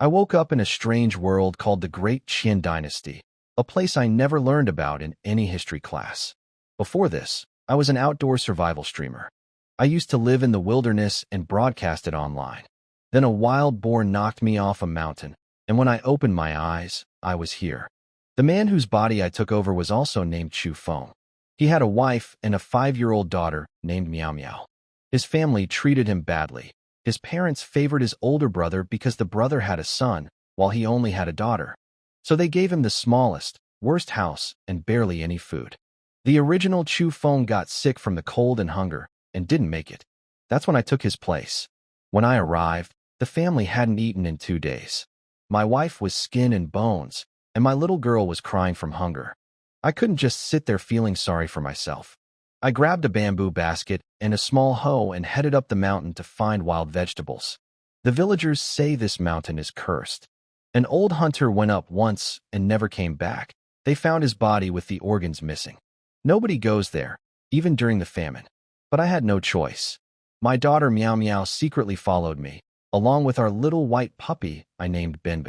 I woke up in a strange world called the Great Qin Dynasty, a place I never learned about in any history class. Before this, I was an outdoor survival streamer. I used to live in the wilderness and broadcast it online. Then a wild boar knocked me off a mountain, and when I opened my eyes, I was here. The man whose body I took over was also named Chu Feng. He had a wife and a 5-year-old daughter named Meow Meow. His family treated him badly. His parents favored his older brother because the brother had a son, while he only had a daughter. So they gave him the smallest, worst house and barely any food. The original Chu Feng got sick from the cold and hunger and didn't make it. That's when I took his place. When I arrived, the family hadn't eaten in 2 days. My wife was skin and bones, and my little girl was crying from hunger. I couldn't just sit there feeling sorry for myself. I grabbed a bamboo basket and a small hoe and headed up the mountain to find wild vegetables. The villagers say this mountain is cursed. An old hunter went up once and never came back. They found his body with the organs missing. Nobody goes there, even during the famine. But I had no choice. My daughter Meow Meow secretly followed me, along with our little white puppy I named Bin.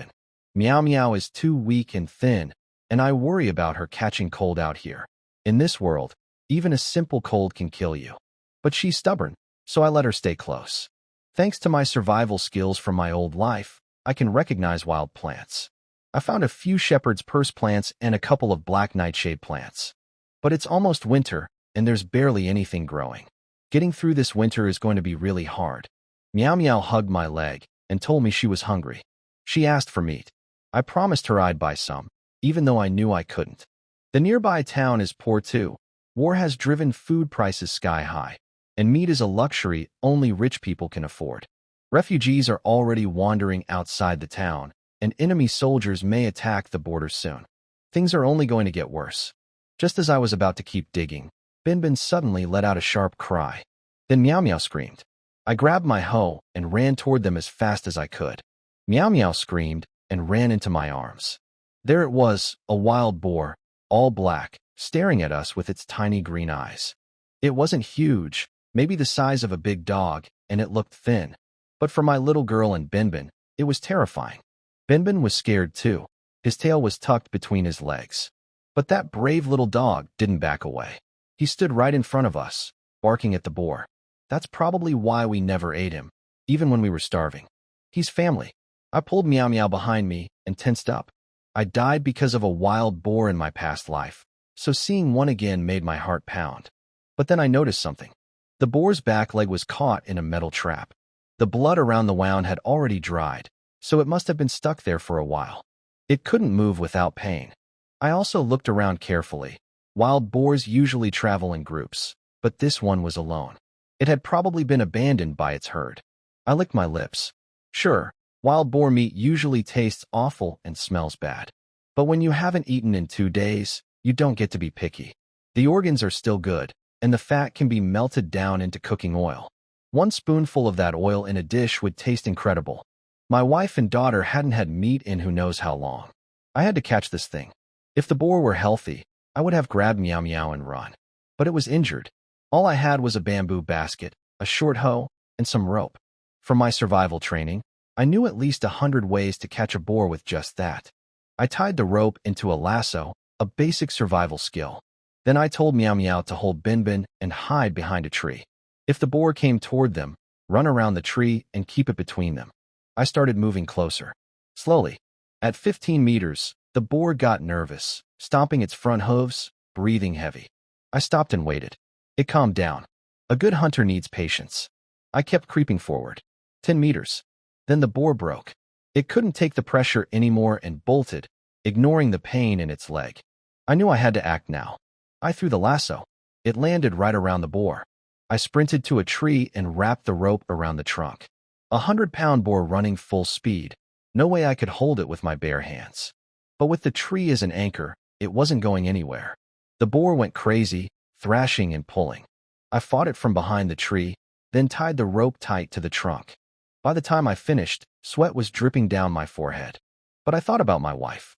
Meow Meow is too weak and thin, and I worry about her catching cold out here. In this world, even a simple cold can kill you. But she's stubborn, so I let her stay close. Thanks to my survival skills from my old life, I can recognize wild plants. I found a few shepherd's purse plants and a couple of black nightshade plants. But it's almost winter, and there's barely anything growing. Getting through this winter is going to be really hard. Meow Meow hugged my leg and told me she was hungry. She asked for meat. I promised her I'd buy some, even though I knew I couldn't. The nearby town is poor too. War has driven food prices sky high, and meat is a luxury only rich people can afford. Refugees are already wandering outside the town, and enemy soldiers may attack the border soon. Things are only going to get worse. Just as I was about to keep digging, Bin suddenly let out a sharp cry. Then Meow Meow screamed. I grabbed my hoe and ran toward them as fast as I could. Meow Meow screamed and ran into my arms. There it was, a wild boar, all black, staring at us with its tiny green eyes. It wasn't huge, maybe the size of a big dog, and it looked thin. But for my little girl and Bin, it was terrifying. Bin was scared too. His tail was tucked between his legs. But that brave little dog didn't back away. He stood right in front of us, barking at the boar. That's probably why we never ate him, even when we were starving. He's family. I pulled Meow Meow behind me and tensed up. I died because of a wild boar in my past life, so seeing one again made my heart pound. But then I noticed something. The boar's back leg was caught in a metal trap. The blood around the wound had already dried, so it must have been stuck there for a while. It couldn't move without pain. I also looked around carefully. Wild boars usually travel in groups, but this one was alone. It had probably been abandoned by its herd. I licked my lips. Sure, wild boar meat usually tastes awful and smells bad. But when you haven't eaten in 2 days, you don't get to be picky. The organs are still good, and the fat can be melted down into cooking oil. 1 spoonful of that oil in a dish would taste incredible. My wife and daughter hadn't had meat in who knows how long. I had to catch this thing. If the boar were healthy, I would have grabbed Meow Meow and run. But it was injured. All I had was a bamboo basket, a short hoe, and some rope. From my survival training, I knew at least 100 ways to catch a boar with just that. I tied the rope into a lasso, a basic survival skill. Then I told Meow Meow to hold Bin and hide behind a tree. If the boar came toward them, run around the tree and keep it between them. I started moving closer. Slowly. At 15 meters, the boar got nervous, stomping its front hooves, breathing heavy. I stopped and waited. It calmed down. A good hunter needs patience. I kept creeping forward. 10 meters. Then the boar broke. It couldn't take the pressure anymore and bolted, ignoring the pain in its leg. I knew I had to act now. I threw the lasso. It landed right around the boar. I sprinted to a tree and wrapped the rope around the trunk. 100-pound boar running full speed. No way I could hold it with my bare hands. But with the tree as an anchor, it wasn't going anywhere. The boar went crazy, thrashing and pulling. I fought it from behind the tree, then tied the rope tight to the trunk. By the time I finished, sweat was dripping down my forehead. But I thought about my wife.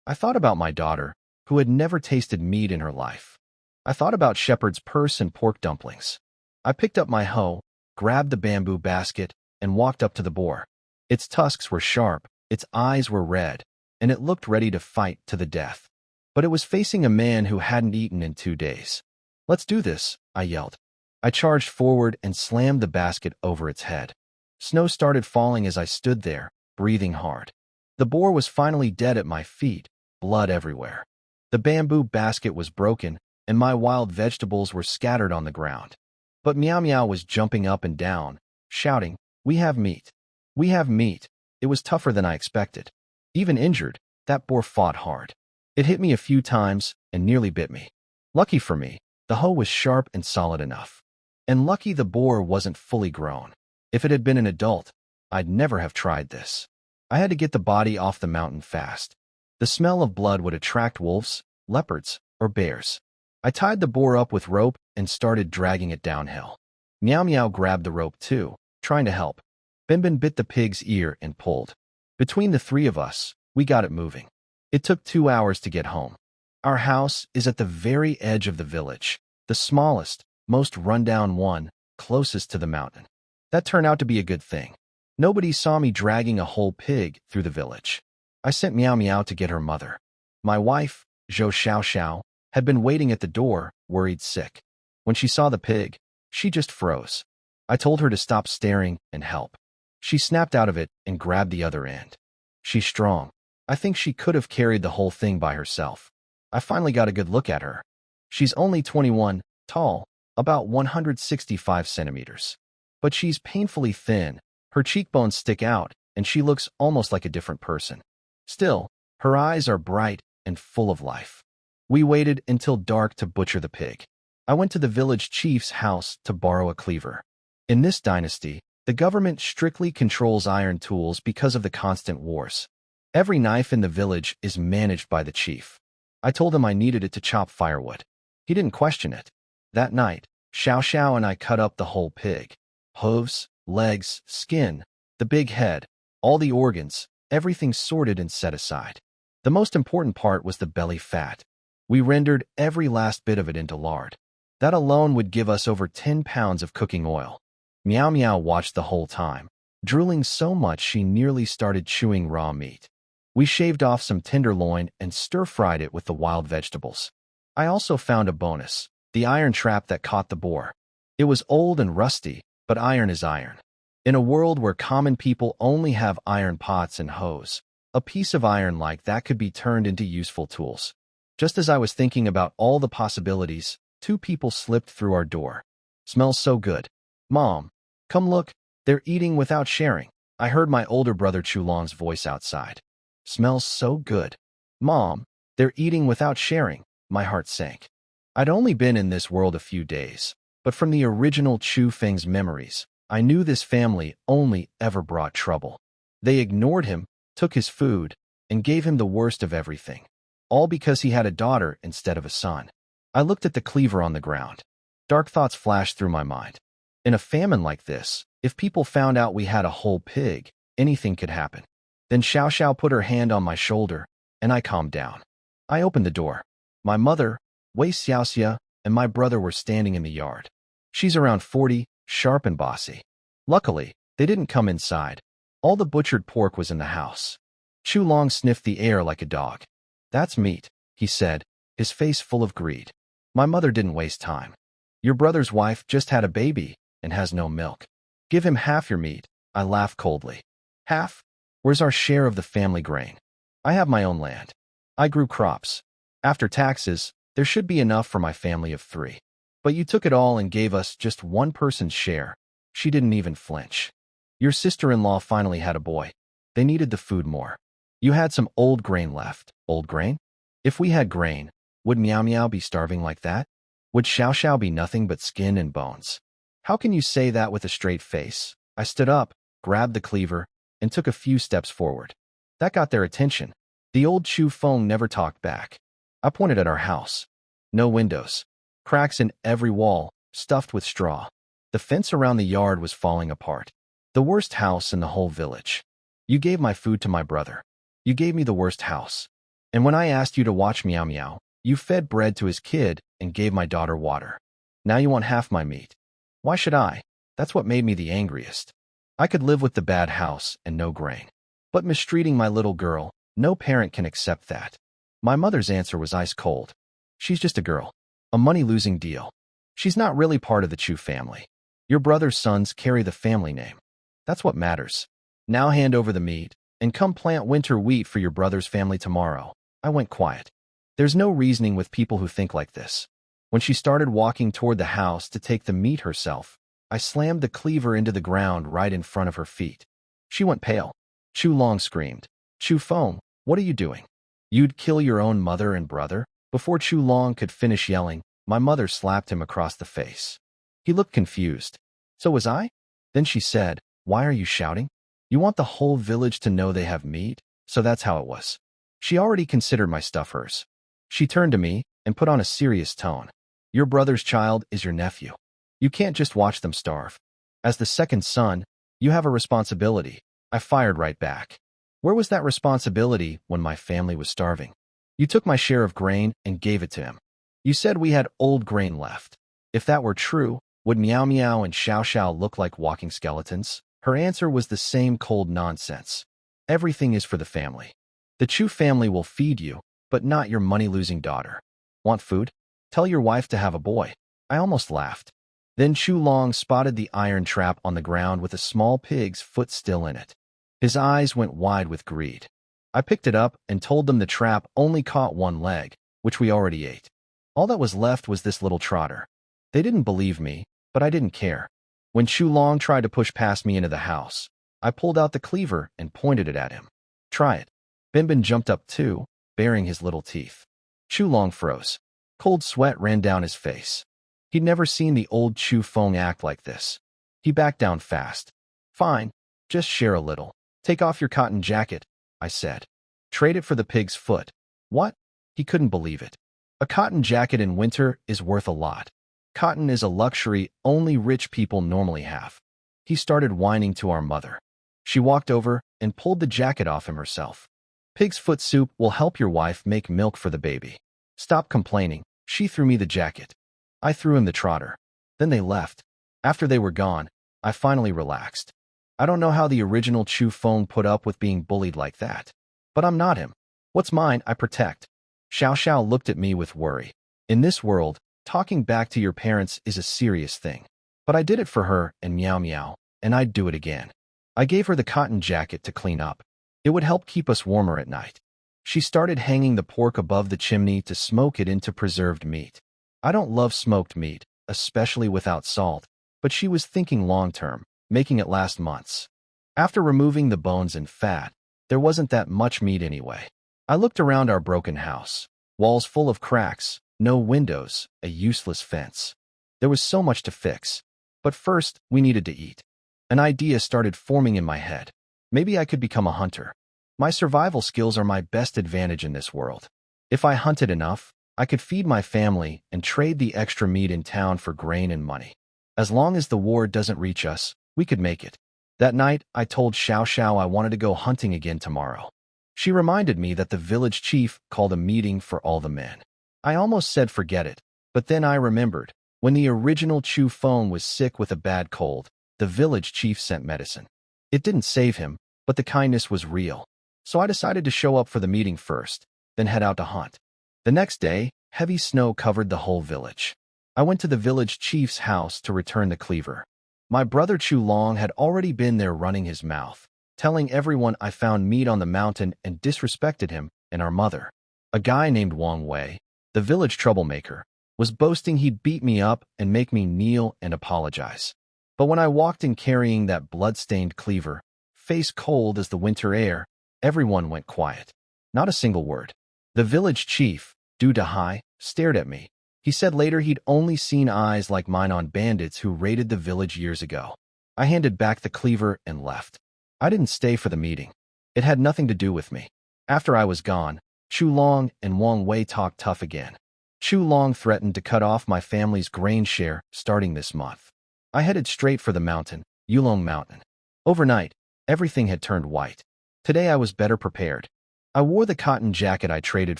I thought about my daughter, who had never tasted meat in her life. I thought about shepherd's purse and pork dumplings. I picked up my hoe, grabbed the bamboo basket, and walked up to the boar. Its tusks were sharp, Its eyes were red, and it looked ready to fight to the death. But it was facing a man who hadn't eaten in 2 days. "Let's do this," I yelled. I charged forward and slammed the basket over its head. Snow started falling as I stood there, breathing hard. The boar was finally dead at my feet, blood everywhere. The bamboo basket was broken, and my wild vegetables were scattered on the ground. But Meow Meow was jumping up and down, shouting, "We have meat! We have meat!" It was tougher than I expected. Even injured, that boar fought hard. It hit me a few times and nearly bit me. Lucky for me, the hoe was sharp and solid enough. And lucky the boar wasn't fully grown. If it had been an adult, I'd never have tried this. I had to get the body off the mountain fast. The smell of blood would attract wolves, leopards, or bears. I tied the boar up with rope and started dragging it downhill. Meow Meow grabbed the rope too, trying to help. Bin bit the pig's ear and pulled. Between the three of us, we got it moving. It took 2 hours to get home. Our house is at the very edge of the village, the smallest, most rundown one, closest to the mountain. That turned out to be a good thing. Nobody saw me dragging a whole pig through the village. I sent Meow Meow to get her mother. My wife, Zhou Xiao Xiao, had been waiting at the door, worried sick. When she saw the pig, she just froze. I told her to stop staring and help. She snapped out of it and grabbed the other end. She's strong. I think she could have carried the whole thing by herself. I finally got a good look at her. She's only 21, tall, about 165 centimeters. But she's painfully thin, her cheekbones stick out, and she looks almost like a different person. Still, her eyes are bright and full of life. We waited until dark to butcher the pig. I went to the village chief's house to borrow a cleaver. In this dynasty, the government strictly controls iron tools because of the constant wars. Every knife in the village is managed by the chief. I told him I needed it to chop firewood. He didn't question it. That night, Xiao Xiao and I cut up the whole pig. Hooves, legs, skin, the big head, all the organs, everything sorted and set aside. The most important part was the belly fat. We rendered every last bit of it into lard. That alone would give us over 10 pounds of cooking oil. Meow Meow watched the whole time, drooling so much she nearly started chewing raw meat. We shaved off some tenderloin and stir-fried it with the wild vegetables. I also found a bonus, the iron trap that caught the boar. It was old and rusty, but iron is iron. In a world where common people only have iron pots and hoes, a piece of iron like that could be turned into useful tools. Just as I was thinking about all the possibilities, 2 people slipped through our door. "Smells so good. Mom, come look, they're eating without sharing." I heard my older brother Chulong's voice outside. "Smells so good. Mom, they're eating without sharing." My heart sank. I'd only been in this world a few days, but from the original Chu Feng's memories, I knew this family only ever brought trouble. They ignored him, took his food, and gave him the worst of everything, all because he had a daughter instead of a son. I looked at the cleaver on the ground. Dark thoughts flashed through my mind. In a famine like this, if people found out we had a whole pig, anything could happen. Then Xiao Xiao put her hand on my shoulder, and I calmed down. I opened the door. My mother, Wei Xiaoxia, and my brother were standing in the yard. She's around 40, sharp and bossy. Luckily, they didn't come inside. All the butchered pork was in the house. Chu Long sniffed the air like a dog. "That's meat," he said, his face full of greed. My mother didn't waste time. "Your brother's wife just had a baby and has no milk. Give him half your meat." I laughed coldly. "Half? Where's our share of the family grain? I have my own land. I grew crops. After taxes, there should be enough for my family of 3. But you took it all and gave us just one person's share." She didn't even flinch. "Your sister-in-law finally had a boy. They needed the food more. You had some old grain left." "Old grain? If we had grain, would Meow Meow be starving like that? Would Xiao Xiao be nothing but skin and bones? How can you say that with a straight face?" I stood up, grabbed the cleaver, and took a few steps forward. That got their attention. The old Chu Feng never talked back. I pointed at our house. No windows. Cracks in every wall, stuffed with straw. The fence around the yard was falling apart. The worst house in the whole village. "You gave my food to my brother. You gave me the worst house. And when I asked you to watch Meow Meow, you fed bread to his kid and gave my daughter water. Now you want half my meat. Why should I? That's what made me the angriest. I could live with the bad house and no grain. But mistreating my little girl, no parent can accept that. My mother's answer was ice cold. She's just a girl. A money-losing deal. She's not really part of the Chu family. Your brother's sons carry the family name. That's what matters. Now hand over the meat, and come plant winter wheat for your brother's family tomorrow. I went quiet. There's no reasoning with people who think like this. When she started walking toward the house to take the meat herself, I slammed the cleaver into the ground right in front of her feet. She went pale. Chu Long screamed. Chu Feng, what are you doing? You'd kill your own mother and brother? Before Chu Long could finish yelling, my mother slapped him across the face. He looked confused. So was I? Then she said, why are you shouting? You want the whole village to know they have meat? So that's how it was. She already considered my stuff hers. She turned to me and put on a serious tone. Your brother's child is your nephew. You can't just watch them starve. As the second son, you have a responsibility. I fired right back. Where was that responsibility when my family was starving? You took my share of grain and gave it to him. You said we had old grain left. If that were true, would Meow Meow and Xiao Xiao look like walking skeletons? Her answer was the same cold nonsense. Everything is for the family. The Chu family will feed you, but not your money-losing daughter. Want food? Tell your wife to have a boy. I almost laughed. Then Chu Long spotted the iron trap on the ground with a small pig's foot still in it. His eyes went wide with greed. I picked it up and told them the trap only caught one leg, which we already ate. All that was left was this little trotter. They didn't believe me, but I didn't care. When Chu Long tried to push past me into the house, I pulled out the cleaver and pointed it at him. Try it. Binbin jumped up too, baring his little teeth. Chu Long froze. Cold sweat ran down his face. He'd never seen the old Chu Feng act like this. He backed down fast. Fine, just share a little. Take off your cotton jacket, I said. Trade it for the pig's foot. What? He couldn't believe it. A cotton jacket in winter is worth a lot. Cotton is a luxury only rich people normally have. He started whining to our mother. She walked over and pulled the jacket off him herself. Pig's foot soup will help your wife make milk for the baby. Stop complaining. She threw me the jacket. I threw him the trotter. Then they left. After they were gone, I finally relaxed. I don't know how the original Chu Feng put up with being bullied like that. But I'm not him. What's mine, I protect. Xiao Xiao looked at me with worry. In this world, talking back to your parents is a serious thing. But I did it for her and Meow Meow, and I'd do it again. I gave her the cotton jacket to clean up. It would help keep us warmer at night. She started hanging the pork above the chimney to smoke it into preserved meat. I don't love smoked meat, especially without salt, but she was thinking long-term, making it last months. After removing the bones and fat, there wasn't that much meat anyway. I looked around our broken house. Walls full of cracks, no windows, a useless fence. There was so much to fix. But first, we needed to eat. An idea started forming in my head. Maybe I could become a hunter. My survival skills are my best advantage in this world. If I hunted enough, I could feed my family and trade the extra meat in town for grain and money. As long as the war doesn't reach us, we could make it. That night, I told Xiao Xiao I wanted to go hunting again tomorrow. She reminded me that the village chief called a meeting for all the men. I almost said forget it, but then I remembered. When the original Chu Feng was sick with a bad cold, the village chief sent medicine. It didn't save him, but the kindness was real. So I decided to show up for the meeting first, then head out to hunt. The next day, heavy snow covered the whole village. I went to the village chief's house to return the cleaver. My brother Chu Long had already been there running his mouth, telling everyone I found meat on the mountain and disrespected him and our mother. A guy named Wang Wei, the village troublemaker, was boasting he'd beat me up and make me kneel and apologize. But when I walked in carrying that blood-stained cleaver, face cold as the winter air, everyone went quiet. Not a single word. The village chief, Du Dahai, stared at me. He said later he'd only seen eyes like mine on bandits who raided the village years ago. I handed back the cleaver and left. I didn't stay for the meeting. It had nothing to do with me. After I was gone, Chu Long and Wang Wei talked tough again. Chu Long threatened to cut off my family's grain share starting this month. I headed straight for the mountain, Yulong Mountain. Overnight, everything had turned white. Today I was better prepared. I wore the cotton jacket I traded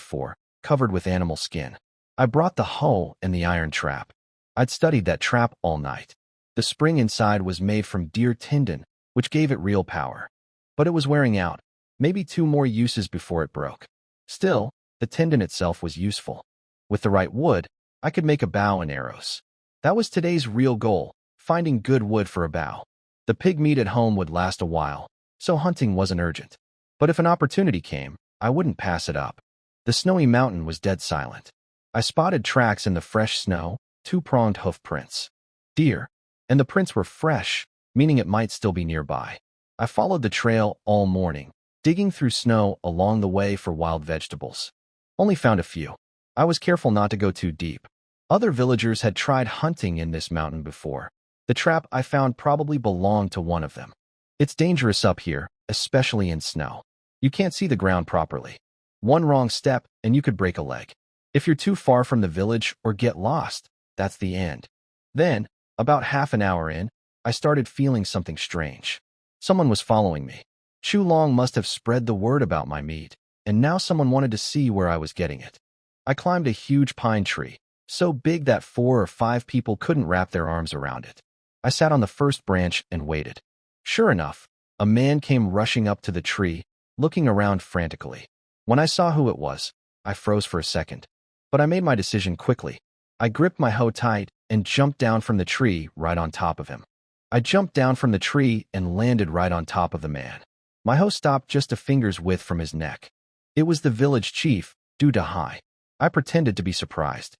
for, covered with animal skin. I brought the hoe and the iron trap. I'd studied that trap all night. The spring inside was made from deer tendon, which gave it real power. But it was wearing out. maybe 2 more uses before it broke. Still, the tendon itself was useful. With the right wood, I could make a bow and arrows. That was today's real goal, finding good wood for a bow. The pig meat at home would last a while, so hunting wasn't urgent. But if an opportunity came, I wouldn't pass it up. The snowy mountain was dead silent. I spotted tracks in the fresh snow, 2-pronged hoof prints. Deer, and the prints were fresh, meaning it might still be nearby. I followed the trail all morning, digging through snow along the way for wild vegetables. Only found a few. I was careful not to go too deep. Other villagers had tried hunting in this mountain before. The trap I found probably belonged to one of them. It's dangerous up here, especially in snow. You can't see the ground properly. One wrong step and you could break a leg. If you're too far from the village or get lost, that's the end. Then, about half an hour in, I started feeling something strange. Someone was following me. Chu Long must have spread the word about my meat, and now someone wanted to see where I was getting it. I climbed a huge pine tree, so big that 4 or 5 people couldn't wrap their arms around it. I sat on the first branch and waited. Sure enough, a man came rushing up to the tree, looking around frantically. When I saw who it was, I froze for a second. But I made my decision quickly. I gripped my hoe tight and jumped down from the tree right on top of him. I jumped down from the tree and landed right on top of the man. My hoe stopped just a finger's width from his neck. It was the village chief, Du Dahai. I pretended to be surprised.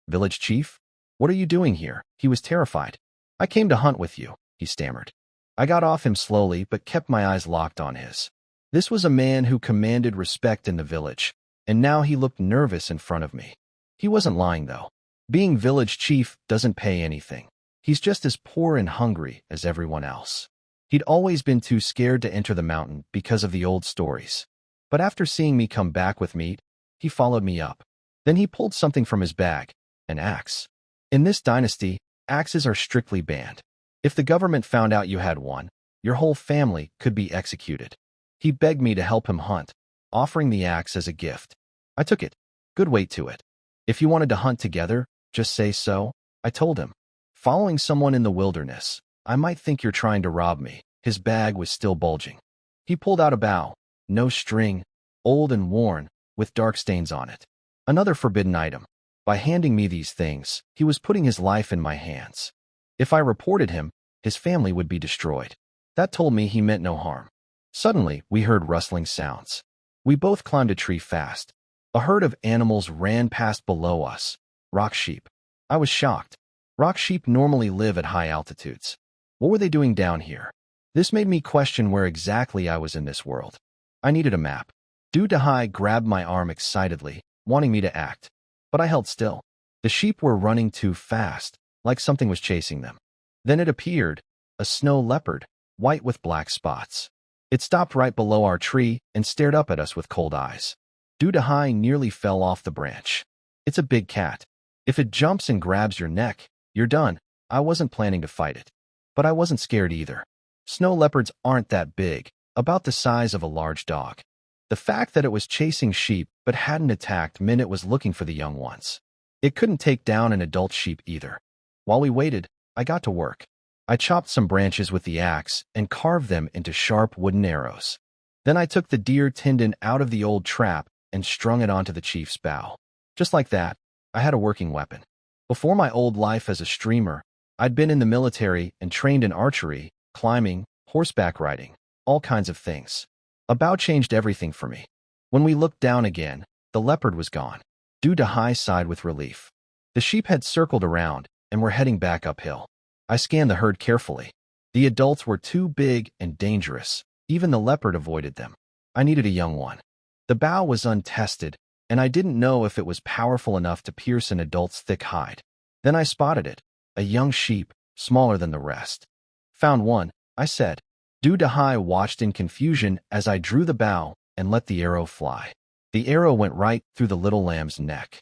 Village chief? What are you doing here? He was terrified. I came to hunt with you, he stammered. I got off him slowly but kept my eyes locked on his. This was a man who commanded respect in the village, and now he looked nervous in front of me. He wasn't lying, though. Being village chief doesn't pay anything. He's just as poor and hungry as everyone else. He'd always been too scared to enter the mountain because of the old stories. But after seeing me come back with meat, he followed me up. Then he pulled something from his bag, an axe. In this dynasty, axes are strictly banned. If the government found out you had one, your whole family could be executed. He begged me to help him hunt, offering the axe as a gift. I took it. Good weight to it. If you wanted to hunt together, just say so, I told him. Following someone in the wilderness, I might think you're trying to rob me. His bag was still bulging. He pulled out a bow, no string, old and worn, with dark stains on it. Another forbidden item. By handing me these things, he was putting his life in my hands. If I reported him, his family would be destroyed. That told me he meant no harm. Suddenly, we heard rustling sounds. We both climbed a tree fast. A herd of animals ran past below us. Rock sheep. I was shocked. Rock sheep normally live at high altitudes. What were they doing down here? This made me question where exactly I was in this world. I needed a map. Du Dahai grabbed my arm excitedly, wanting me to act. But I held still. The sheep were running too fast, like something was chasing them. Then it appeared, a snow leopard, white with black spots. It stopped right below our tree and stared up at us with cold eyes. Du Dahai nearly fell off the branch. It's a big cat. If it jumps and grabs your neck, you're done. I wasn't planning to fight it. But I wasn't scared either. Snow leopards aren't that big, about the size of a large dog. The fact that it was chasing sheep but hadn't attacked meant it was looking for the young ones. It couldn't take down an adult sheep either. While we waited, I got to work. I chopped some branches with the axe and carved them into sharp wooden arrows. Then I took the deer tendon out of the old trap and strung it onto the chief's bow. Just like that, I had a working weapon. Before my old life as a streamer, I'd been in the military and trained in archery, climbing, horseback riding, all kinds of things. A bow changed everything for me. When we looked down again, the leopard was gone. Du Dahai sighed with relief. The sheep had circled around and were heading back uphill. I scanned the herd carefully. The adults were too big and dangerous. Even the leopard avoided them. I needed a young one. The bow was untested, and I didn't know if it was powerful enough to pierce an adult's thick hide. Then I spotted it, a young sheep, smaller than the rest. Found one, I said. Du Dahai watched in confusion as I drew the bow and let the arrow fly. The arrow went right through the little lamb's neck.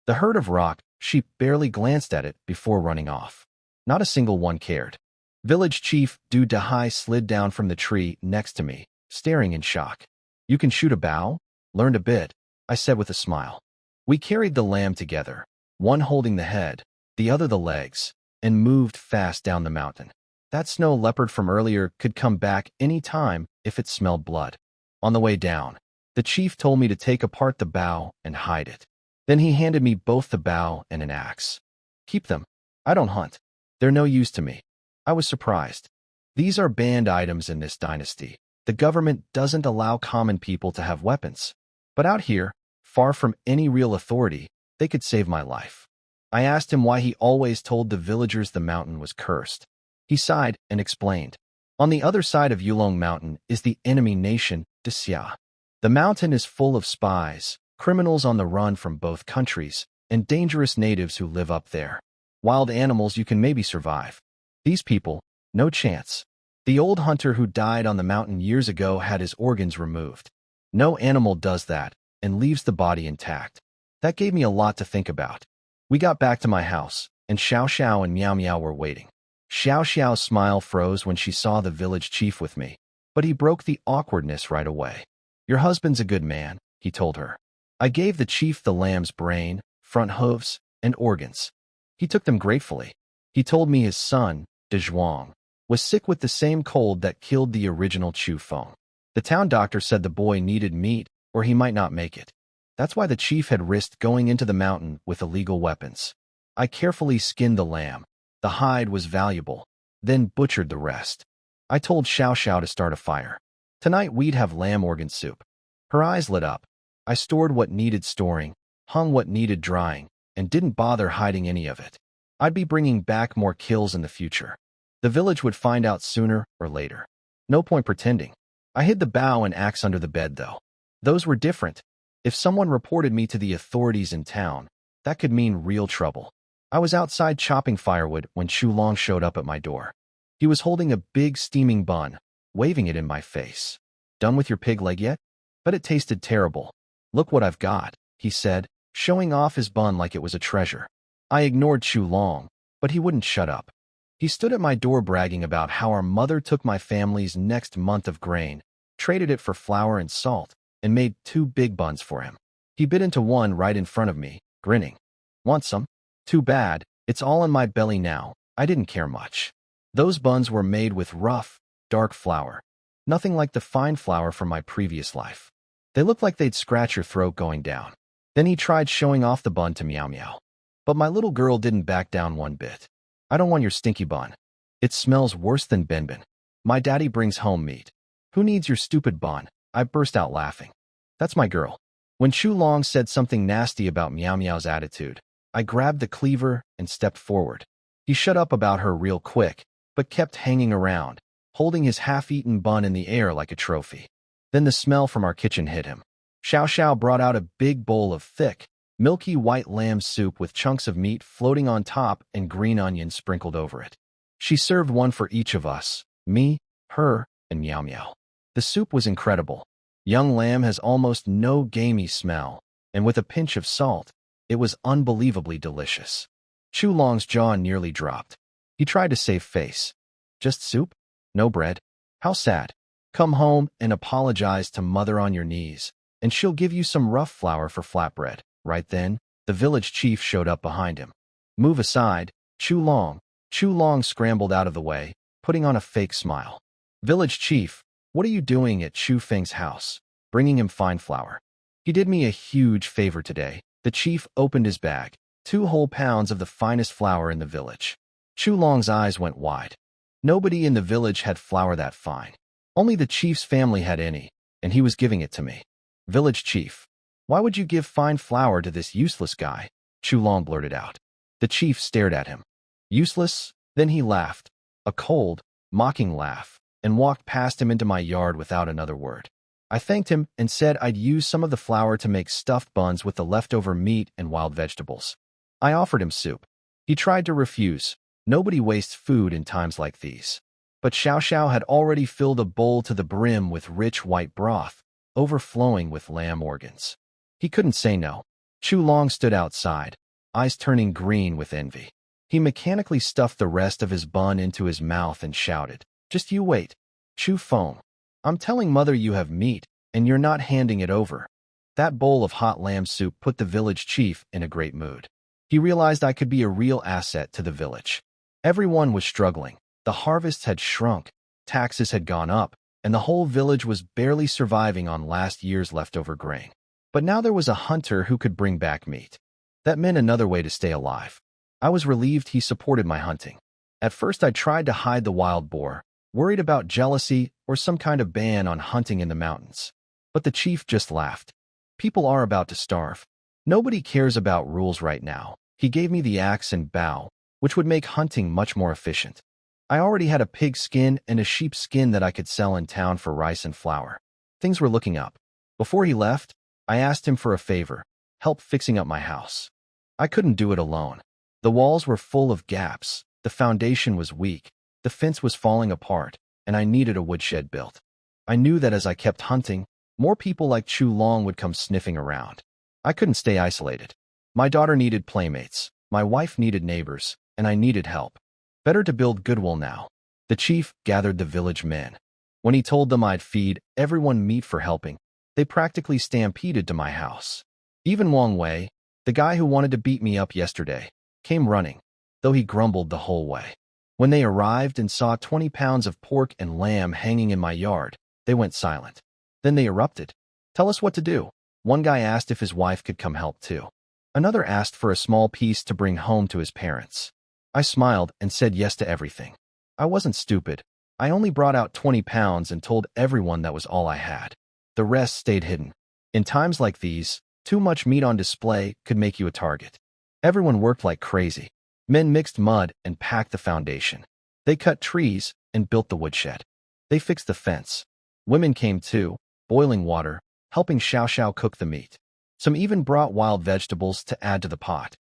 The herd of rock sheep barely glanced at it before running off. Not a single one cared. Village chief Du Dahai slid down from the tree next to me, staring in shock. You can shoot a bow? Learned a bit, I said with a smile. We carried the lamb together, one holding the head, the other the legs, and moved fast down the mountain. That snow leopard from earlier could come back any time if it smelled blood. On the way down, the chief told me to take apart the bow and hide it. Then he handed me both the bow and an axe. Keep them. I don't hunt. They're no use to me. I was surprised. These are banned items in this dynasty. The government doesn't allow common people to have weapons. But out here, far from any real authority, they could save my life. I asked him why he always told the villagers the mountain was cursed. He sighed and explained. On the other side of Yulong Mountain is the enemy nation, Xia. The mountain is full of spies, criminals on the run from both countries, and dangerous natives who live up there. Wild animals you can maybe survive. These people, no chance. The old hunter who died on the mountain years ago had his organs removed. No animal does that and leaves the body intact. That gave me a lot to think about. We got back to my house, and Xiao Xiao and Miao Miao were waiting. Xiao Xiao's smile froze when she saw the village chief with me, but he broke the awkwardness right away. Your husband's a good man, he told her. I gave the chief the lamb's brain, front hooves, and organs. He took them gratefully. He told me his son, De Zhuang, was sick with the same cold that killed the original Chu Feng. The town doctor said the boy needed meat or he might not make it. That's why the chief had risked going into the mountain with illegal weapons. I carefully skinned the lamb. The hide was valuable, then butchered the rest. I told Xiao Xiao to start a fire. Tonight we'd have lamb organ soup. Her eyes lit up. I stored what needed storing, hung what needed drying, and didn't bother hiding any of it. I'd be bringing back more kills in the future. The village would find out sooner or later. No point pretending. I hid the bow and axe under the bed, though. Those were different. If someone reported me to the authorities in town, that could mean real trouble. I was outside chopping firewood when Chu Long showed up at my door. He was holding a big steaming bun, waving it in my face. Done with your pig leg yet? But it tasted terrible. Look what I've got, he said, showing off his bun like it was a treasure. I ignored Chu Long, but he wouldn't shut up. He stood at my door bragging about how our mother took my family's next month of grain, traded it for flour and salt, and made 2 big buns for him. He bit into one right in front of me, grinning. Want some? Too bad, it's all in my belly now. I didn't care much. Those buns were made with rough, dark flour. Nothing like the fine flour from my previous life. They looked like they'd scratch your throat going down. Then he tried showing off the bun to Miao Miao. But my little girl didn't back down one bit. I don't want your stinky bun. It smells worse than Benbin. My daddy brings home meat. Who needs your stupid bun? I burst out laughing. That's my girl. When Chu Long said something nasty about Miao Miao's attitude, I grabbed the cleaver and stepped forward. He shut up about her real quick, but kept hanging around, holding his half-eaten bun in the air like a trophy. Then the smell from our kitchen hit him. Xiao Xiao brought out a big bowl of thick, milky white lamb soup with chunks of meat floating on top and green onions sprinkled over it. She served one for each of us, me, her, and Miao Miao. The soup was incredible. Young lamb has almost no gamey smell, and with a pinch of salt, it was unbelievably delicious. Chu Long's jaw nearly dropped. He tried to save face. Just soup? No bread? How sad. Come home and apologize to mother on your knees, and she'll give you some rough flour for flatbread. Right then, the village chief showed up behind him. Move aside, Chu Long. Chu Long scrambled out of the way, putting on a fake smile. Village chief, what are you doing at Chu Feng's house? Bringing him fine flour. He did me a huge favor today. The chief opened his bag. 2 whole pounds of the finest flour in the village. Chu Long's eyes went wide. Nobody in the village had flour that fine. Only the chief's family had any, and he was giving it to me. Village chief, why would you give fine flour to this useless guy? Chu Long blurted out. The chief stared at him. Useless? Then he laughed. A cold, mocking laugh, and walked past him into my yard without another word. I thanked him and said I'd use some of the flour to make stuffed buns with the leftover meat and wild vegetables. I offered him soup. He tried to refuse. Nobody wastes food in times like these. But Xiao Xiao had already filled a bowl to the brim with rich white broth, overflowing with lamb organs. He couldn't say no. Chu Long stood outside, eyes turning green with envy. He mechanically stuffed the rest of his bun into his mouth and shouted, "Just you wait. Chu Feng, I'm telling mother you have meat, and you're not handing it over." That bowl of hot lamb soup put the village chief in a great mood. He realized I could be a real asset to the village. Everyone was struggling. The harvests had shrunk, taxes had gone up, and the whole village was barely surviving on last year's leftover grain. But now there was a hunter who could bring back meat. That meant another way to stay alive. I was relieved he supported my hunting. At first I tried to hide the wild boar, worried about jealousy or some kind of ban on hunting in the mountains. But the chief just laughed. People are about to starve. Nobody cares about rules right now. He gave me the axe and bow, which would make hunting much more efficient. I already had a pig skin and a sheep skin that I could sell in town for rice and flour. Things were looking up. Before he left, I asked him for a favor, help fixing up my house. I couldn't do it alone. The walls were full of gaps, the foundation was weak, the fence was falling apart, and I needed a woodshed built. I knew that as I kept hunting, more people like Chu Long would come sniffing around. I couldn't stay isolated. My daughter needed playmates, my wife needed neighbors, and I needed help. Better to build goodwill now. The chief gathered the village men. When he told them I'd feed everyone meat for helping, they practically stampeded to my house. Even Wang Wei, the guy who wanted to beat me up yesterday, came running, though he grumbled the whole way. When they arrived and saw 20 pounds of pork and lamb hanging in my yard, they went silent. Then they erupted. Tell us what to do. One guy asked if his wife could come help too. Another asked for a small piece to bring home to his parents. I smiled and said yes to everything. I wasn't stupid. I only brought out 20 pounds and told everyone that was all I had. The rest stayed hidden. In times like these, too much meat on display could make you a target. Everyone worked like crazy. Men mixed mud and packed the foundation. They cut trees and built the woodshed. They fixed the fence. Women came too, boiling water, helping Xiao Xiao cook the meat. Some even brought wild vegetables to add to the pot.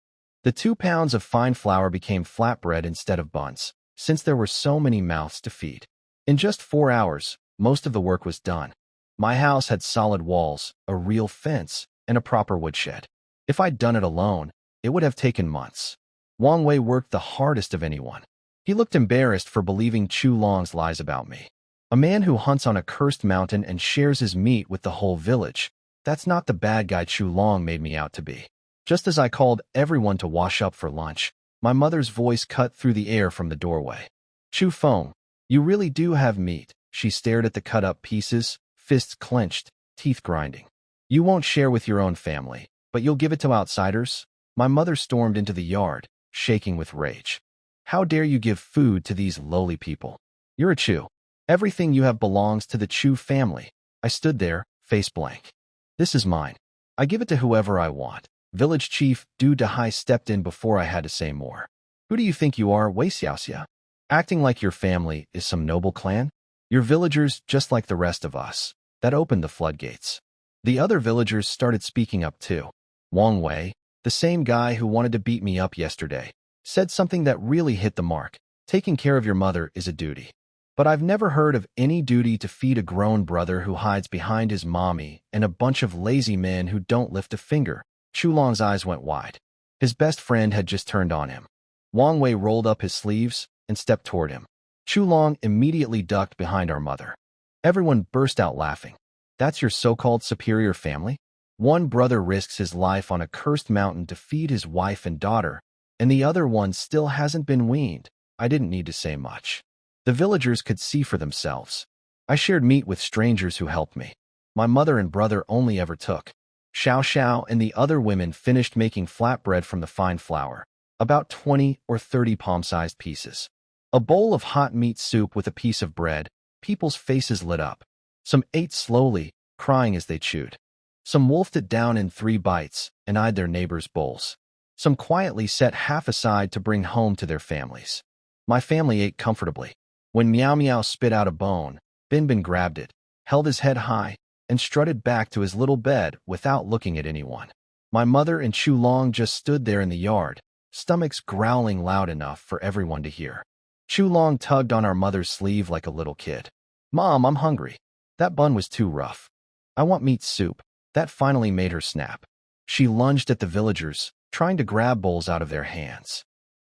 The 2 pounds of fine flour became flatbread instead of buns, since there were so many mouths to feed. In just 4 hours, most of the work was done. My house had solid walls, a real fence, and a proper woodshed. If I'd done it alone, it would have taken months. Wang Wei worked the hardest of anyone. He looked embarrassed for believing Chu Long's lies about me. A man who hunts on a cursed mountain and shares his meat with the whole village, that's not the bad guy Chu Long made me out to be. Just as I called everyone to wash up for lunch, my mother's voice cut through the air from the doorway. Chu Feng, you really do have meat. She stared at the cut-up pieces, fists clenched, teeth grinding. You won't share with your own family, but you'll give it to outsiders? My mother stormed into the yard, shaking with rage. How dare you give food to these lowly people? You're a Chu. Everything you have belongs to the Chu family. I stood there, face blank. This is mine. I give it to whoever I want. Village Chief Du Dahai stepped in before I had to say more. Who do you think you are, Wei Xiaoxia? Acting like your family is some noble clan? You're villagers just like the rest of us. That opened the floodgates. The other villagers started speaking up too. Wang Wei, the same guy who wanted to beat me up yesterday, said something that really hit the mark. Taking care of your mother is a duty. But I've never heard of any duty to feed a grown brother who hides behind his mommy and a bunch of lazy men who don't lift a finger. Chu Long's eyes went wide. His best friend had just turned on him. Wang Wei rolled up his sleeves and stepped toward him. Chu Long immediately ducked behind our mother. Everyone burst out laughing. That's your so-called superior family? One brother risks his life on a cursed mountain to feed his wife and daughter, and the other one still hasn't been weaned. I didn't need to say much. The villagers could see for themselves. I shared meat with strangers who helped me. My mother and brother only ever took. Xiao Xiao and the other women finished making flatbread from the fine flour, about 20 or 30 palm-sized pieces. A bowl of hot meat soup with a piece of bread. People's faces lit up. Some ate slowly, crying as they chewed. Some wolfed it down in 3 bites and eyed their neighbors' bowls. Some quietly set half aside to bring home to their families. My family ate comfortably. When Meow Meow spit out a bone, Bin Bin grabbed it, held his head high, and strutted back to his little bed without looking at anyone. My mother and Chu Long just stood there in the yard, stomachs growling loud enough for everyone to hear. Chu Long tugged on our mother's sleeve like a little kid. Mom, I'm hungry. That bun was too rough. I want meat soup. That finally made her snap. She lunged at the villagers, trying to grab bowls out of their hands.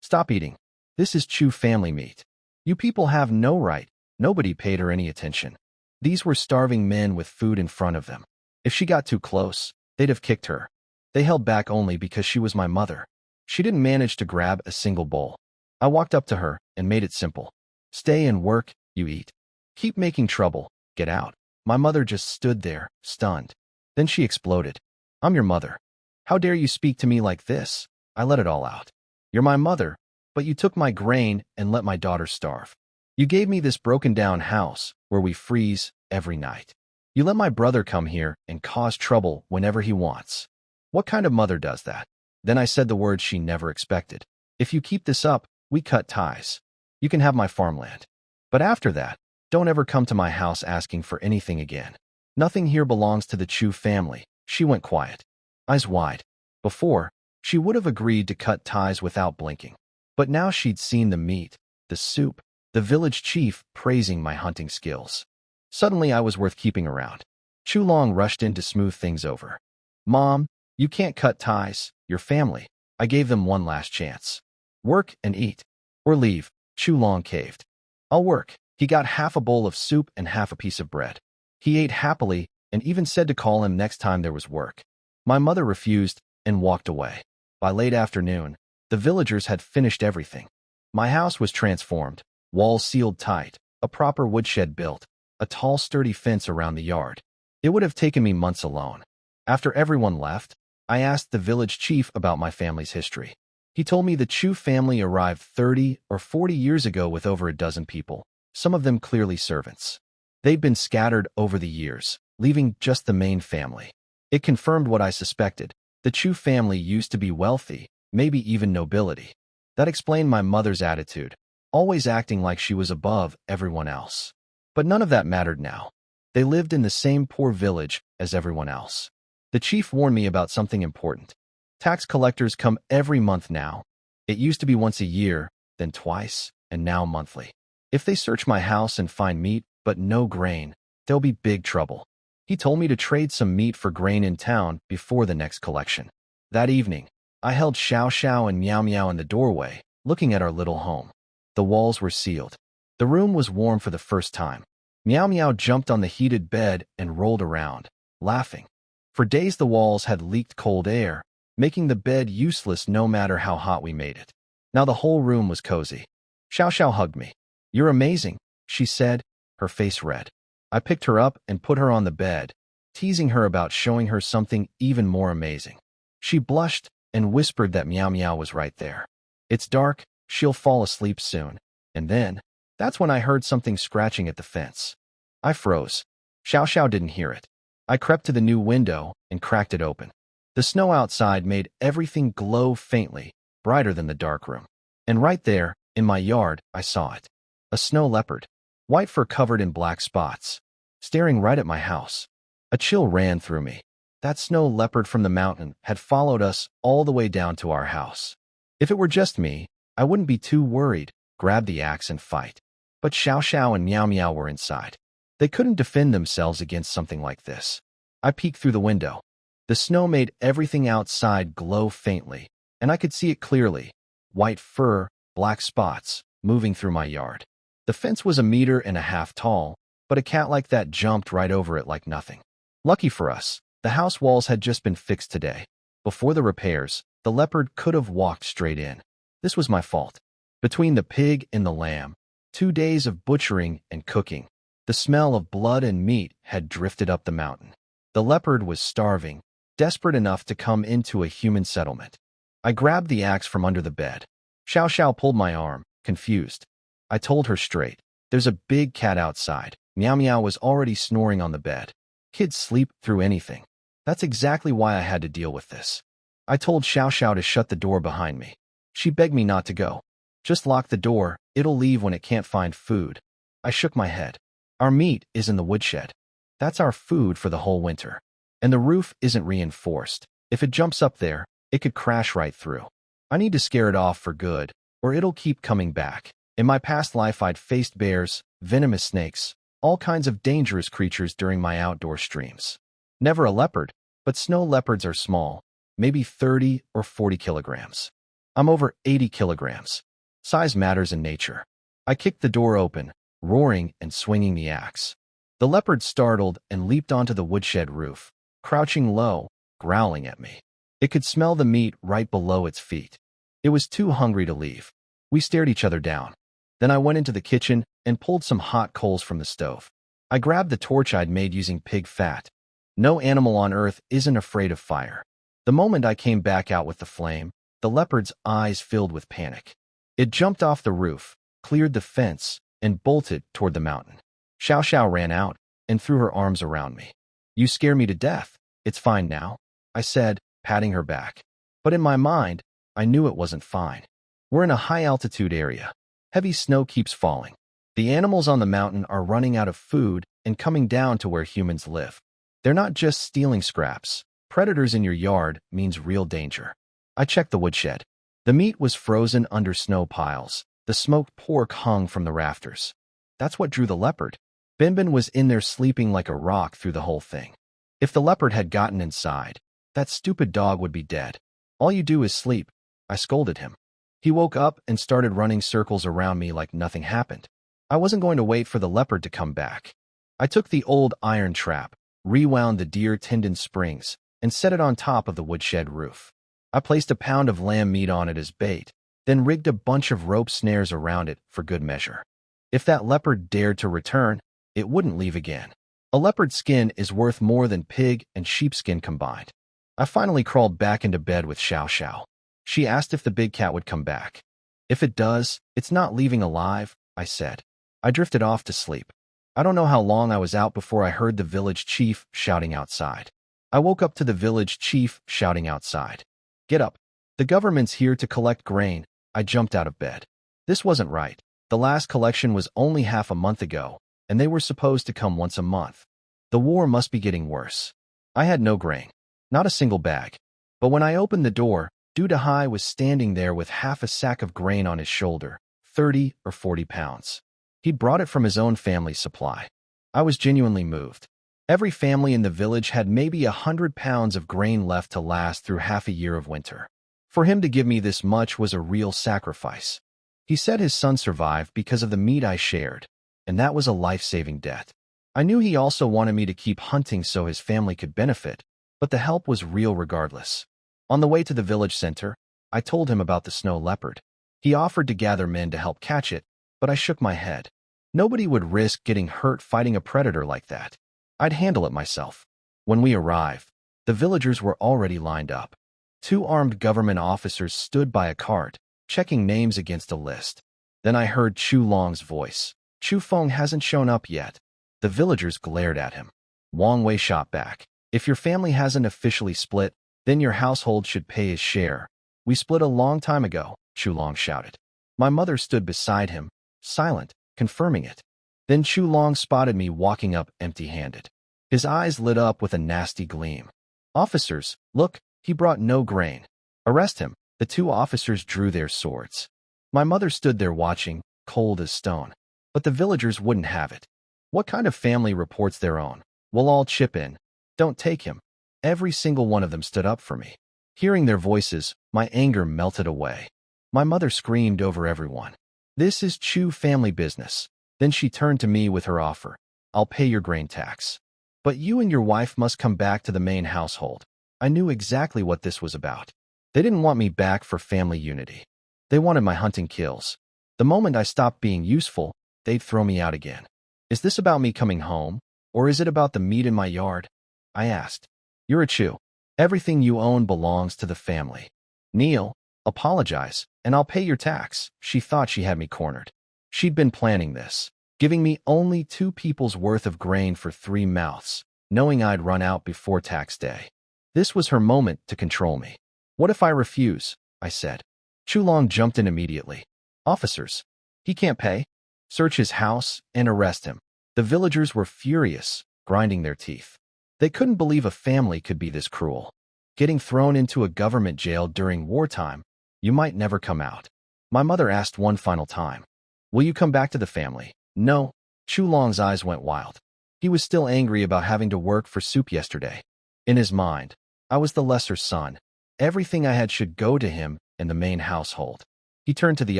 Stop eating. This is Chu family meat. You people have no right. Nobody paid her any attention. These were starving men with food in front of them. If she got too close, they'd have kicked her. They held back only because she was my mother. She didn't manage to grab a single bowl. I walked up to her and made it simple. Stay and work, you eat. Keep making trouble, Get out. My mother just stood there, stunned. Then she exploded. I'm your mother. How dare you speak to me like this? I let it all out. You're my mother, but you took my grain and let my daughter starve. You gave me this broken-down house where we freeze every night. You let my brother come here and cause trouble whenever he wants. What kind of mother does that? Then I said the words she never expected. If you keep this up, we cut ties. You can have my farmland. But after that, don't ever come to my house asking for anything again. Nothing here belongs to the Chu family. She went quiet, eyes wide. Before, she would have agreed to cut ties without blinking. But now she'd seen the meat, the soup, the village chief praising my hunting skills. Suddenly I was worth keeping around. Chu Long rushed in to smooth things over. Mom, you can't cut ties, your family. I gave them one last chance. Work and eat. Or leave. Chu Long caved. I'll work. He got half a bowl of soup and half a piece of bread. He ate happily and even said to call him next time there was work. My mother refused and walked away. By late afternoon, the villagers had finished everything. My house was transformed, walls sealed tight, a proper woodshed built, a tall sturdy fence around the yard. It would have taken me months alone. After everyone left, I asked the village chief about my family's history. He told me the Chu family arrived 30 or 40 years ago with over a dozen people, some of them clearly servants. They'd been scattered over the years, leaving just the main family. It confirmed what I suspected. The Chu family used to be wealthy, maybe even nobility. That explained my mother's attitude, always acting like she was above everyone else. But none of that mattered now. They lived in the same poor village as everyone else. The chief warned me about something important. Tax collectors come every month now. It used to be once a year, then twice, and now monthly. If they search my house and find meat, but no grain, there'll be big trouble. He told me to trade some meat for grain in town before the next collection. That evening, I held Xiao Xiao and Miao Miao in the doorway, looking at our little home. The walls were sealed. The room was warm for the first time. Miao Miao jumped on the heated bed and rolled around, laughing. For days the walls had leaked cold air, making the bed useless no matter how hot we made it. Now the whole room was cozy. Xiao Xiao hugged me. You're amazing, she said, her face red. I picked her up and put her on the bed, teasing her about showing her something even more amazing. She blushed and whispered that Miao Miao was right there. It's dark, she'll fall asleep soon. And then, that's when I heard something scratching at the fence. I froze. Xiao Xiao didn't hear it. I crept to the new window and cracked it open. The snow outside made everything glow faintly, brighter than the dark room. And right there, in my yard, I saw it. A snow leopard, white fur covered in black spots, staring right at my house. A chill ran through me. That snow leopard from the mountain had followed us all the way down to our house. If it were just me, I wouldn't be too worried, grab the axe and fight. But Xiao Xiao and Miao Miao were inside. They couldn't defend themselves against something like this. I peeked through the window. The snow made everything outside glow faintly, and I could see it clearly. White fur, black spots, moving through my yard. The fence was 1.5 meters tall, but a cat like that jumped right over it like nothing. Lucky for us, the house walls had just been fixed today. Before the repairs, the leopard could have walked straight in. This was my fault. Between the pig and the lamb, 2 days of butchering and cooking, the smell of blood and meat had drifted up the mountain. The leopard was starving, desperate enough to come into a human settlement. I grabbed the axe from under the bed. Xiao Xiao pulled my arm, confused. I told her straight. There's a big cat outside. Miao Miao was already snoring on the bed. Kids sleep through anything. That's exactly why I had to deal with this. I told Xiao Xiao to shut the door behind me. She begged me not to go. Just lock the door, it'll leave when it can't find food. I shook my head. Our meat is in the woodshed. That's our food for the whole winter. And the roof isn't reinforced. If it jumps up there, it could crash right through. I need to scare it off for good, or it'll keep coming back. In my past life, I'd faced bears, venomous snakes, all kinds of dangerous creatures during my outdoor streams. Never a leopard, but snow leopards are small, maybe 30 or 40 kilograms. I'm over 80 kilograms. Size matters in nature. I kicked the door open, roaring and swinging the axe. The leopard startled and leaped onto the woodshed roof, crouching low, growling at me. It could smell the meat right below its feet. It was too hungry to leave. We stared each other down. Then I went into the kitchen and pulled some hot coals from the stove. I grabbed the torch I'd made using pig fat. No animal on earth isn't afraid of fire. The moment I came back out with the flame, the leopard's eyes filled with panic. It jumped off the roof, cleared the fence, and bolted toward the mountain. Xiao Xiao ran out and threw her arms around me. "You scare me to death. It's fine now," I said, patting her back. But in my mind, I knew it wasn't fine. We're in a high-altitude area. Heavy snow keeps falling. The animals on the mountain are running out of food and coming down to where humans live. They're not just stealing scraps. Predators in your yard means real danger. I checked the woodshed. The meat was frozen under snow piles. The smoked pork hung from the rafters. That's what drew the leopard. Binbin was in there sleeping like a rock through the whole thing. If the leopard had gotten inside, that stupid dog would be dead. "All you do is sleep," I scolded him. He woke up and started running circles around me like nothing happened. I wasn't going to wait for the leopard to come back. I took the old iron trap, rewound the deer tendon springs, and set it on top of the woodshed roof. I placed a pound of lamb meat on it as bait, then rigged a bunch of rope snares around it for good measure. If that leopard dared to return, it wouldn't leave again. A leopard's skin is worth more than pig and sheepskin combined. I finally crawled back into bed with Xiao Xiao. She asked if the big cat would come back. "If it does, it's not leaving alive," I said. I drifted off to sleep. I don't know how long I was out before I heard the village chief shouting outside. I woke up to the village chief shouting outside. "Get up. The government's here to collect grain." I jumped out of bed. This wasn't right. The last collection was only half a month ago, and they were supposed to come once a month. The war must be getting worse. I had no grain. Not a single bag. But when I opened the door, Dudahai was standing there with half a sack of grain on his shoulder, 30 or 40 pounds. He'd brought it from his own family's supply. I was genuinely moved. Every family in the village had maybe 100 pounds of grain left to last through half a year of winter. For him to give me this much was a real sacrifice. He said his son survived because of the meat I shared, and that was a life-saving debt. I knew he also wanted me to keep hunting so his family could benefit, but the help was real regardless. On the way to the village center, I told him about the snow leopard. He offered to gather men to help catch it, but I shook my head. Nobody would risk getting hurt fighting a predator like that. I'd handle it myself. When we arrived, the villagers were already lined up. 2 armed government officers stood by a cart, checking names against a list. Then I heard Chu Long's voice. "Chu Feng hasn't shown up yet." The villagers glared at him. Wang Wei shot back. "If your family hasn't officially split, then your household should pay his share." "We split a long time ago," Chu Long shouted. My mother stood beside him, silent, confirming it. Then Chu Long spotted me walking up empty-handed. His eyes lit up with a nasty gleam. "Officers, look, he brought no grain. Arrest him." The 2 officers drew their swords. My mother stood there watching, cold as stone. But the villagers wouldn't have it. What kind of family reports their own? "We'll all chip in. Don't take him." Every single one of them stood up for me. Hearing their voices, my anger melted away. My mother screamed over everyone. "This is Chu family business." Then she turned to me with her offer. "I'll pay your grain tax. But you and your wife must come back to the main household." I knew exactly what this was about. They didn't want me back for family unity. They wanted my hunting kills. The moment I stopped being useful, they'd throw me out again. "Is this about me coming home, or is it about the meat in my yard?" I asked. "You're a Chu. Everything you own belongs to the family. Kneel, apologize, and I'll pay your tax." She thought she had me cornered. She'd been planning this, giving me only 2 people's worth of grain for 3 mouths, knowing I'd run out before tax day. This was her moment to control me. "What if I refuse?" I said. Chu Long jumped in immediately. "Officers, he can't pay. Search his house and arrest him." The villagers were furious, grinding their teeth. They couldn't believe a family could be this cruel. Getting thrown into a government jail during wartime, you might never come out. My mother asked one final time, "Will you come back to the family?" "No." Chu Long's eyes went wild. He was still angry about having to work for soup yesterday. In his mind, I was the lesser son. Everything I had should go to him and the main household. He turned to the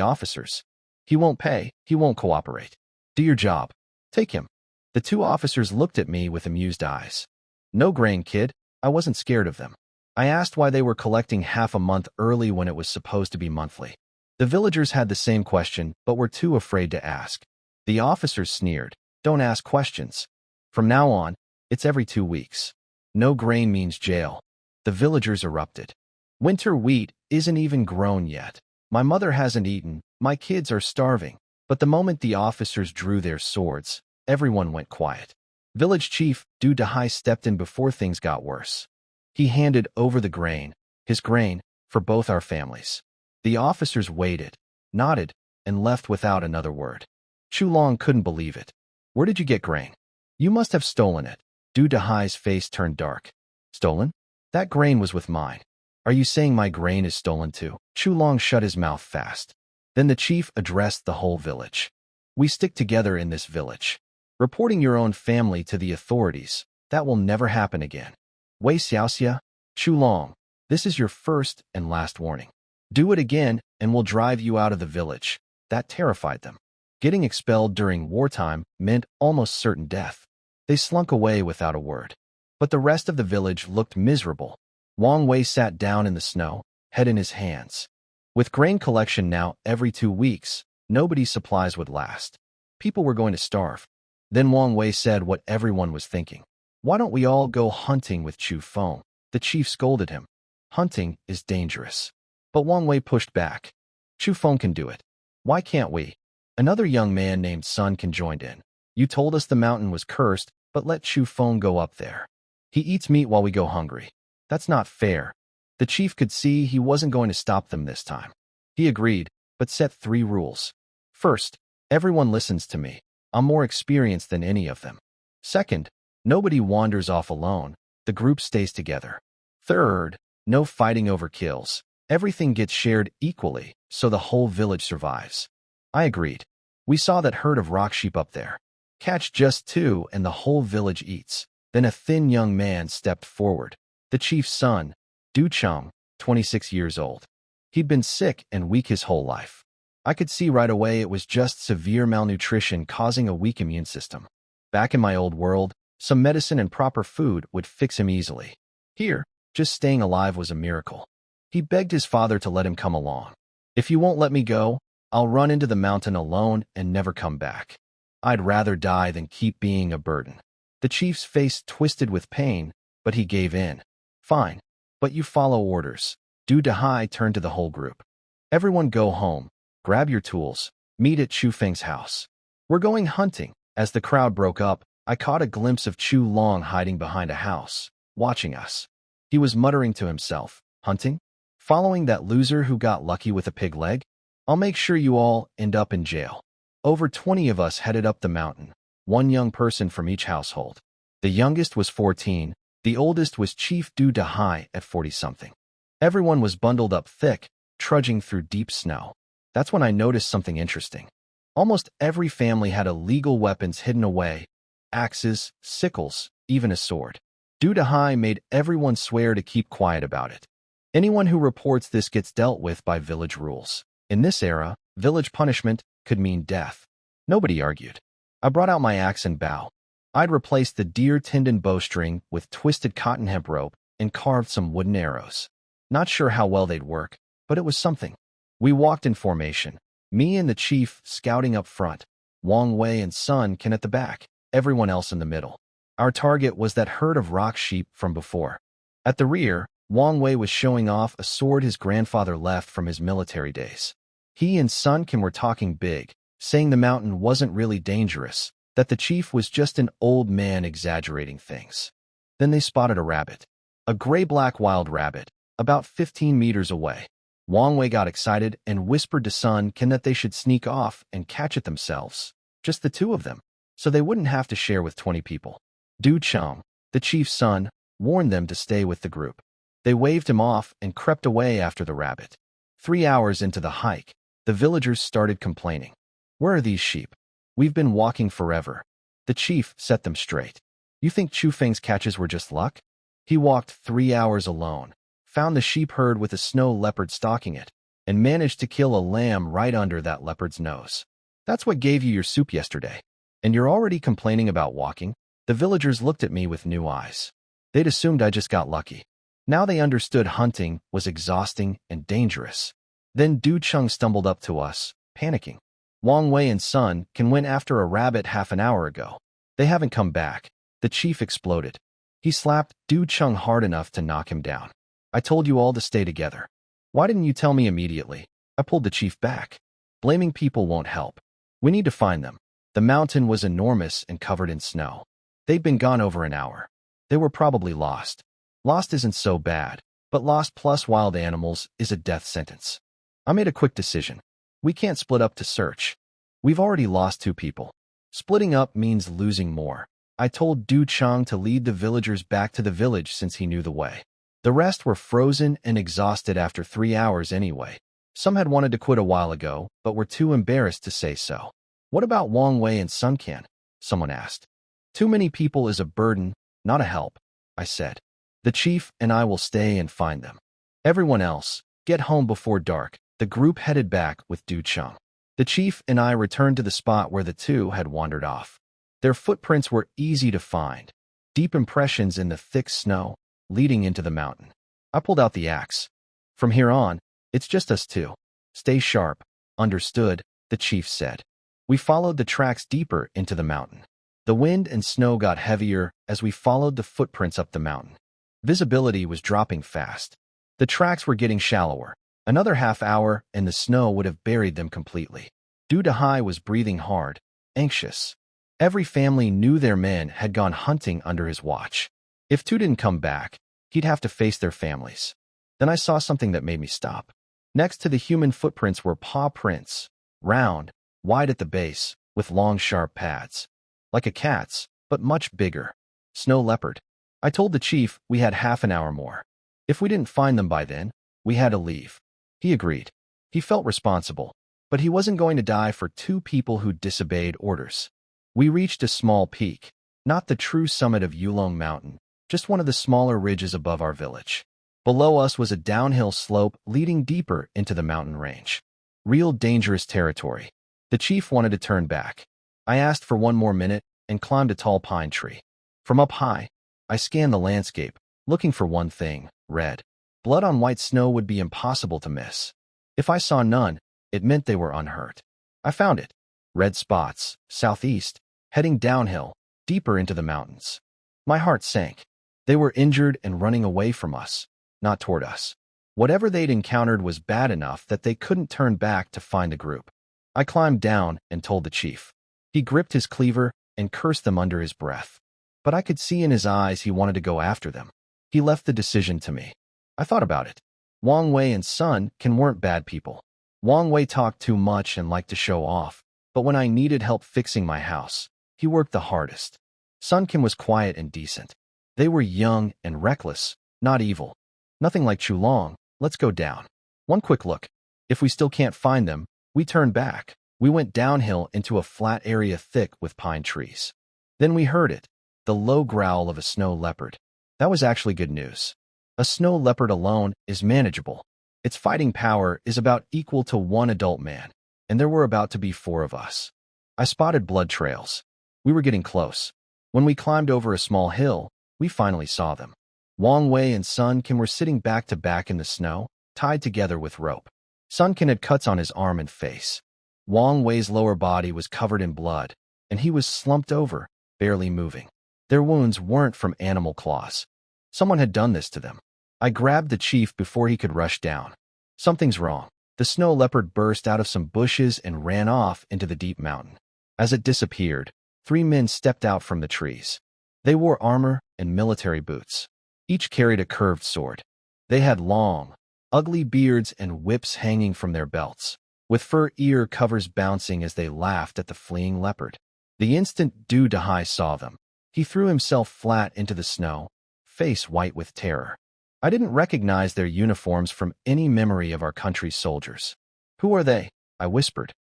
officers. "He won't pay. He won't cooperate. Do your job. Take him." The 2 officers looked at me with amused eyes. "No grain, kid." I wasn't scared of them. I asked why they were collecting half a month early when it was supposed to be monthly. The villagers had the same question, but were too afraid to ask. The officers sneered. "Don't ask questions. From now on, it's every 2 weeks. No grain means jail. The villagers erupted. Winter wheat isn't even grown yet. My mother hasn't eaten. My kids are starving. But the moment the officers drew their swords, everyone went quiet. Village Chief Du Dahai stepped in before things got worse. He handed over the grain, his grain, for both our families. The officers waited, nodded, and left without another word. Chu Long couldn't believe it. Where did you get grain? You must have stolen it. Du Dahai's face turned dark. Stolen? That grain was with mine. Are you saying my grain is stolen too? Chu Long shut his mouth fast. Then the chief addressed the whole village. We stick together in this village. Reporting your own family to the authorities, that will never happen again. Wei Xiaoxia, Chu Long, this is your first and last warning. Do it again and we'll drive you out of the village. That terrified them. Getting expelled during wartime meant almost certain death. They slunk away without a word. But the rest of the village looked miserable. Wang Wei sat down in the snow, head in his hands. With grain collection now every 2 weeks, nobody's supplies would last. People were going to starve. Then Wang Wei said what everyone was thinking. Why don't we all go hunting with Chu Feng? The chief scolded him. Hunting is dangerous. But Wang Wei pushed back. Chu Feng can do it. Why can't we? Another young man named Sun can join in. You told us the mountain was cursed, but let Chu Feng go up there. He eats meat while we go hungry. That's not fair. The chief could see he wasn't going to stop them this time. He agreed, but set 3 rules. First, everyone listens to me. I'm more experienced than any of them. Second, nobody wanders off alone. The group stays together. Third, no fighting over kills. Everything gets shared equally, so the whole village survives. I agreed. We saw that herd of rock sheep up there. Catch just 2 and the whole village eats. Then a thin young man stepped forward. The chief's son, Du Cheng, 26 years old. He'd been sick and weak his whole life. I could see right away it was just severe malnutrition causing a weak immune system. Back in my old world, some medicine and proper food would fix him easily. Here, just staying alive was a miracle. He begged his father to let him come along. If you won't let me go, I'll run into the mountain alone and never come back. I'd rather die than keep being a burden. The chief's face twisted with pain, but he gave in. Fine, but you follow orders. Du Dahai turned to the whole group. Everyone go home, grab your tools, meet at Chu Feng's house. We're going hunting. As the crowd broke up, I caught a glimpse of Chu Long hiding behind a house, watching us. He was muttering to himself, hunting? Following that loser who got lucky with a pig leg? I'll make sure you all end up in jail. Over 20 of us headed up the mountain, 1 young person from each household. The youngest was 14, the oldest was Chief Du Dahai at 40-something. Everyone was bundled up thick, trudging through deep snow. That's when I noticed something interesting. Almost every family had illegal weapons hidden away, axes, sickles, even a sword. Du Dahai made everyone swear to keep quiet about it. Anyone who reports this gets dealt with by village rules. In this era, village punishment could mean death. Nobody argued. I brought out my axe and bow. I'd replaced the deer tendon bowstring with twisted cotton hemp rope and carved some wooden arrows. Not sure how well they'd work, but it was something. We walked in formation, me and the chief scouting up front, Wang Wei and Sun Ken at the back, everyone else in the middle. Our target was that herd of rock sheep from before. At the rear, Wang Wei was showing off a sword his grandfather left from his military days. He and Sun Ken were talking big, saying the mountain wasn't really dangerous, that the chief was just an old man exaggerating things. Then they spotted a rabbit. A gray-black wild rabbit, about 15 meters away. Wang Wei got excited and whispered to Sun Ken that they should sneak off and catch it themselves, just the 2 of them, so they wouldn't have to share with 20 people. Du Cheng, the chief's son, warned them to stay with the group. They waved him off and crept away after the rabbit. 3 hours into the hike, the villagers started complaining. Where are these sheep? We've been walking forever. The chief set them straight. You think Chu Feng's catches were just luck? He walked 3 hours alone, found the sheep herd with a snow leopard stalking it, and managed to kill a lamb right under that leopard's nose. That's what gave you your soup yesterday. And you're already complaining about walking? The villagers looked at me with new eyes. They'd assumed I just got lucky. Now they understood hunting was exhausting and dangerous. Then Du Cheng stumbled up to us, panicking. Wang Wei and Sun Ken went after a rabbit half an hour ago. They haven't come back. The chief exploded. He slapped Du Chung hard enough to knock him down. I told you all to stay together. Why didn't you tell me immediately? I pulled the chief back. Blaming people won't help. We need to find them. The mountain was enormous and covered in snow. They'd been gone over an hour. They were probably lost. Lost isn't so bad, but lost plus wild animals is a death sentence. I made a quick decision. We can't split up to search. We've already lost 2 people. Splitting up means losing more. I told Du Chang to lead the villagers back to the village since he knew the way. The rest were frozen and exhausted after 3 hours anyway. Some had wanted to quit a while ago, but were too embarrassed to say so. What about Wang Wei and Sun Qian? Someone asked. Too many people is a burden, not a help, I said. The chief and I will stay and find them. Everyone else, get home before dark. The group headed back with Du Chang. The chief and I returned to the spot where the 2 had wandered off. Their footprints were easy to find, deep impressions in the thick snow leading into the mountain. I pulled out the axe. From here on, it's just us 2. Stay sharp. Understood, the chief said. We followed the tracks deeper into the mountain. The wind and snow got heavier as we followed the footprints up the mountain. Visibility was dropping fast. The tracks were getting shallower. Another half hour and the snow would have buried them completely. Du Dahai was breathing hard, anxious. Every family knew their men had gone hunting under his watch. If 2 didn't come back, he'd have to face their families. Then I saw something that made me stop. Next to the human footprints were paw prints, round, wide at the base, with long sharp pads. Like a cat's, but much bigger. Snow leopard. I told the chief we had half an hour more. If we didn't find them by then, we had to leave. He agreed. He felt responsible, but he wasn't going to die for 2 people who disobeyed orders. We reached a small peak, not the true summit of Yulong Mountain, just one of the smaller ridges above our village. Below us was a downhill slope leading deeper into the mountain range. Real dangerous territory. The chief wanted to turn back. I asked for 1 more minute and climbed a tall pine tree. From up high, I scanned the landscape, looking for one thing: red. Blood on white snow would be impossible to miss. If I saw none, it meant they were unhurt. I found it. Red spots, southeast, heading downhill, deeper into the mountains. My heart sank. They were injured and running away from us, not toward us. Whatever they'd encountered was bad enough that they couldn't turn back to find the group. I climbed down and told the chief. He gripped his cleaver and cursed them under his breath. But I could see in his eyes he wanted to go after them. He left the decision to me. I thought about it. Wang Wei and Sun Qian weren't bad people. Wang Wei talked too much and liked to show off, but when I needed help fixing my house, he worked the hardest. Sun Qian was quiet and decent. They were young and reckless, not evil. Nothing like Chulong. Let's go down. One quick look. If we still can't find them, we turn back. We went downhill into a flat area thick with pine trees. Then we heard it, the low growl of a snow leopard. That was actually good news. A snow leopard alone is manageable. Its fighting power is about equal to 1 adult man, and there were about to be 4 of us. I spotted blood trails. We were getting close. When we climbed over a small hill, we finally saw them. Wang Wei and Sun Qian were sitting back to back in the snow, tied together with rope. Sun Qian had cuts on his arm and face. Wang Wei's lower body was covered in blood, and he was slumped over, barely moving. Their wounds weren't from animal claws. Someone had done this to them. I grabbed the chief before he could rush down. Something's wrong. The snow leopard burst out of some bushes and ran off into the deep mountain. As it disappeared, 3 men stepped out from the trees. They wore armor and military boots. Each carried a curved sword. They had long, ugly beards and whips hanging from their belts, with fur ear covers bouncing as they laughed at the fleeing leopard. The instant Du Dahai saw them, he threw himself flat into the snow, face white with terror. I didn't recognize their uniforms from any memory of our country's soldiers. Who are they? I whispered.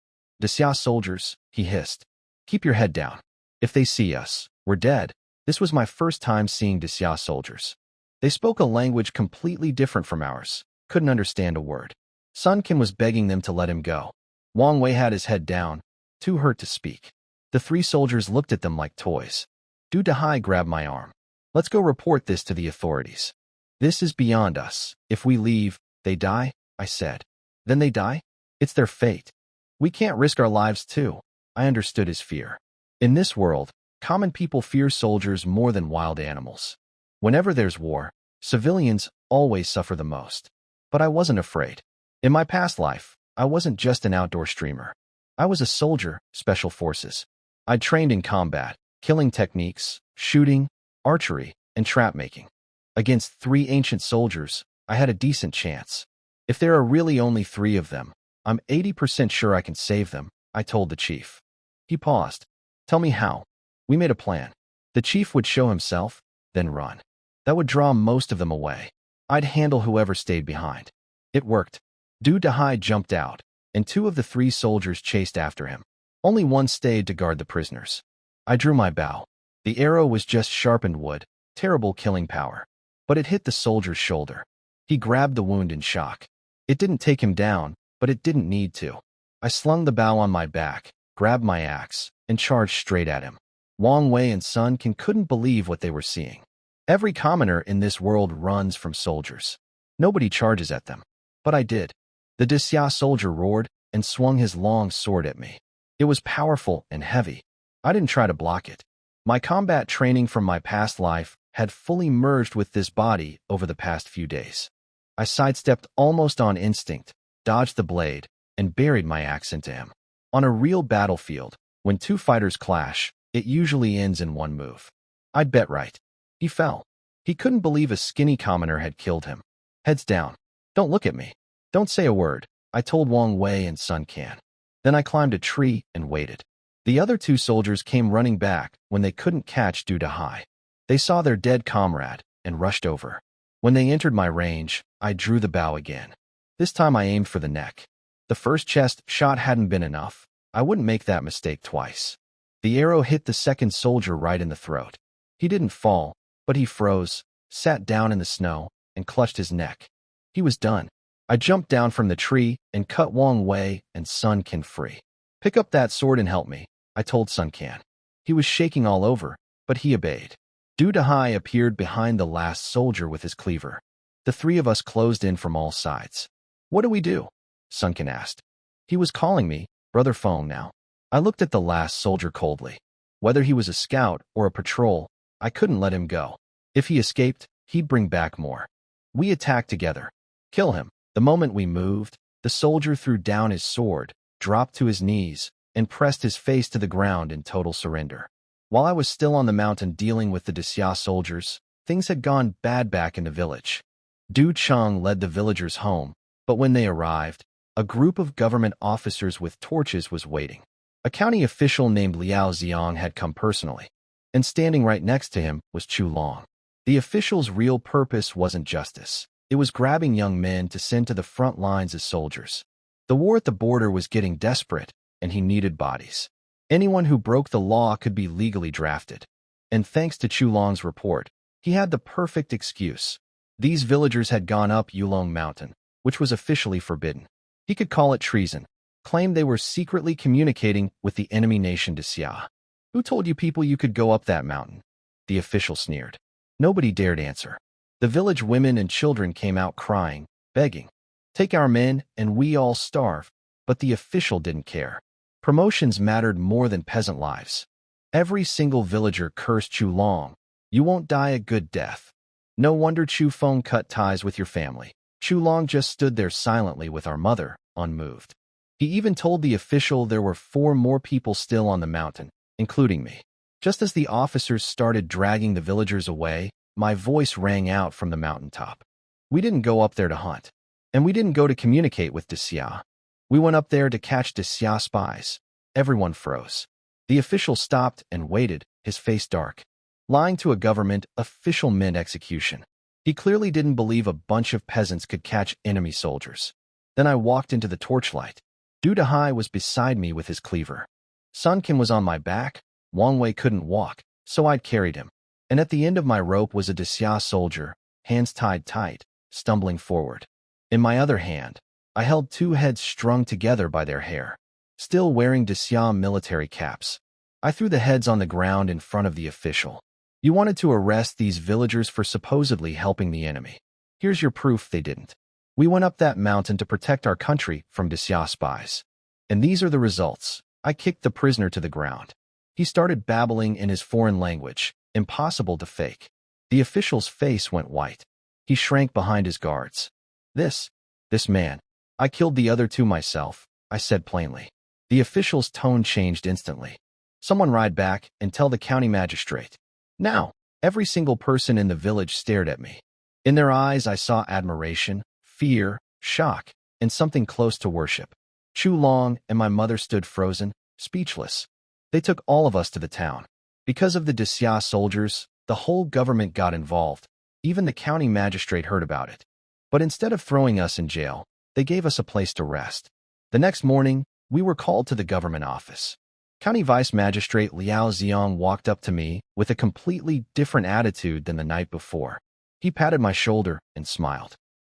Xia soldiers, he hissed. Keep your head down. If they see us, we're dead. This was my first time seeing Xia soldiers. They spoke a language completely different from ours, couldn't understand a word. Sun Qian was begging them to let him go. Wang Wei had his head down, too hurt to speak. The 3 soldiers looked at them like toys. Du Dahai grabbed my arm. Let's go report this to the authorities. This is beyond us. If we leave, they die, I said. Then they die? It's their fate. We can't risk our lives too. I understood his fear. In this world, Common people fear soldiers more than wild animals. Whenever there's war, civilians always suffer the most. But I wasn't afraid. In my past life, I wasn't just an outdoor streamer. I was a soldier, special forces. I'd trained in combat, killing techniques, shooting, archery, and trap making. Against 3 ancient soldiers, I had a decent chance. If there are really only 3 of them, I'm 80% sure I can save them, I told the chief. He paused. Tell me how. We made a plan. The chief would show himself, then run. That would draw most of them away. I'd handle whoever stayed behind. It worked. Du Dahai jumped out, and 2 of the 3 soldiers chased after him. Only one stayed to guard the prisoners. I drew my bow. The arrow was just sharpened wood, terrible killing power. But it hit the soldier's shoulder. He grabbed the wound in shock. It didn't take him down, but it didn't need to. I slung the bow on my back, grabbed my axe, and charged straight at him. Wang Wei and Sun Quan couldn't believe what they were seeing. Every commoner in this world runs from soldiers. Nobody charges at them. But I did. The Xia soldier roared and swung his long sword at me. It was powerful and heavy. I didn't try to block it. My combat training from my past life had fully merged with this body over the past few days. I sidestepped almost on instinct, dodged the blade, and buried my axe into him. On a real battlefield, when 2 fighters clash, it usually ends in one move. I'd bet right. He fell. He couldn't believe a skinny commoner had killed him. Heads down. Don't look at me. Don't say a word, I told Wang Wei and Sun Quan. Then I climbed a tree and waited. The other 2 soldiers came running back when they couldn't catch Du Dahai. They saw their dead comrade and rushed over. When they entered my range, I drew the bow again. This time I aimed for the neck. The first chest shot hadn't been enough. I wouldn't make that mistake twice. The arrow hit the second soldier right in the throat. He didn't fall, but he froze, sat down in the snow, and clutched his neck. He was done. I jumped down from the tree and cut Wang Wei and Sun Quan free. Pick up that sword and help me, I told Sun Quan. He was shaking all over, but he obeyed. Du Dahai appeared behind the last soldier with his cleaver. The 3 of us closed in from all sides. What do we do? Sun Quan asked. He was calling me, Brother Phone now. I looked at the last soldier coldly. Whether he was a scout or a patrol, I couldn't let him go. If he escaped, he'd bring back more. We attacked together. Kill him. The moment we moved, the soldier threw down his sword, dropped to his knees, and pressed his face to the ground in total surrender. While I was still on the mountain dealing with the Xia soldiers, things had gone bad back in the village. Du Cheng led the villagers home, but when they arrived, a group of government officers with torches was waiting. A county official named Liao Xiang had come personally, and standing right next to him was Chu Long. The official's real purpose wasn't justice. It was grabbing young men to send to the front lines as soldiers. The war at the border was getting desperate, and he needed bodies. Anyone who broke the law could be legally drafted. And thanks to Chu Long's report, he had the perfect excuse. These villagers had gone up Yulong Mountain, which was officially forbidden. He could call it treason, claim they were secretly communicating with the enemy nation Xia. Who told you people you could go up that mountain? The official sneered. Nobody dared answer. The village women and children came out crying, begging. Take our men and we all starve. But the official didn't care. Promotions mattered more than peasant lives. Every single villager cursed Chu Long. You won't die a good death. No wonder Chu Feng cut ties with your family. Chu Long just stood there silently with our mother, unmoved. He even told the official there were 4 more people still on the mountain, including me. Just as the officers started dragging the villagers away, my voice rang out from the mountaintop. We didn't go up there to hunt, and we didn't go to communicate with Xia. We went up there to catch Xia spies. Everyone froze. The official stopped and waited, his face dark. Lying to a government official meant execution. He clearly didn't believe a bunch of peasants could catch enemy soldiers. Then I walked into the torchlight. Du Dahai was beside me with his cleaver. Sun Quan was on my back. Wang Wei couldn't walk, so I'd carried him. And at the end of my rope was a Xia soldier, hands tied tight, stumbling forward. In my other hand, I held 2 heads strung together by their hair, still wearing Xia military caps. I threw the heads on the ground in front of the official. You wanted to arrest these villagers for supposedly helping the enemy. Here's your proof they didn't. We went up that mountain to protect our country from Xia spies. And these are the results. I kicked the prisoner to the ground. He started babbling in his foreign language, impossible to fake. The official's face went white. He shrank behind his guards. This man. I killed the other two myself, I said plainly. The official's tone changed instantly. Someone ride back and tell the county magistrate. Now, every single person in the village stared at me. In their eyes, I saw admiration, fear, shock, and something close to worship. Chu Long and my mother stood frozen, speechless. They took all of us to the town. Because of the Xia soldiers, the whole government got involved. Even the county magistrate heard about it. But instead of throwing us in jail, they gave us a place to rest. The next morning, we were called to the government office. County Vice Magistrate Liao Xiong walked up to me with a completely different attitude than the night before. He patted my shoulder and smiled.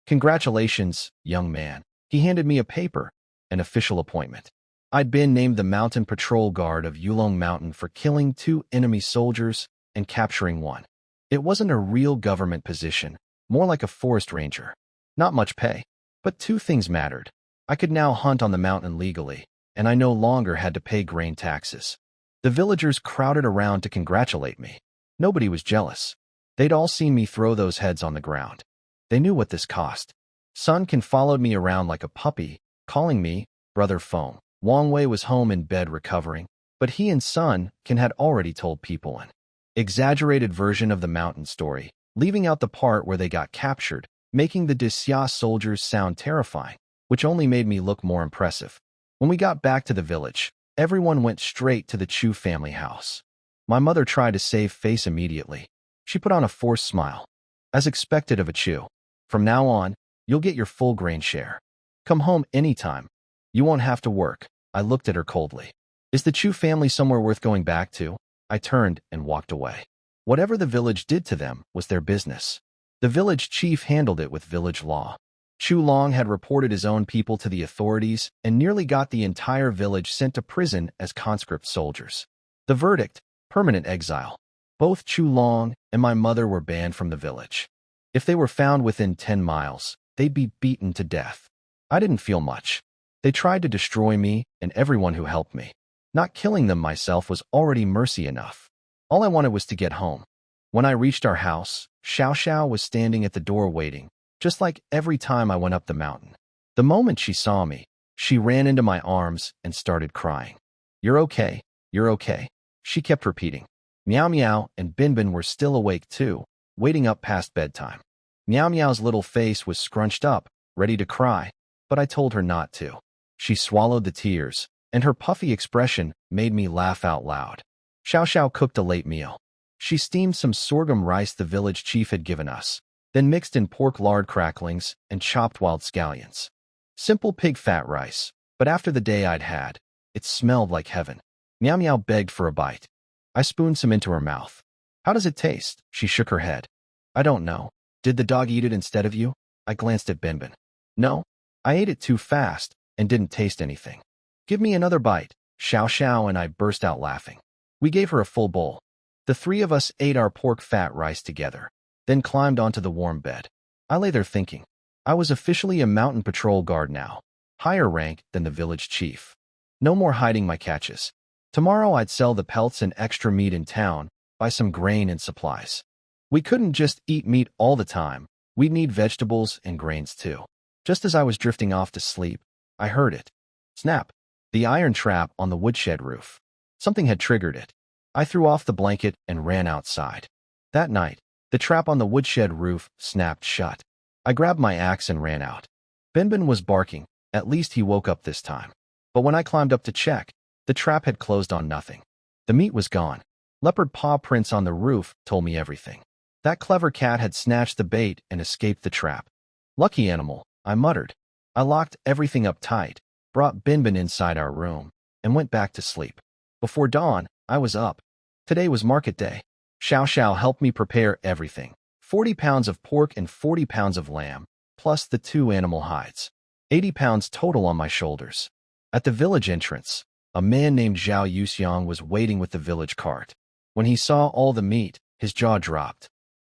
Congratulations, young man. He handed me a paper, an official appointment. I'd been named the Mountain Patrol Guard of Yulong Mountain for killing 2 enemy soldiers and capturing 1. It wasn't a real government position, more like a forest ranger. Not much pay, but 2 things mattered. I could now hunt on the mountain legally, and I no longer had to pay grain taxes. The villagers crowded around to congratulate me. Nobody was jealous. They'd all seen me throw those heads on the ground. They knew what this cost. Sun Can followed me around like a puppy, calling me Brother Feng. Wang Wei was home in bed recovering, but he and Sun Can had already told people an exaggerated version of the mountain story, leaving out the part where they got captured, making the Xia soldiers sound terrifying, which only made me look more impressive. When we got back to the village, everyone went straight to the Chu family house. My mother tried to save face immediately. She put on a forced smile. As expected of a Chu. From now on, you'll get your full grain share. Come home anytime. You won't have to work. I looked at her coldly. Is the Chu family somewhere worth going back to? I turned and walked away. Whatever the village did to them was their business. The village chief handled it with village law. Chu Long had reported his own people to the authorities and nearly got the entire village sent to prison as conscript soldiers. The verdict, permanent exile. Both Chu Long and my mother were banned from the village. If they were found within 10 miles, they'd be beaten to death. I didn't feel much. They tried to destroy me and everyone who helped me. Not killing them myself was already mercy enough. All I wanted was to get home. When I reached our house, Xiao Xiao was standing at the door waiting, just like every time I went up the mountain. The moment she saw me, she ran into my arms and started crying. You're okay, you're okay. She kept repeating. Meow Meow and Bin Bin were still awake too, waiting up past bedtime. Meow Meow's little face was scrunched up, ready to cry, but I told her not to. She swallowed the tears, and her puffy expression made me laugh out loud. Xiao Xiao cooked a late meal. She steamed some sorghum rice the village chief had given us, then mixed in pork lard cracklings and chopped wild scallions. Simple pig fat rice, but after the day I'd had, it smelled like heaven. Meow Meow begged for a bite. I spooned some into her mouth. How does it taste? She shook her head. I don't know. Did the dog eat it instead of you? I glanced at Bin Bin. No, I ate it too fast and didn't taste anything. Give me another bite. Xiao Xiao and I burst out laughing. We gave her a full bowl. The 3 of us ate our pork fat rice together, then climbed onto the warm bed. I lay there thinking. I was officially a mountain patrol guard now, higher rank than the village chief. No more hiding my catches. Tomorrow I'd sell the pelts and extra meat in town, buy some grain and supplies. We couldn't just eat meat all the time. We'd need vegetables and grains too. Just as I was drifting off to sleep, I heard it. Snap. The iron trap on the woodshed roof. Something had triggered it. I threw off the blanket and ran outside. That night, the trap on the woodshed roof snapped shut. I grabbed my axe and ran out. Bin Bin was barking. At least he woke up this time. But when I climbed up to check, the trap had closed on nothing. The meat was gone. Leopard paw prints on the roof told me everything. That clever cat had snatched the bait and escaped the trap. Lucky animal, I muttered. I locked everything up tight, brought Bin Bin inside our room, and went back to sleep. Before dawn, I was up. Today was market day. Xiao Xiao helped me prepare everything. 40 pounds of pork and 40 pounds of lamb, plus the 2 animal hides. 80 pounds total on my shoulders. At the village entrance, a man named Zhao Yuxiang was waiting with the village cart. When he saw all the meat, his jaw dropped.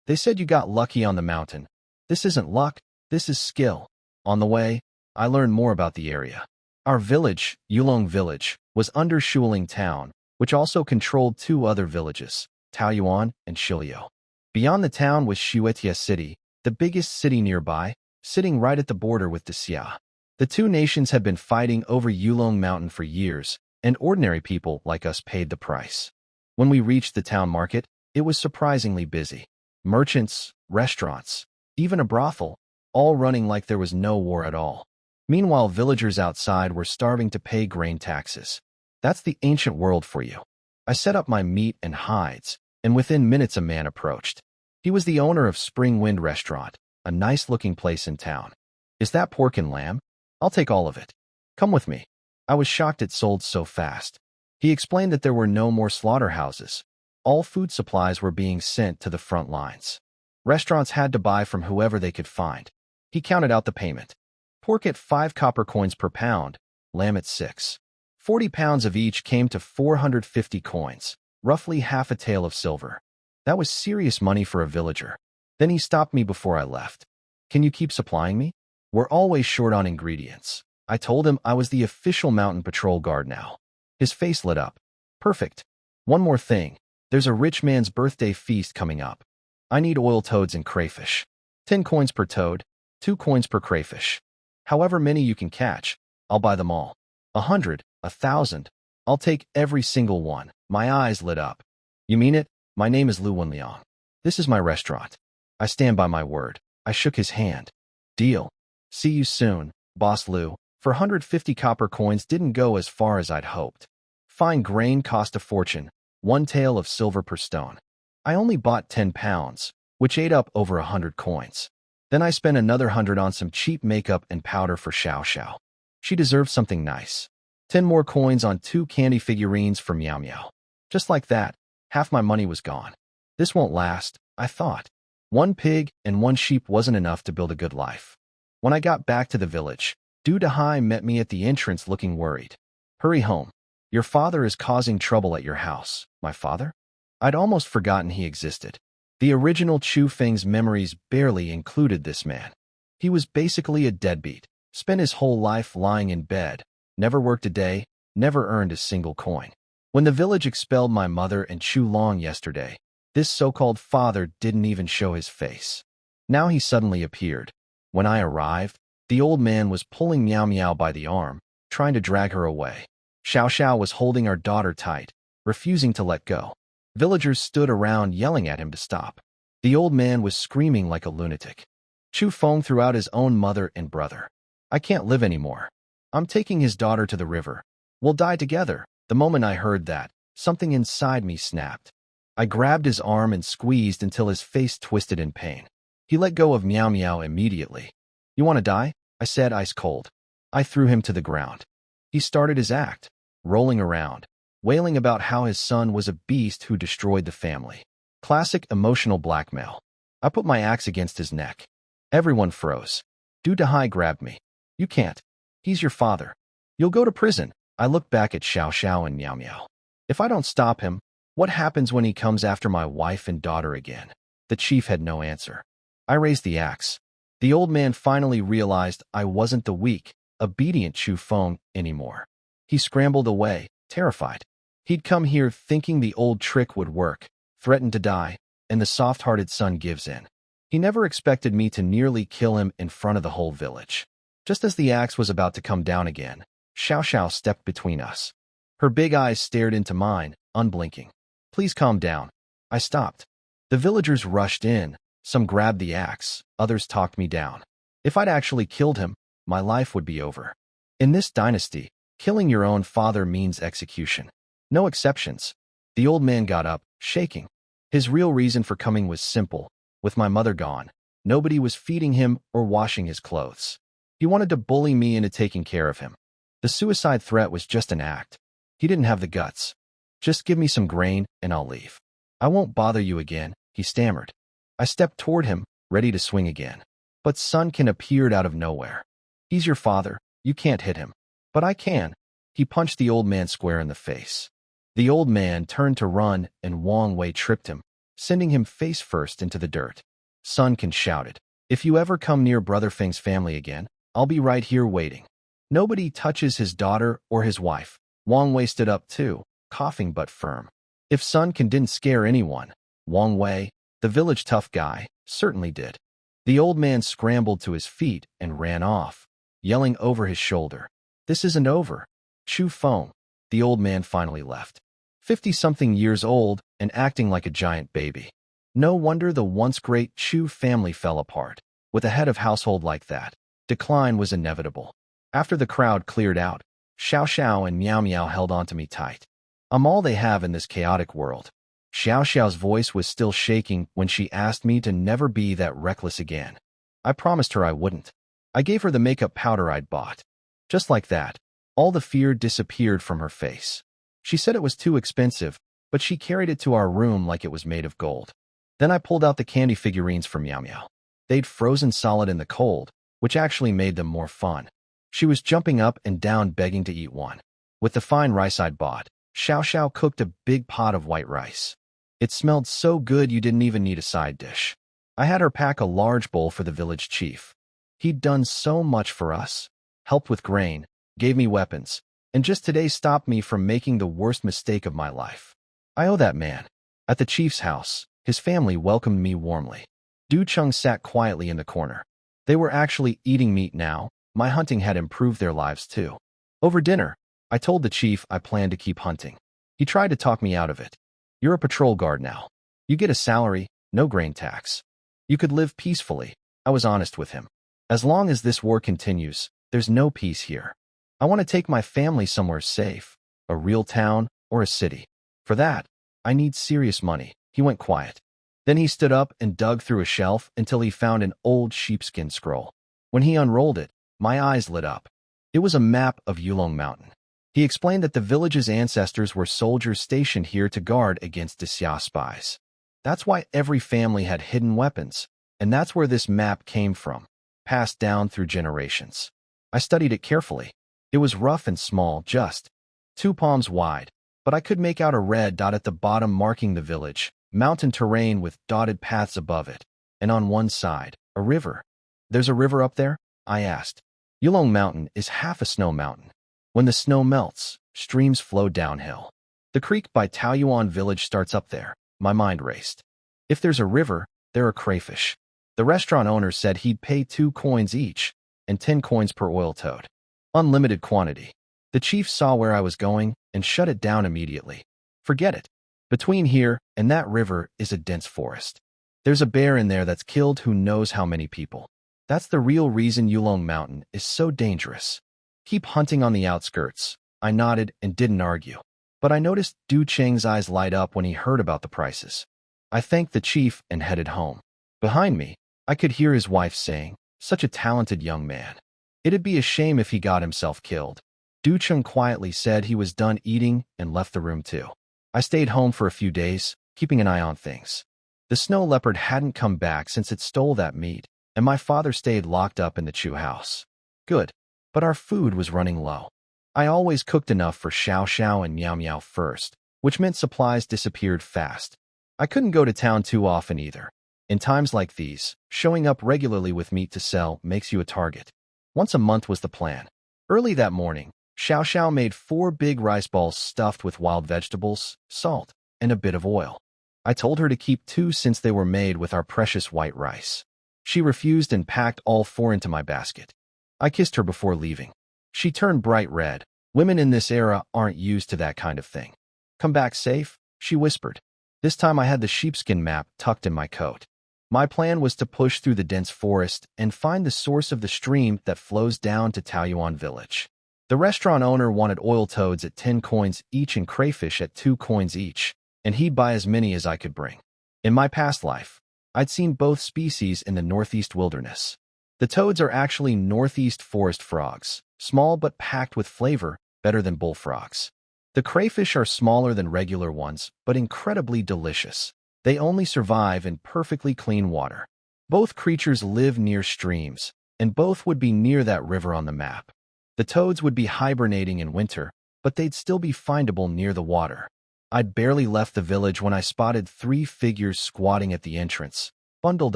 They said you got lucky on the mountain. This isn't luck, this is skill. On the way, I learned more about the area. Our village, Yulong Village, was under Shuling Town, which also controlled two other villages, Taoyuan and Shiliu. Beyond the town was Shuetia City, the biggest city nearby, sitting right at the border with the Xia. The two nations had been fighting over Yulong Mountain for years, and ordinary people like us paid the price. When we reached the town market, it was surprisingly busy. Merchants, restaurants, even a brothel, all running like there was no war at all. Meanwhile, villagers outside were starving to pay grain taxes. That's the ancient world for you. I set up my meat and hides, and within minutes a man approached. He was the owner of Spring Wind Restaurant, a nice-looking place in town. Is that pork and lamb? I'll take all of it. Come with me. I was shocked it sold so fast. He explained that there were no more slaughterhouses. All food supplies were being sent to the front lines. Restaurants had to buy from whoever they could find. He counted out the payment. Pork at 5 copper coins per pound, lamb at 6. 40 pounds of each came to 450 coins, roughly half a tael of silver. That was serious money for a villager. Then he stopped me before I left. Can you keep supplying me? We're always short on ingredients. I told him I was the official mountain patrol guard now. His face lit up. Perfect. One more thing. There's a rich man's birthday feast coming up. I need oil toads and crayfish. 10 coins per toad, 2 coins per crayfish. However many you can catch, I'll buy them all. 100, 1,000. I'll take every single one. My eyes lit up. You mean it? My name is Lu Wenliang. This is my restaurant. I stand by my word. I shook his hand. Deal. See you soon, Boss Lu. For 150 copper coins didn't go as far as I'd hoped. Fine grain cost a fortune, 1 tael of silver per stone. I only bought 10 pounds, which ate up over 100 coins. Then I spent another 100 on some cheap makeup and powder for Xiao Xiao. She deserved something nice. 10 more coins on 2 candy figurines for Meow Meow. Just like that, half my money was gone. This won't last, I thought. 1 pig and 1 sheep wasn't enough to build a good life. When I got back to the village, Du Dehai met me at the entrance looking worried. Hurry home. Your father is causing trouble at your house. My father? I'd almost forgotten he existed. The original Chu Feng's memories barely included this man. He was basically a deadbeat, spent his whole life lying in bed, never worked a day, never earned a single coin. When the village expelled my mother and Chu Long yesterday, this so-called father didn't even show his face. Now he suddenly appeared. When I arrived, the old man was pulling Meow Meow by the arm, trying to drag her away. Xiao Xiao was holding our daughter tight, refusing to let go. Villagers stood around yelling at him to stop. The old man was screaming like a lunatic. Chu Feng threw out his own mother and brother. I can't live anymore. I'm taking his daughter to the river. We'll die together. The moment I heard that, something inside me snapped. I grabbed his arm and squeezed until his face twisted in pain. He let go of Meow Meow immediately. You want to die? I said ice cold. I threw him to the ground. He started his act, rolling around, wailing about how his son was a beast who destroyed the family. Classic emotional blackmail. I put my axe against his neck. Everyone froze. Du Dehai grabbed me. You can't. He's your father. You'll go to prison. I looked back at Xiao Xiao and Meow Meow. If I don't stop him, what happens when he comes after my wife and daughter again? The chief had no answer. I raised the axe. The old man finally realized I wasn't the weak, obedient Chu Feng anymore. He scrambled away, terrified. He'd come here thinking the old trick would work, threatened to die, and the soft-hearted son gives in. He never expected me to nearly kill him in front of the whole village. Just as the axe was about to come down again, Xiao Xiao stepped between us. Her big eyes stared into mine, unblinking. Please calm down. I stopped. The villagers rushed in. Some grabbed the axe, others talked me down. If I'd actually killed him, my life would be over. In this dynasty, killing your own father means execution. No exceptions. The old man got up, shaking. His real reason for coming was simple. With my mother gone, nobody was feeding him or washing his clothes. He wanted to bully me into taking care of him. The suicide threat was just an act. He didn't have the guts. Just give me some grain and I'll leave. I won't bother you again, he stammered. I stepped toward him, ready to swing again. But Sunken appeared out of nowhere. He's your father. You can't hit him. But I can. He punched the old man square in the face. The old man turned to run and Wang Wei tripped him, sending him face first into the dirt. Sunken shouted, if you ever come near Brother Feng's family again, I'll be right here waiting. Nobody touches his daughter or his wife. Wang Wei stood up too, coughing but firm. If Sun Can didn't scare anyone, Wang Wei, the village tough guy, certainly did. The old man scrambled to his feet and ran off, yelling over his shoulder, "This isn't over. Chu Feng." The old man finally left. 50-something years old and acting like a giant baby. No wonder the once great Chu family fell apart. With a head of household like that, decline was inevitable. After the crowd cleared out, Xiao Xiao and Miao Miao held onto me tight. I'm all they have in this chaotic world. Xiao Xiao's voice was still shaking when she asked me to never be that reckless again. I promised her I wouldn't. I gave her the makeup powder I'd bought. Just like that, all the fear disappeared from her face. She said it was too expensive, but she carried it to our room like it was made of gold. Then I pulled out the candy figurines for Miao Miao. They'd frozen solid in the cold, which actually made them more fun. She was jumping up and down begging to eat one. With the fine rice I'd bought, Xiao Xiao cooked a big pot of white rice. It smelled so good you didn't even need a side dish. I had her pack a large bowl for the village chief. He'd done so much for us, helped with grain, gave me weapons, and just today stopped me from making the worst mistake of my life. I owe that man. At the chief's house, his family welcomed me warmly. Du Cheng sat quietly in the corner. They were actually eating meat now. My hunting had improved their lives too. Over dinner, I told the chief I planned to keep hunting. He tried to talk me out of it. You're a patrol guard now. You get a salary, no grain tax. You could live peacefully. I was honest with him. As long as this war continues, there's no peace here. I want to take my family somewhere safe, a real town or a city. For that, I need serious money. He went quiet. Then he stood up and dug through a shelf until he found an old sheepskin scroll. When he unrolled it, my eyes lit up. It was a map of Yulong Mountain. He explained that the village's ancestors were soldiers stationed here to guard against Xia spies. That's why every family had hidden weapons, and that's where this map came from, passed down through generations. I studied it carefully. It was rough and small, just 2 palms wide, but I could make out a red dot at the bottom marking the village, mountain terrain with dotted paths above it, and on one side, a river. There's a river up there? I asked. Yulong Mountain is half a snow mountain. When the snow melts, streams flow downhill. The creek by Taoyuan village starts up there. My mind raced. If there's a river, there are crayfish. The restaurant owner said he'd pay 2 coins each, and 10 coins per oil toad. Unlimited quantity. The chief saw where I was going and shut it down immediately. Forget it. Between here and that river is a dense forest. There's a bear in there that's killed who knows how many people. That's the real reason Yulong Mountain is so dangerous. Keep hunting on the outskirts. I nodded and didn't argue. But I noticed Du Cheng's eyes light up when he heard about the prices. I thanked the chief and headed home. Behind me, I could hear his wife saying, "Such a talented young man. It'd be a shame if he got himself killed." Du Cheng quietly said he was done eating and left the room too. I stayed home for a few days, keeping an eye on things. The snow leopard hadn't come back since it stole that meat, and my father stayed locked up in the Chu house. Good, but our food was running low. I always cooked enough for Xiao Xiao and Miao Miao first, which meant supplies disappeared fast. I couldn't go to town too often either. In times like these, showing up regularly with meat to sell makes you a target. Once a month was the plan. Early that morning, Xiao Xiao made 4 big rice balls stuffed with wild vegetables, salt, and a bit of oil. I told her to keep 2 since they were made with our precious white rice. She refused and packed all 4 into my basket. I kissed her before leaving. She turned bright red. Women in this era aren't used to that kind of thing. "Come back safe?" she whispered. This time I had the sheepskin map tucked in my coat. My plan was to push through the dense forest and find the source of the stream that flows down to Taoyuan village. The restaurant owner wanted oil toads at 10 coins each and crayfish at 2 coins each, and he'd buy as many as I could bring. In my past life, I'd seen both species in the northeast wilderness. The toads are actually northeast forest frogs, small but packed with flavor, better than bullfrogs. The crayfish are smaller than regular ones, but incredibly delicious. They only survive in perfectly clean water. Both creatures live near streams, and both would be near that river on the map. The toads would be hibernating in winter, but they'd still be findable near the water. I'd barely left the village when I spotted 3 figures squatting at the entrance, bundled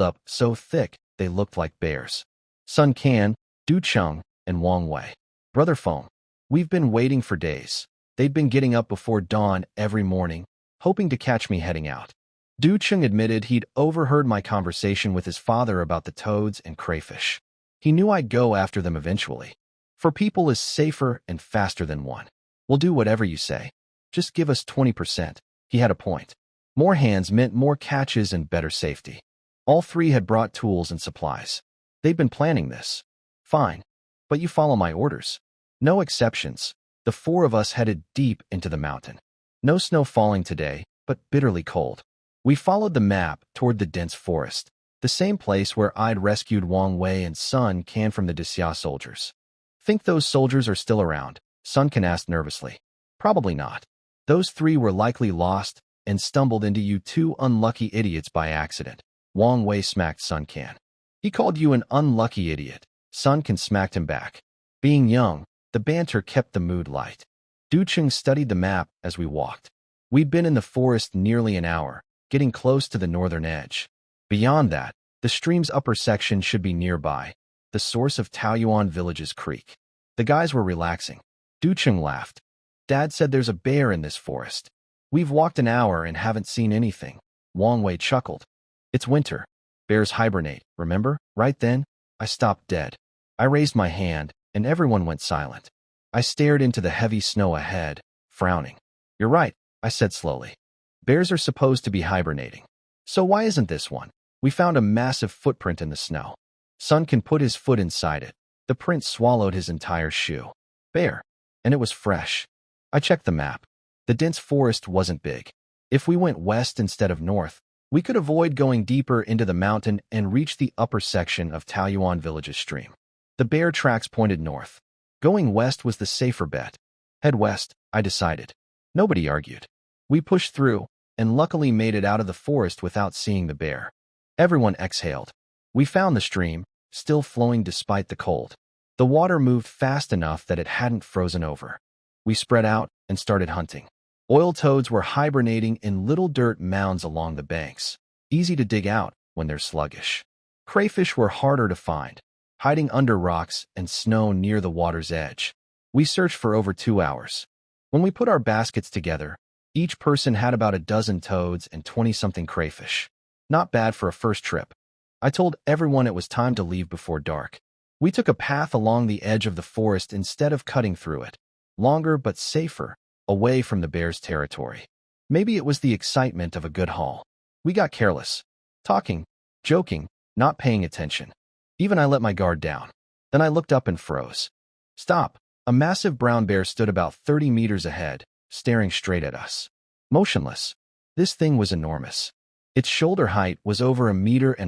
up so thick they looked like bears. Sun Can, Du Cheng, and Wang Wei. "Brother Feng, we've been waiting for days. They'd been getting up before dawn every morning, hoping to catch me heading out. Du Chung admitted he'd overheard my conversation with his father about the toads and crayfish. He knew I'd go after them eventually. For people is safer and faster than one. We'll do whatever you say. Just give us 20%. He had a point. More hands meant more catches and better safety. All three had brought tools and supplies. They'd been planning this. Fine. But you follow my orders. No exceptions. The four of us headed deep into the mountain. No snow falling today, but bitterly cold. We followed the map toward the dense forest, the same place where I'd rescued Wang Wei and Sun Can from the Xia soldiers. Think those soldiers are still around? Sun Can asked nervously. Probably not. Those three were likely lost and stumbled into you two unlucky idiots by accident. Wang Wei smacked Sun Can. He called you an unlucky idiot. Sun Can smacked him back. Being young, the banter kept the mood light. Du Chung studied the map as we walked. We'd been in the forest nearly an hour, getting close to the northern edge. Beyond that, the stream's upper section should be nearby, the source of Taoyuan Village's creek. The guys were relaxing. Du Chung laughed. Dad said there's a bear in this forest. We've walked an hour and haven't seen anything. Wang Wei chuckled. It's winter. Bears hibernate, remember? Right then, I stopped dead. I raised my hand, and everyone went silent. I stared into the heavy snow ahead, frowning. You're right, I said slowly. Bears are supposed to be hibernating. So why isn't this one? We found a massive footprint in the snow. Sun Can put his foot inside it. The print swallowed his entire shoe. Bear. And it was fresh. I checked the map. The dense forest wasn't big. If we went west instead of north, we could avoid going deeper into the mountain and reach the upper section of Taoyuan Village's stream. The bear tracks pointed north. Going west was the safer bet. Head west, I decided. Nobody argued. We pushed through, and luckily made it out of the forest without seeing the bear. Everyone exhaled. We found the stream, still flowing despite the cold. The water moved fast enough that it hadn't frozen over. We spread out and started hunting. Oil toads were hibernating in little dirt mounds along the banks, easy to dig out when they're sluggish. Crayfish were harder to find, hiding under rocks and snow near the water's edge. We searched for over 2 hours. When we put our baskets together, each person had about a dozen toads and 20-something crayfish. Not bad for a first trip. I told everyone it was time to leave before dark. We took a path along the edge of the forest instead of cutting through it. Longer but safer, away from the bear's territory. Maybe it was the excitement of a good haul. We got careless. Talking, joking, not paying attention. Even I let my guard down. Then I looked up and froze. Stop! A massive brown bear stood about 30 meters ahead, staring straight at us. Motionless. This thing was enormous. Its shoulder height was over 1.5 meters,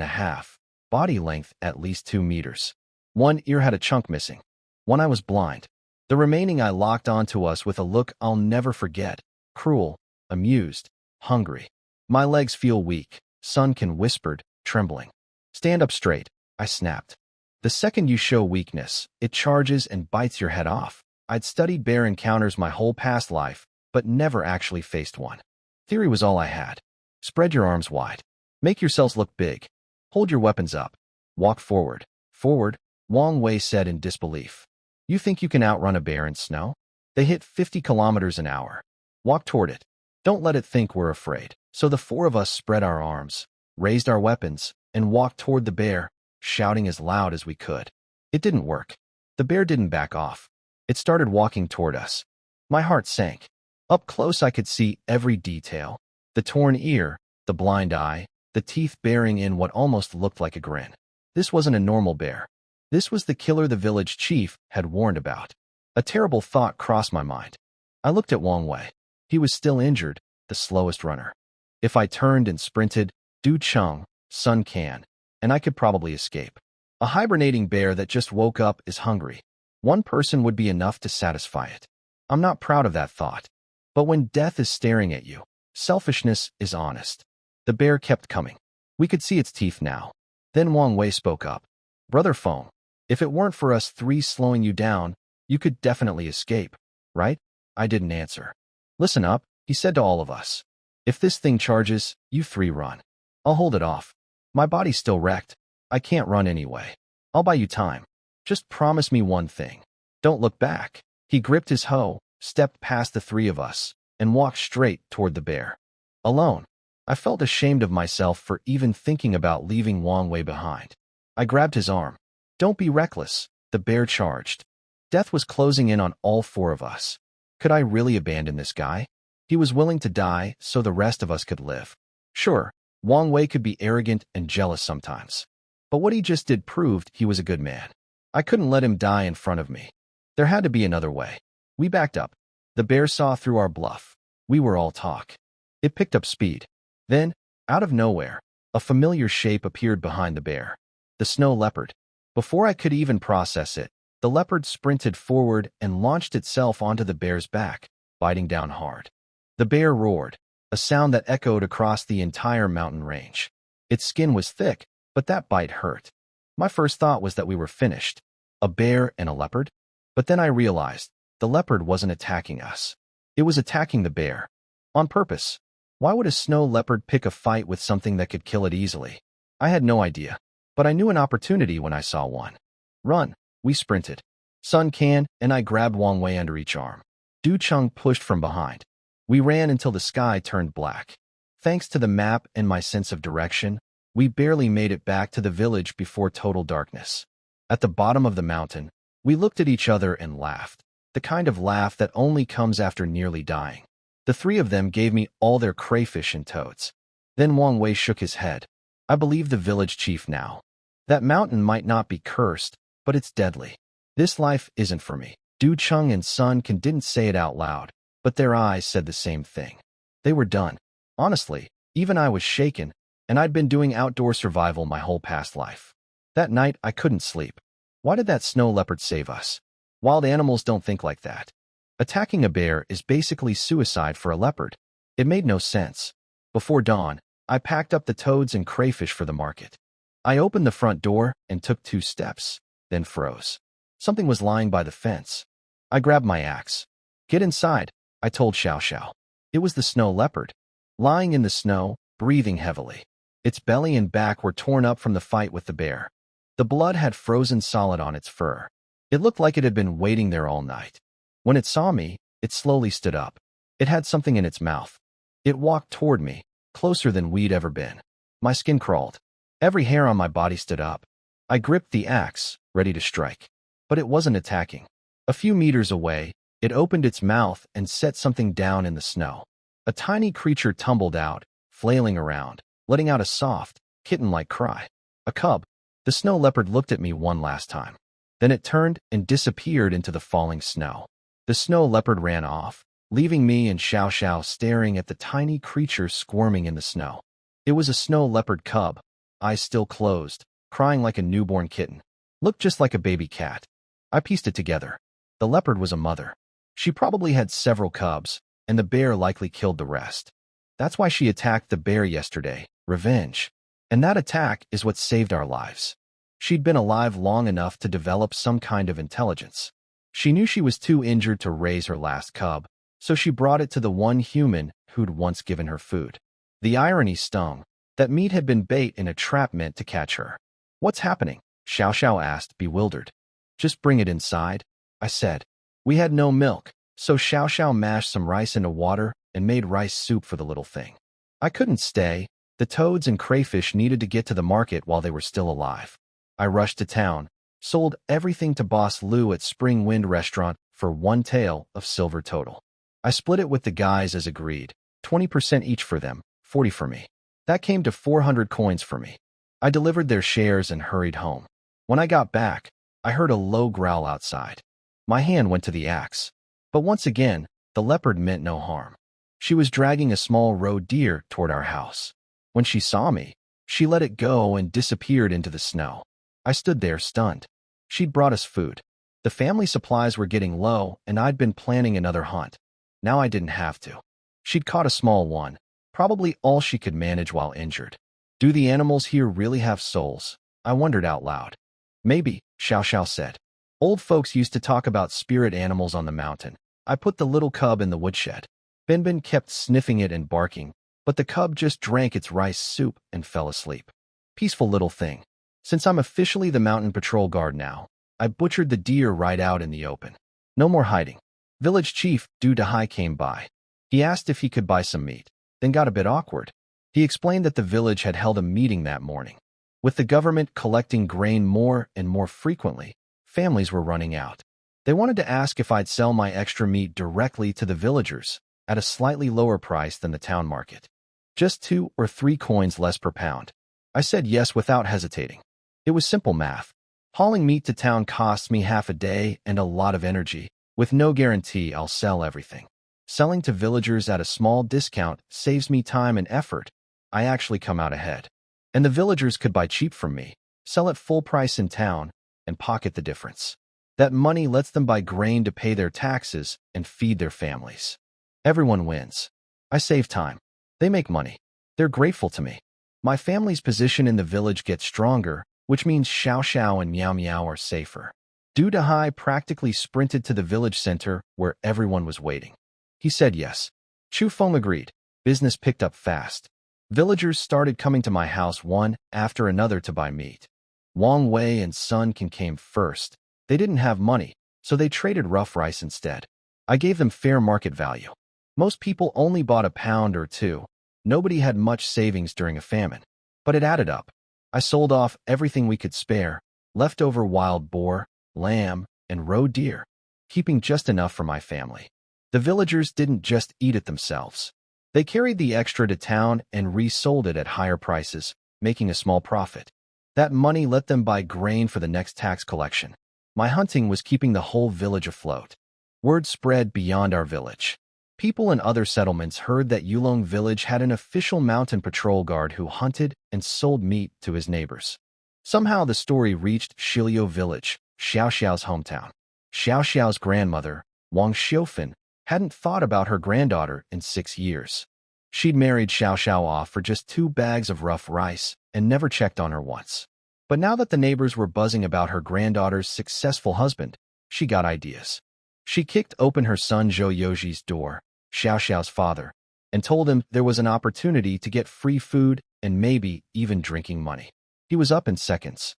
body length at least 2 meters. One ear had a chunk missing. One eye was blind. The remaining eye locked onto us with a look I'll never forget. Cruel, amused, hungry. My legs feel weak, Sun Can whispered, trembling. Stand up straight, I snapped. The second you show weakness, it charges and bites your head off. I'd studied bear encounters my whole past life, but never actually faced one. Theory was all I had. Spread your arms wide. Make yourselves look big. Hold your weapons up. Walk forward. Forward, Wang Wei said in disbelief. You think you can outrun a bear in snow? They hit 50 kilometers an hour. Walk toward it. Don't let it think we're afraid. So the four of us spread our arms, raised our weapons, and walked toward the bear, shouting as loud as we could. It didn't work. The bear didn't back off. It started walking toward us. My heart sank. Up close I could see every detail. The torn ear, the blind eye, the teeth bearing in what almost looked like a grin. This wasn't a normal bear. This was the killer the village chief had warned about. A terrible thought crossed my mind. I looked at Wang Wei. He was still injured, the slowest runner. If I turned and sprinted, Du Chung, Sun Can, and I could probably escape. A hibernating bear that just woke up is hungry. One person would be enough to satisfy it. I'm not proud of that thought. But when death is staring at you, selfishness is honest. The bear kept coming. We could see its teeth now. Then Wang Wei spoke up. Brother Feng, if it weren't for us three slowing you down, you could definitely escape, right? I didn't answer. Listen up, he said to all of us. If this thing charges, you three run. I'll hold it off. My body's still wrecked. I can't run anyway. I'll buy you time. Just promise me one thing. Don't look back. He gripped his hoe, stepped past the three of us, and walked straight toward the bear. Alone, I felt ashamed of myself for even thinking about leaving Wang Wei behind. I grabbed his arm. "Don't be reckless," the bear charged. Death was closing in on all four of us. Could I really abandon this guy? He was willing to die so the rest of us could live. Sure, Wang Wei could be arrogant and jealous sometimes. But what he just did proved he was a good man. I couldn't let him die in front of me. There had to be another way. We backed up. The bear saw through our bluff. We were all talk. It picked up speed. Then, out of nowhere, a familiar shape appeared behind the bear. The snow leopard. Before I could even process it, the leopard sprinted forward and launched itself onto the bear's back, biting down hard. The bear roared, a sound that echoed across the entire mountain range. Its skin was thick, but that bite hurt. My first thought was that we were finished. A bear and a leopard? But then I realized the leopard wasn't attacking us. It was attacking the bear. On purpose. Why would a snow leopard pick a fight with something that could kill it easily? I had no idea, but I knew an opportunity when I saw one. Run, we sprinted. Sun Can and I grabbed Wang Wei under each arm. Du Cheng pushed from behind. We ran until the sky turned black. Thanks to the map and my sense of direction, we barely made it back to the village before total darkness. At the bottom of the mountain, we looked at each other and laughed, the kind of laugh that only comes after nearly dying. The three of them gave me all their crayfish and toads. Then Wang Wei shook his head. I believe the village chief now. That mountain might not be cursed, but it's deadly. This life isn't for me. Du Cheng and Sun Can didn't say it out loud, but their eyes said the same thing. They were done. Honestly, even I was shaken, and I'd been doing outdoor survival my whole past life. That night, I couldn't sleep. Why did that snow leopard save us? Wild animals don't think like that. Attacking a bear is basically suicide for a leopard. It made no sense. Before dawn, I packed up the toads and crayfish for the market. I opened the front door and took 2 steps, then froze. Something was lying by the fence. I grabbed my axe. "Get inside," I told Xiao Xiao. It was the snow leopard, lying in the snow, breathing heavily. Its belly and back were torn up from the fight with the bear. The blood had frozen solid on its fur. It looked like it had been waiting there all night. When it saw me, it slowly stood up. It had something in its mouth. It walked toward me, closer than we'd ever been. My skin crawled. Every hair on my body stood up. I gripped the axe, ready to strike. But it wasn't attacking. A few meters away, it opened its mouth and set something down in the snow. A tiny creature tumbled out, flailing around, letting out a soft, kitten-like cry. A cub. The snow leopard looked at me one last time. Then it turned and disappeared into the falling snow. The snow leopard ran off, leaving me and Xiao Xiao staring at the tiny creature squirming in the snow. It was a snow leopard cub, eyes still closed, crying like a newborn kitten. Looked just like a baby cat. I pieced it together. The leopard was a mother. She probably had several cubs, and the bear likely killed the rest. That's why she attacked the bear yesterday, revenge. And that attack is what saved our lives. She'd been alive long enough to develop some kind of intelligence. She knew she was too injured to raise her last cub, so she brought it to the one human who'd once given her food. The irony stung. That meat had been bait in a trap meant to catch her. "What's happening?" Xiao Xiao asked, bewildered. "Just bring it inside," I said. We had no milk, so Xiao Xiao mashed some rice into water and made rice soup for the little thing. I couldn't stay. The toads and crayfish needed to get to the market while they were still alive. I rushed to town, sold everything to Boss Lou at Spring Wind Restaurant for 1 tael of silver total. I split it with the guys as agreed, 20% each for them, 40 for me. That came to 400 coins for me. I delivered their shares and hurried home. When I got back, I heard a low growl outside. My hand went to the axe. But once again, the leopard meant no harm. She was dragging a small roe deer toward our house. When she saw me, she let it go and disappeared into the snow. I stood there stunned. She'd brought us food. The family supplies were getting low, and I'd been planning another hunt. Now I didn't have to. She'd caught a small one, probably all she could manage while injured. Do the animals here really have souls? I wondered out loud. Maybe, Xiao Xiao said. Old folks used to talk about spirit animals on the mountain. I put the little cub in the woodshed. Binbin kept sniffing it and barking, but the cub just drank its rice soup and fell asleep. Peaceful little thing. Since I'm officially the mountain patrol guard now, I butchered the deer right out in the open. No more hiding. Village chief Du Dahai came by. He asked if he could buy some meat, then got a bit awkward. He explained that the village had held a meeting that morning. With the government collecting grain more and more frequently, families were running out. They wanted to ask if I'd sell my extra meat directly to the villagers at a slightly lower price than the town market. Just 2 or 3 coins less per pound. I said yes without hesitating. It was simple math. Hauling meat to town costs me half a day and a lot of energy, with no guarantee I'll sell everything. Selling to villagers at a small discount saves me time and effort. I actually come out ahead. And the villagers could buy cheap from me, sell at full price in town, and pocket the difference. That money lets them buy grain to pay their taxes and feed their families. Everyone wins. I save time. They make money. They're grateful to me. My family's position in the village gets stronger, which means Xiao Xiao and Miao Miao are safer. Du Dahai practically sprinted to the village center where everyone was waiting. He said yes. Chu Feng agreed. Business picked up fast. Villagers started coming to my house one after another to buy meat. Wang Wei and Sun Can came first. They didn't have money, so they traded rough rice instead. I gave them fair market value. Most people only bought a pound or 2. Nobody had much savings during a famine, but it added up. I sold off everything we could spare, leftover wild boar, lamb, and roe deer, keeping just enough for my family. The villagers didn't just eat it themselves. They carried the extra to town and resold it at higher prices, making a small profit. That money let them buy grain for the next tax collection. My hunting was keeping the whole village afloat. Word spread beyond our village. People in other settlements heard that Yulong village had an official mountain patrol guard who hunted and sold meat to his neighbors. Somehow the story reached Shiliu village, Xiao Xiao's hometown. Xiao Xiao's grandmother, Wang Xiufan, hadn't thought about her granddaughter in 6 years. She'd married Xiao Xiao off for just 2 bags of rough rice and never checked on her once. But now that the neighbors were buzzing about her granddaughter's successful husband, she got ideas. She kicked open her son Zhou Yoji's door, Xiao Xiao's father, and told him there was an opportunity to get free food and maybe even drinking money. He was up in seconds.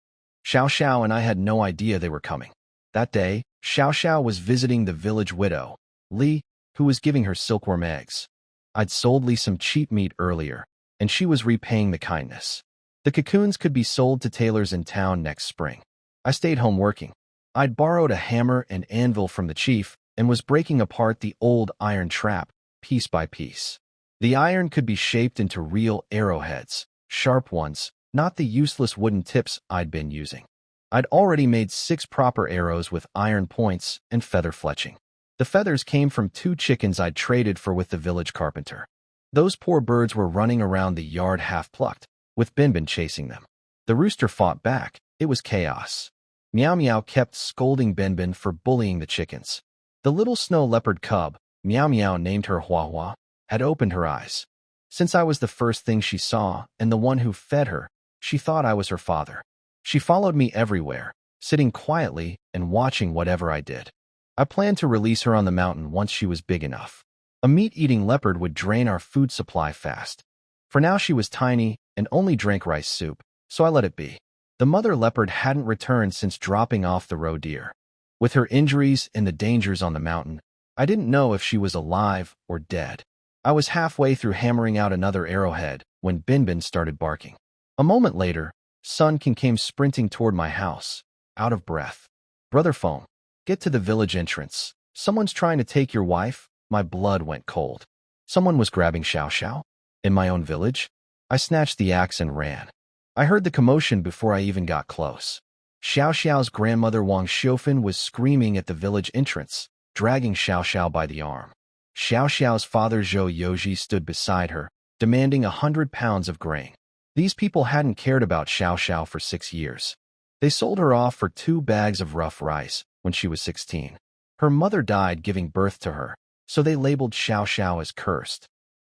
Xiao Xiao and I had no idea they were coming. That day, Xiao Xiao was visiting the village widow, Li, who was giving her silkworm eggs. I'd sold Li some cheap meat earlier, and she was repaying the kindness. The cocoons could be sold to tailors in town next spring. I stayed home working. I'd borrowed a hammer and anvil from the chief and was breaking apart the old iron trap, piece by piece. The iron could be shaped into real arrowheads, sharp ones, not the useless wooden tips I'd been using. I'd already made 6 proper arrows with iron points and feather fletching. The feathers came from 2 chickens I'd traded for with the village carpenter. Those poor birds were running around the yard half-plucked, with Binbin chasing them. The rooster fought back. It was chaos. Miao Miao kept scolding Binbin for bullying the chickens. The little snow leopard cub, Miao Miao named her Hua Hua, had opened her eyes. Since I was the first thing she saw and the one who fed her, she thought I was her father. She followed me everywhere, sitting quietly and watching whatever I did. I planned to release her on the mountain once she was big enough. A meat-eating leopard would drain our food supply fast. For now she was tiny and only drank rice soup, so I let it be. The mother leopard hadn't returned since dropping off the roe deer. With her injuries and the dangers on the mountain, I didn't know if she was alive or dead. I was halfway through hammering out another arrowhead when Binbin started barking. A moment later, Sun Can came sprinting toward my house, out of breath. Brother Phone, get to the village entrance. Someone's trying to take your wife. My blood went cold. Someone was grabbing Xiao Xiao? In my own village? I snatched the axe and ran. I heard the commotion before I even got close. Xiao Xiao's grandmother Wang Xiufan was screaming at the village entrance, dragging Xiao Xiao by the arm. Xiao Xiao's father Zhou Yoji stood beside her, demanding 100 pounds of grain. These people hadn't cared about Xiao Xiao for 6 years. They sold her off for 2 bags of rough rice when she was 16. Her mother died giving birth to her, so they labeled Xiao Xiao as cursed.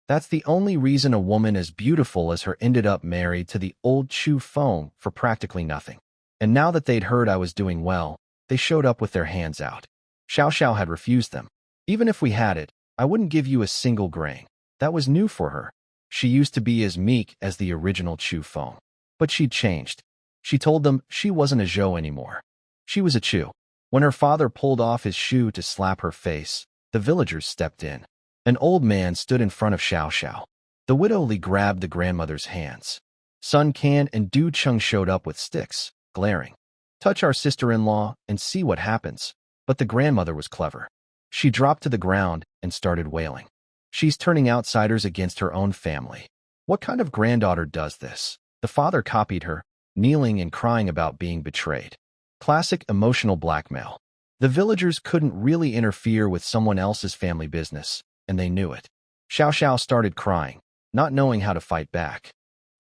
That's the only reason a woman as beautiful as her ended up married to the old Chu Feng for practically nothing. And now that they'd heard I was doing well, they showed up with their hands out. Xiao Xiao had refused them. Even if we had it, I wouldn't give you a single grain. That was new for her. She used to be as meek as the original Chu Feng. But she'd changed. She told them she wasn't a Zhou anymore. She was a Chu. When her father pulled off his shoe to slap her face, The villagers stepped in. An old man stood in front of Xiao Xiao. The widow Li grabbed the grandmother's hands. Sun Can and Du Cheng showed up with sticks, glaring. Touch our sister-in-law and see what happens. But the grandmother was clever. She dropped to the ground and started wailing. She's turning outsiders against her own family. What kind of granddaughter does this? The father copied her, kneeling and crying about being betrayed. Classic emotional blackmail. The villagers couldn't really interfere with someone else's family business, and they knew it. Xiao Xiao started crying, not knowing how to fight back.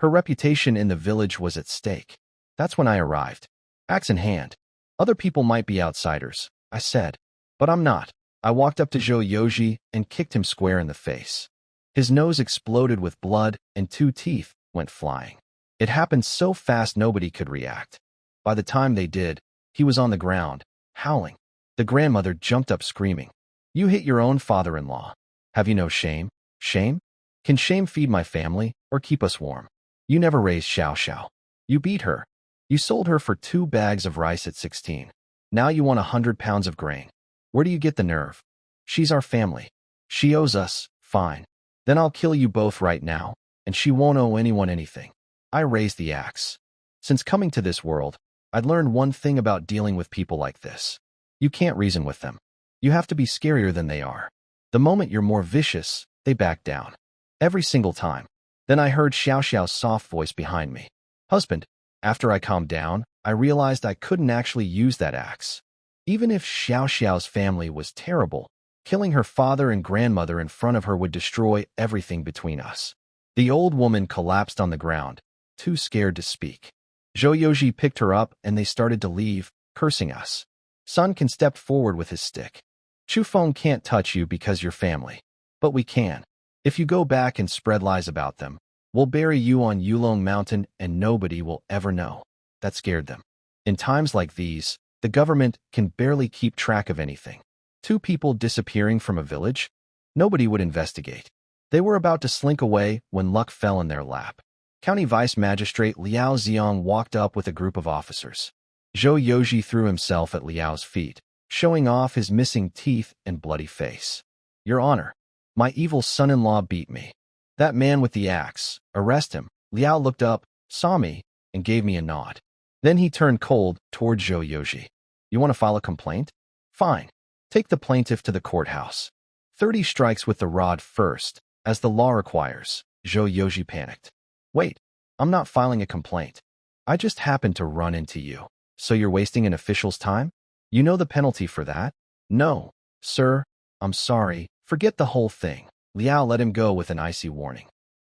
Her reputation in the village was at stake. That's when I arrived. Axe in hand. Other people might be outsiders, I said. But I'm not. I walked up to Zhou Yoji and kicked him square in the face. His nose exploded with blood and 2 teeth went flying. It happened so fast nobody could react. By the time they did, he was on the ground, howling. The grandmother jumped up screaming. You hit your own father-in-law. Have you no shame? Shame? Can shame feed my family or keep us warm? You never raised Xiao Xiao. You beat her. You sold her for 2 bags of rice at 16. Now you want 100 pounds of grain. Where do you get the nerve? She's our family. She owes us, fine. Then I'll kill you both right now, and she won't owe anyone anything. I raised the axe. Since coming to this world, I'd learned one thing about dealing with people like this. You can't reason with them. You have to be scarier than they are. The moment you're more vicious, they back down. Every single time. Then I heard Xiao Xiao's soft voice behind me. Husband. After I calmed down, I realized I couldn't actually use that axe. Even if Xiao Xiao's family was terrible, killing her father and grandmother in front of her would destroy everything between us. The old woman collapsed on the ground, too scared to speak. Zhou Yoji picked her up and they started to leave, cursing us. Sun Can stepped forward with his stick. Chu Feng can't touch you because you're family. But we can. If you go back and spread lies about them, we'll bury you on Yulong Mountain and nobody will ever know. That scared them. In times like these, the government can barely keep track of anything. 2 people disappearing from a village? Nobody would investigate. They were about to slink away when luck fell in their lap. County Vice Magistrate Liao Xiong walked up with a group of officers. Zhou Yoji threw himself at Liao's feet, showing off his missing teeth and bloody face. Your Honor, my evil son-in-law beat me. That man with the axe, arrest him. Liao looked up, saw me, and gave me a nod. Then he turned cold toward Zhou Yoji. You want to file a complaint? Fine. Take the plaintiff to the courthouse. 30 strikes with the rod first, as the law requires. Zhou Yoji panicked. Wait, I'm not filing a complaint. I just happened to run into you. So you're wasting an official's time? You know the penalty for that? No, sir. I'm sorry. Forget the whole thing. Liao let him go with an icy warning.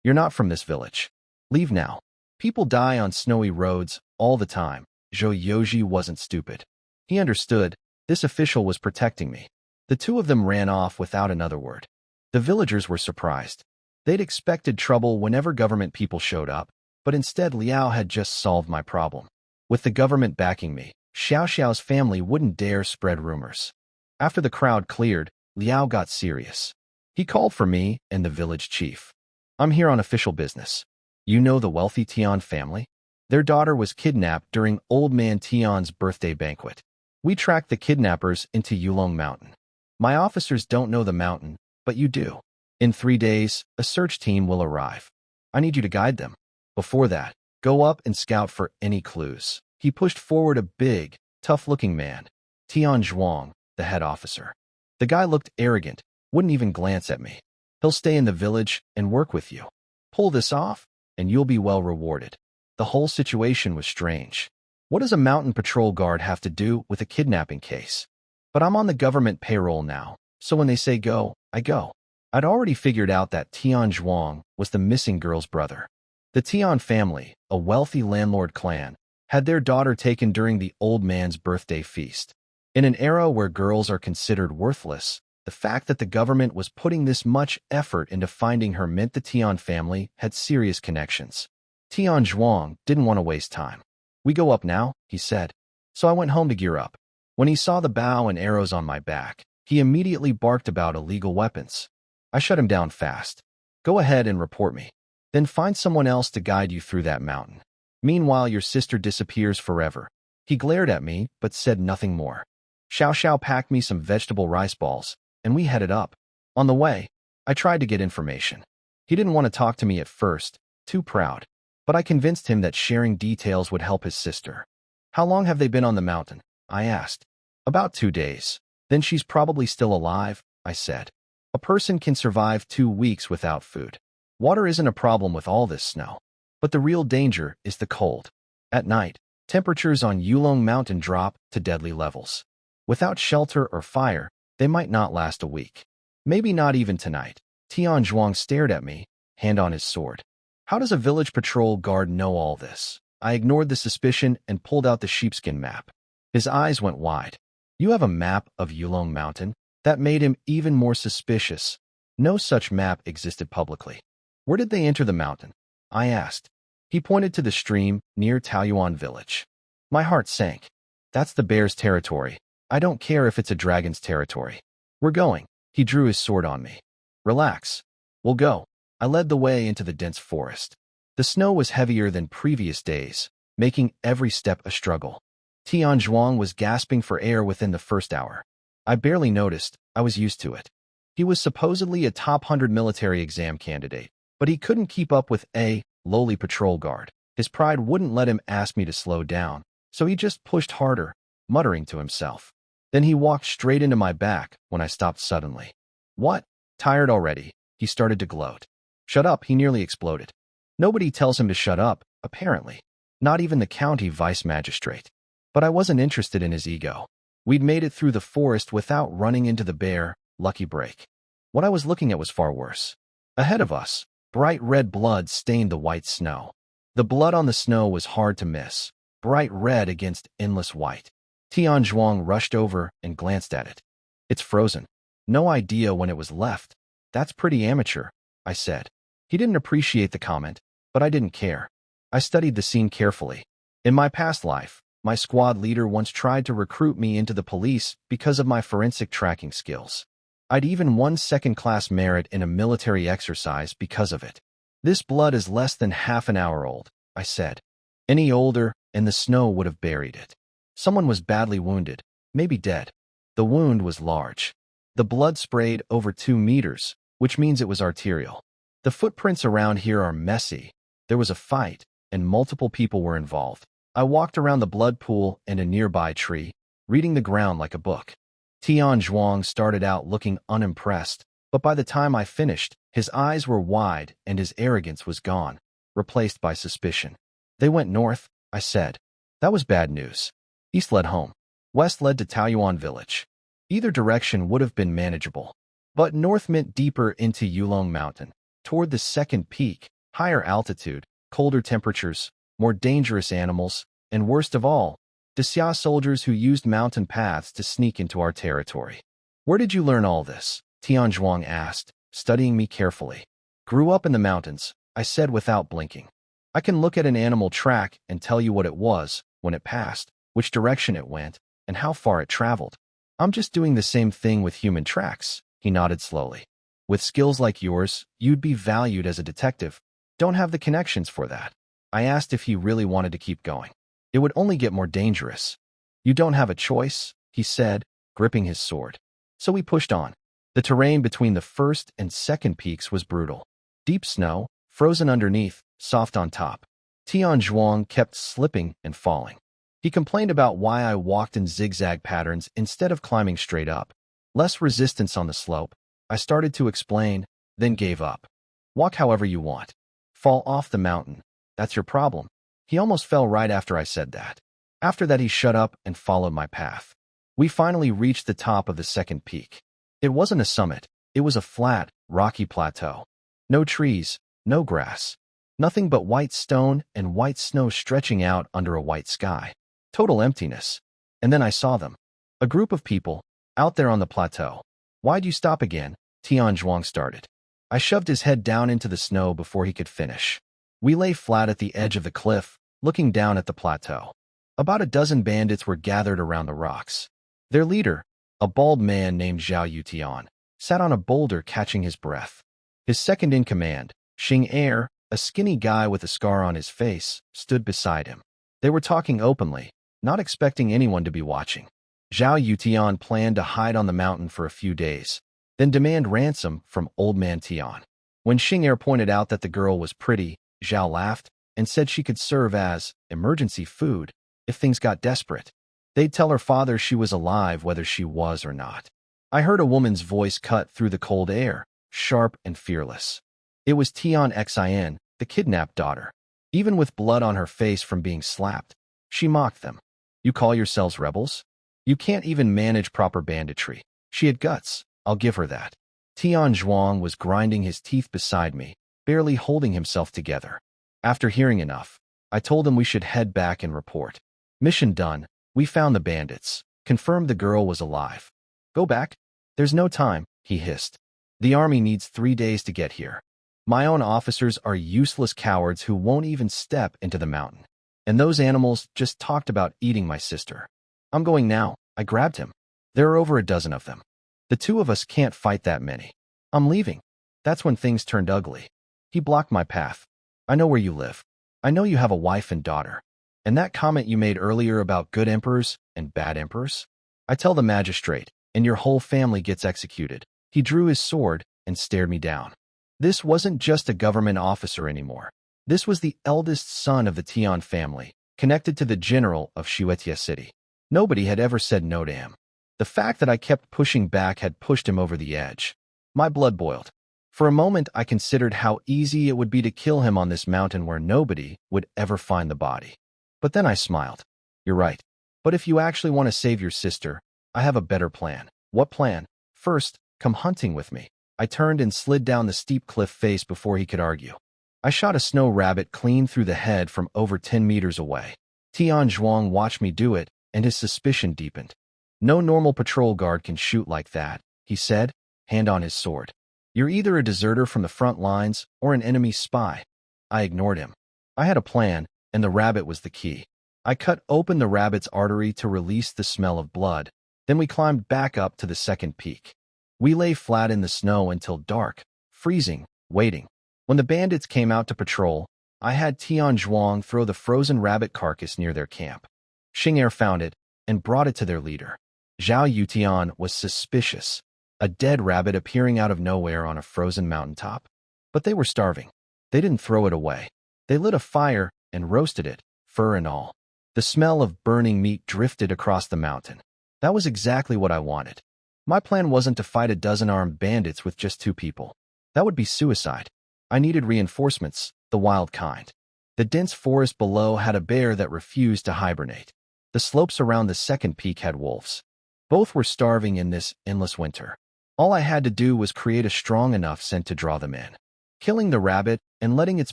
You're not from this village. Leave now. People die on snowy roads all the time. Zhou Yoji wasn't stupid. He understood. This official was protecting me. The 2 of them ran off without another word. The villagers were surprised. They'd expected trouble whenever government people showed up, but instead Liao had just solved my problem. With the government backing me, Xiao Xiao's family wouldn't dare spread rumors. After the crowd cleared, Liao got serious. He called for me and the village chief. I'm here on official business. You know the wealthy Tian family? Their daughter was kidnapped during Old Man Tian's birthday banquet. We tracked the kidnappers into Yulong Mountain. My officers don't know the mountain, but you do. In 3 days, a search team will arrive. I need you to guide them. Before that, go up and scout for any clues. He pushed forward a big, tough-looking man. Tian Zhuang, the head officer. The guy looked arrogant, wouldn't even glance at me. He'll stay in the village and work with you. Pull this off, and you'll be well rewarded. The whole situation was strange. What does a mountain patrol guard have to do with a kidnapping case? But I'm on the government payroll now, so when they say go, I go. I'd already figured out that Tian Zhuang was the missing girl's brother. The Tian family, a wealthy landlord clan, had their daughter taken during the old man's birthday feast. In an era where girls are considered worthless, the fact that the government was putting this much effort into finding her meant the Tian family had serious connections. Tian Zhuang didn't want to waste time. We go up now, he said. So I went home to gear up. When he saw the bow and arrows on my back, he immediately barked about illegal weapons. I shut him down fast. Go ahead and report me. Then find someone else to guide you through that mountain. Meanwhile, your sister disappears forever. He glared at me, but said nothing more. Xiao Xiao packed me some vegetable rice balls, and we headed up. On the way, I tried to get information. He didn't want to talk to me at first, too proud, but I convinced him that sharing details would help his sister. How long have they been on the mountain? I asked. About 2 days. Then she's probably still alive, I said. A person can survive 2 weeks without food. Water isn't a problem with all this snow. But the real danger is the cold. At night, temperatures on Yulong Mountain drop to deadly levels. Without shelter or fire, they might not last a week. Maybe not even tonight. Tian Zhuang stared at me, hand on his sword. How does a village patrol guard know all this? I ignored the suspicion and pulled out the sheepskin map. His eyes went wide. You have a map of Yulong Mountain? That made him even more suspicious. No such map existed publicly. Where did they enter the mountain? I asked. He pointed to the stream near Taoyuan village. My heart sank. That's the bear's territory. I don't care if it's a dragon's territory. We're going. He drew his sword on me. Relax. We'll go. I led the way into the dense forest. The snow was heavier than previous days, making every step a struggle. Tian Zhuang was gasping for air within the first hour. I barely noticed. I was used to it. He was supposedly a top 100 military exam candidate, but he couldn't keep up with a lowly patrol guard. His pride wouldn't let him ask me to slow down, so he just pushed harder, muttering to himself. Then he walked straight into my back when I stopped suddenly. What? Tired already? He started to gloat. Shut up, he nearly exploded. Nobody tells him to shut up, apparently. Not even the county vice magistrate. But I wasn't interested in his ego. We'd made it through the forest without running into the bear. Lucky break. What I was looking at was far worse. Ahead of us, bright red blood stained the white snow. The blood on the snow was hard to miss, bright red against endless white. Tian Zhuang rushed over and glanced at it. It's frozen. No idea when it was left. That's pretty amateur, I said. He didn't appreciate the comment, but I didn't care. I studied the scene carefully. In my past life, my squad leader once tried to recruit me into the police because of my forensic tracking skills. I'd even won second-class merit in a military exercise because of it. This blood is less than half an hour old, I said. Any older, and the snow would have buried it. Someone was badly wounded, maybe dead. The wound was large. The blood sprayed over 2 meters, which means it was arterial. The footprints around here are messy. There was a fight, and multiple people were involved. I walked around the blood pool and a nearby tree, reading the ground like a book. Tian Zhuang started out looking unimpressed, but by the time I finished, his eyes were wide and his arrogance was gone, replaced by suspicion. They went north, I said. That was bad news. East led home. West led to Taoyuan village. Either direction would have been manageable. But north meant deeper into Yulong Mountain, toward the second peak, higher altitude, colder temperatures, more dangerous animals, and worst of all, Xia soldiers who used mountain paths to sneak into our territory. Where did you learn all this? Tian Zhuang asked, studying me carefully. Grew up in the mountains, I said without blinking. I can look at an animal track and tell you what it was, when it passed, which direction it went, and how far it traveled. I'm just doing the same thing with human tracks, he nodded slowly. With skills like yours, you'd be valued as a detective. Don't have the connections for that. I asked if he really wanted to keep going. It would only get more dangerous. You don't have a choice, he said, gripping his sword. So we pushed on. The terrain between the first and second peaks was brutal. Deep snow, frozen underneath, soft on top. Tian Zhuang kept slipping and falling. He complained about why I walked in zigzag patterns instead of climbing straight up. Less resistance on the slope. I started to explain, then gave up. Walk however you want. Fall off the mountain. That's your problem. He almost fell right after I said that. After that, he shut up and followed my path. We finally reached the top of the second peak. It wasn't a summit. It was a flat, rocky plateau. No trees, no grass. Nothing but white stone and white snow stretching out under a white sky. Total emptiness. And then I saw them. A group of people, out there on the plateau. Why'd you stop again? Tian Zhuang started. I shoved his head down into the snow before he could finish. We lay flat at the edge of the cliff, looking down at the plateau. About a dozen bandits were gathered around the rocks. Their leader, a bald man named Zhao Yutian, sat on a boulder catching his breath. His second-in-command, Xing Er, a skinny guy with a scar on his face, stood beside him. They were talking openly, not expecting anyone to be watching. Zhao Yutian planned to hide on the mountain for a few days, then demand ransom from old man Tian. When Xing'er pointed out that the girl was pretty, Zhao laughed and said she could serve as emergency food if things got desperate. They'd tell her father she was alive whether she was or not. I heard a woman's voice cut through the cold air, sharp and fearless. It was Tian Xin, the kidnapped daughter. Even with blood on her face from being slapped, she mocked them. You call yourselves rebels? You can't even manage proper banditry. She had guts, I'll give her that. Tian Zhuang was grinding his teeth beside me, barely holding himself together. After hearing enough, I told him we should head back and report. Mission done, we found the bandits, confirmed the girl was alive. Go back? There's no time, he hissed. The army needs 3 days to get here. My own officers are useless cowards who won't even step into the mountain. And those animals just talked about eating my sister. I'm going now, I grabbed him. There are over a dozen of them. The two of us can't fight that many. I'm leaving. That's when things turned ugly. He blocked my path. I know where you live. I know you have a wife and daughter. And that comment you made earlier about good emperors and bad emperors? I tell the magistrate, and your whole family gets executed. He drew his sword and stared me down. This wasn't just a government officer anymore. This was the eldest son of the Tian family, connected to the general of Xuetia City. Nobody had ever said no to him. The fact that I kept pushing back had pushed him over the edge. My blood boiled. For a moment, I considered how easy it would be to kill him on this mountain where nobody would ever find the body. But then I smiled. You're right. But if you actually want to save your sister, I have a better plan. What plan? First, come hunting with me. I turned and slid down the steep cliff face before he could argue. I shot a snow rabbit clean through the head from over 10 meters away. Tian Zhuang watched me do it, and his suspicion deepened. No normal patrol guard can shoot like that, he said, hand on his sword. You're either a deserter from the front lines or an enemy spy. I ignored him. I had a plan, and the rabbit was the key. I cut open the rabbit's artery to release the smell of blood. Then we climbed back up to the second peak. We lay flat in the snow until dark, freezing, waiting. When the bandits came out to patrol, I had Tian Zhuang throw the frozen rabbit carcass near their camp. Xing'er found it and brought it to their leader. Zhao Yutian was suspicious, a dead rabbit appearing out of nowhere on a frozen mountaintop. But they were starving. They didn't throw it away. They lit a fire and roasted it, fur and all. The smell of burning meat drifted across the mountain. That was exactly what I wanted. My plan wasn't to fight a dozen armed bandits with just 2 people. That would be suicide. I needed reinforcements, the wild kind. The dense forest below had a bear that refused to hibernate. The slopes around the second peak had wolves. Both were starving in this endless winter. All I had to do was create a strong enough scent to draw them in. Killing the rabbit and letting its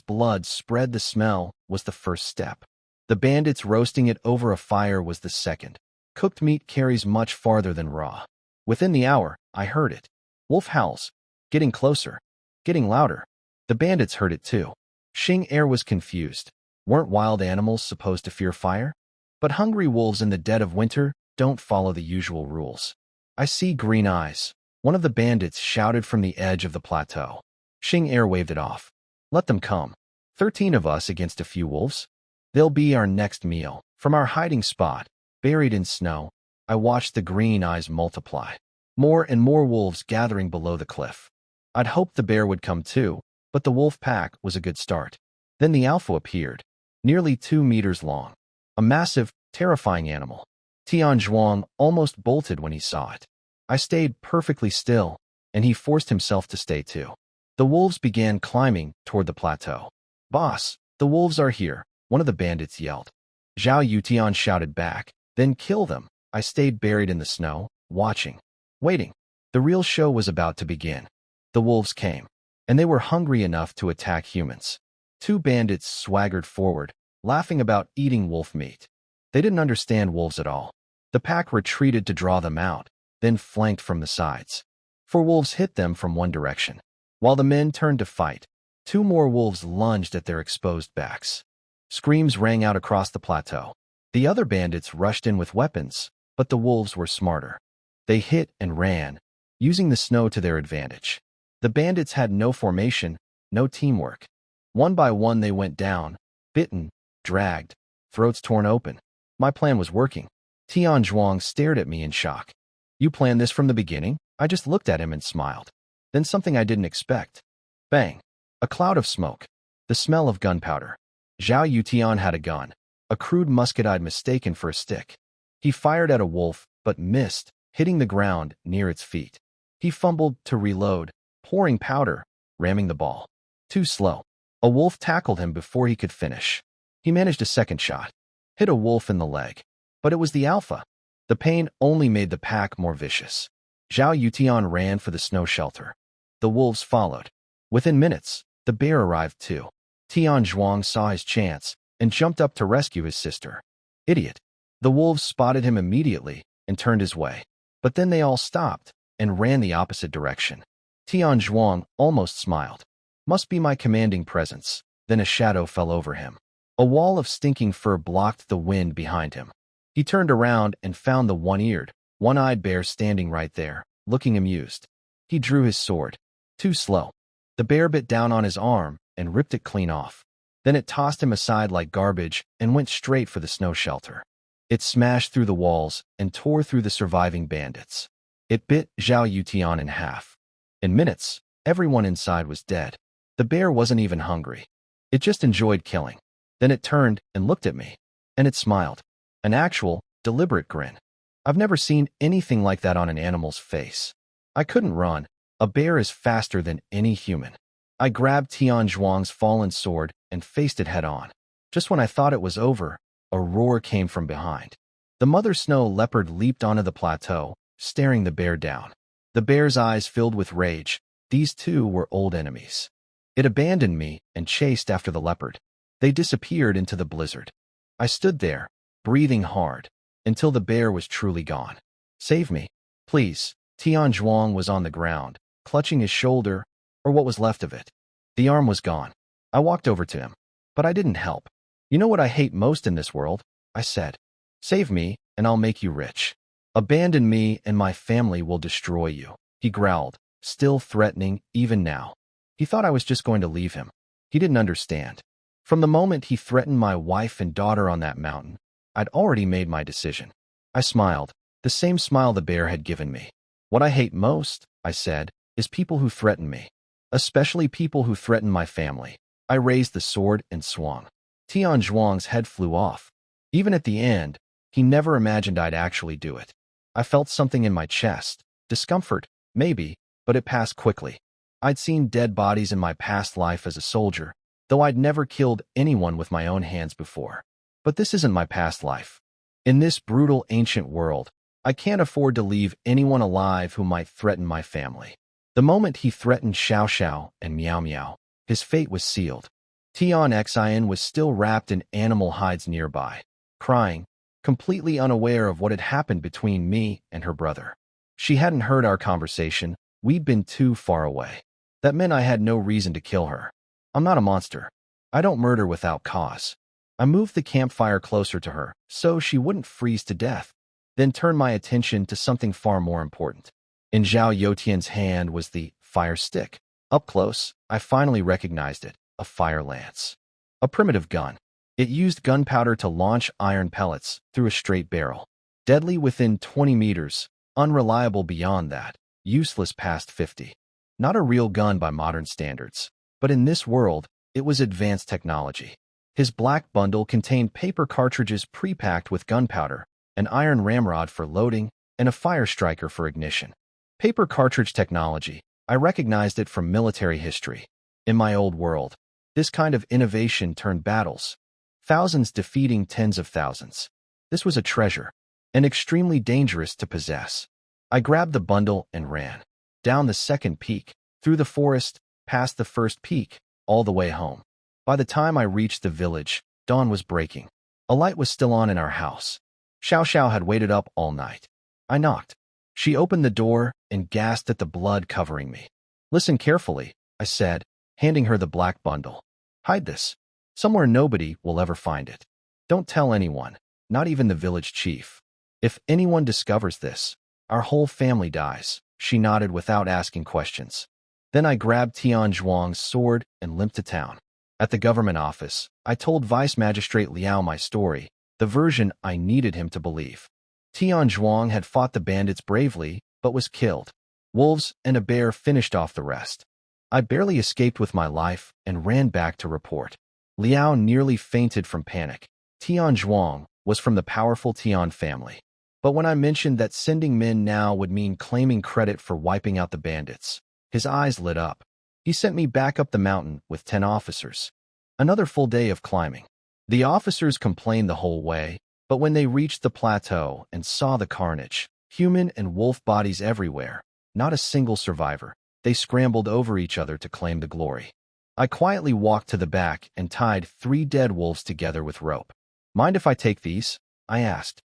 blood spread the smell was the first step. The bandits roasting it over a fire was the second. Cooked meat carries much farther than raw. Within the hour, I heard it. Wolf howls. Getting closer. Getting louder. The bandits heard it too. Xing'er was confused. Weren't wild animals supposed to fear fire? But hungry wolves in the dead of winter don't follow the usual rules. I see green eyes. One of the bandits shouted from the edge of the plateau. Xing'er waved it off. Let them come. 13 of us against a few wolves. They'll be our next meal. From our hiding spot, buried in snow, I watched the green eyes multiply. More and more wolves gathering below the cliff. I'd hoped the bear would come too, but the wolf pack was a good start. Then the alpha appeared, nearly 2 meters long. A massive, terrifying animal. Tian Zhuang almost bolted when he saw it. I stayed perfectly still, and he forced himself to stay too. The wolves began climbing toward the plateau. Boss, the wolves are here, one of the bandits yelled. Zhao Yutian shouted back, then kill them. I stayed buried in the snow, watching, waiting. The real show was about to begin. The wolves came, and they were hungry enough to attack humans. 2 bandits swaggered forward, laughing about eating wolf meat. They didn't understand wolves at all. The pack retreated to draw them out, then flanked from the sides. 4 wolves hit them from one direction. While the men turned to fight, 2 more wolves lunged at their exposed backs. Screams rang out across the plateau. The other bandits rushed in with weapons, but the wolves were smarter. They hit and ran, using the snow to their advantage. The bandits had no formation, no teamwork. One by one they went down, bitten, dragged, throats torn open. My plan was working. Tian Zhuang stared at me in shock. You planned this from the beginning? I just looked at him and smiled. Then something I didn't expect. Bang! A cloud of smoke. The smell of gunpowder. Zhao Yutian had a gun, a crude musket I'd mistaken for a stick. He fired at a wolf, but missed, hitting the ground near its feet. He fumbled to reload, pouring powder, ramming the ball. Too slow. A wolf tackled him before he could finish. He managed a second shot. Hit a wolf in the leg. But it was the alpha. The pain only made the pack more vicious. Zhao Yutian ran for the snow shelter. The wolves followed. Within minutes, the bear arrived too. Tian Zhuang saw his chance and jumped up to rescue his sister. Idiot. The wolves spotted him immediately and turned his way. But then they all stopped and ran the opposite direction. Tian Zhuang almost smiled. Must be my commanding presence. Then a shadow fell over him. A wall of stinking fur blocked the wind behind him. He turned around and found the one-eared, one-eyed bear standing right there, looking amused. He drew his sword. Too slow. The bear bit down on his arm and ripped it clean off. Then it tossed him aside like garbage and went straight for the snow shelter. It smashed through the walls and tore through the surviving bandits. It bit Zhao Yutian in half. In minutes, everyone inside was dead. The bear wasn't even hungry. It just enjoyed killing. Then it turned and looked at me. And it smiled. An actual, deliberate grin. I've never seen anything like that on an animal's face. I couldn't run. A bear is faster than any human. I grabbed Tian Zhuang's fallen sword and faced it head-on. Just when I thought it was over, a roar came from behind. The mother snow leopard leaped onto the plateau, staring the bear down. The bear's eyes filled with rage. These two were old enemies. It abandoned me and chased after the leopard. They disappeared into the blizzard. I stood there, breathing hard, until the bear was truly gone. Save me, please. Tian Zhuang was on the ground, clutching his shoulder, or what was left of it. The arm was gone. I walked over to him, but I didn't help. You know what I hate most in this world? I said. Save me, and I'll make you rich. Abandon me, and my family will destroy you. He growled, still threatening even now. He thought I was just going to leave him. He didn't understand. From the moment he threatened my wife and daughter on that mountain, I'd already made my decision. I smiled, the same smile the bear had given me. What I hate most, I said, is people who threaten me. Especially people who threaten my family. I raised the sword and swung. Tian Zhuang's head flew off. Even at the end, he never imagined I'd actually do it. I felt something in my chest. Discomfort, maybe, but it passed quickly. I'd seen dead bodies in my past life as a soldier, though I'd never killed anyone with my own hands before. But this isn't my past life. In this brutal ancient world, I can't afford to leave anyone alive who might threaten my family. The moment he threatened Xiao Xiao and Miao Miao, his fate was sealed. Tian Xin was still wrapped in animal hides nearby, crying, completely unaware of what had happened between me and her brother. She hadn't heard our conversation. We'd been too far away. That meant I had no reason to kill her. I'm not a monster. I don't murder without cause. I moved the campfire closer to her so she wouldn't freeze to death, then turned my attention to something far more important. In Zhao Yotian's hand was the fire stick. Up close, I finally recognized it, a fire lance. A primitive gun. It used gunpowder to launch iron pellets through a straight barrel. Deadly within 20 meters, unreliable beyond that, useless past 50. Not a real gun by modern standards, but in this world, it was advanced technology. His black bundle contained paper cartridges pre-packed with gunpowder, an iron ramrod for loading, and a fire striker for ignition. Paper cartridge technology. I recognized it from military history. In my old world, this kind of innovation turned battles. Thousands defeating tens of thousands. This was a treasure, and extremely dangerous to possess. I grabbed the bundle and ran. Down the second peak, through the forest, past the first peak, all the way home. By the time I reached the village, dawn was breaking. A light was still on in our house. Xiao Xiao had waited up all night. I knocked. She opened the door and gasped at the blood covering me. Listen carefully, I said, handing her the black bundle. Hide this. Somewhere nobody will ever find it. Don't tell anyone, not even the village chief. If anyone discovers this, our whole family dies. She nodded without asking questions. Then I grabbed Tian Zhuang's sword and limped to town. At the government office, I told Vice Magistrate Liao my story, the version I needed him to believe. Tian Zhuang had fought the bandits bravely, but was killed. Wolves and a bear finished off the rest. I barely escaped with my life and ran back to report. Liao nearly fainted from panic. Tian Zhuang was from the powerful Tian family. But when I mentioned that sending men now would mean claiming credit for wiping out the bandits, his eyes lit up. He sent me back up the mountain with 10 officers. Another full day of climbing. The officers complained the whole way, but when they reached the plateau and saw the carnage, human and wolf bodies everywhere, not a single survivor, they scrambled over each other to claim the glory. I quietly walked to the back and tied 3 dead wolves together with rope. "Mind if I take these?" I asked.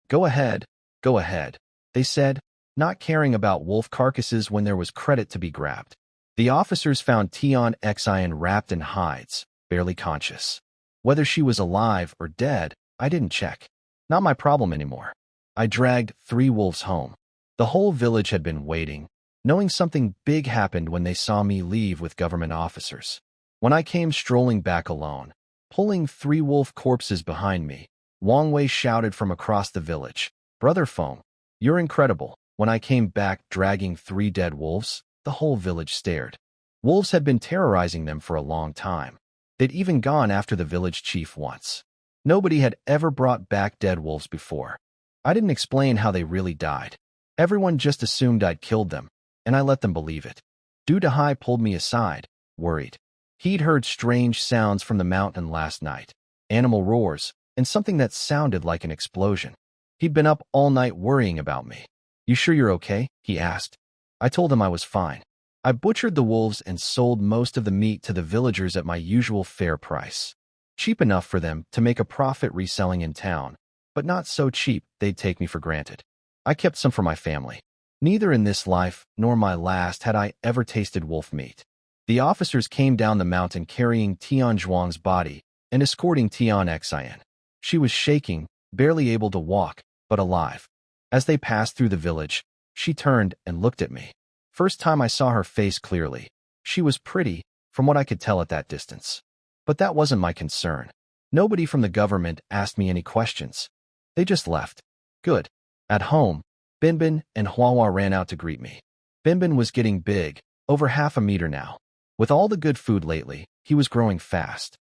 Go ahead," they said, not caring about wolf carcasses when there was credit to be grabbed. The officers found Tian Xian wrapped in hides, barely conscious. Whether she was alive or dead, I didn't check. Not my problem anymore. I dragged 3 wolves home. The whole village had been waiting, knowing something big happened when they saw me leave with government officers. When I came strolling back alone, pulling 3 wolf corpses behind me, Wang Wei shouted from across the village, "Brother Feng, you're incredible." When I came back dragging 3 dead wolves, the whole village stared. Wolves had been terrorizing them for a long time. They'd even gone after the village chief once. Nobody had ever brought back dead wolves before. I didn't explain how they really died. Everyone just assumed I'd killed them, and I let them believe it. Du Dehai pulled me aside, worried. He'd heard strange sounds from the mountain last night, animal roars, and something that sounded like an explosion. He'd been up all night worrying about me. "You sure you're okay?" he asked. I told him I was fine. I butchered the wolves and sold most of the meat to the villagers at my usual fair price. Cheap enough for them to make a profit reselling in town, but not so cheap they'd take me for granted. I kept some for my family. Neither in this life nor my last had I ever tasted wolf meat. The officers came down the mountain carrying Tian Zhuang's body and escorting Tian Xian. She was shaking, barely able to walk, but alive. As they passed through the village, she turned and looked at me. First time I saw her face clearly. She was pretty, from what I could tell at that distance. But that wasn't my concern. Nobody from the government asked me any questions. They just left. Good. At home, Binbin and Huahua ran out to greet me. Binbin was getting big, over half a meter now. With all the good food lately, he was growing fast.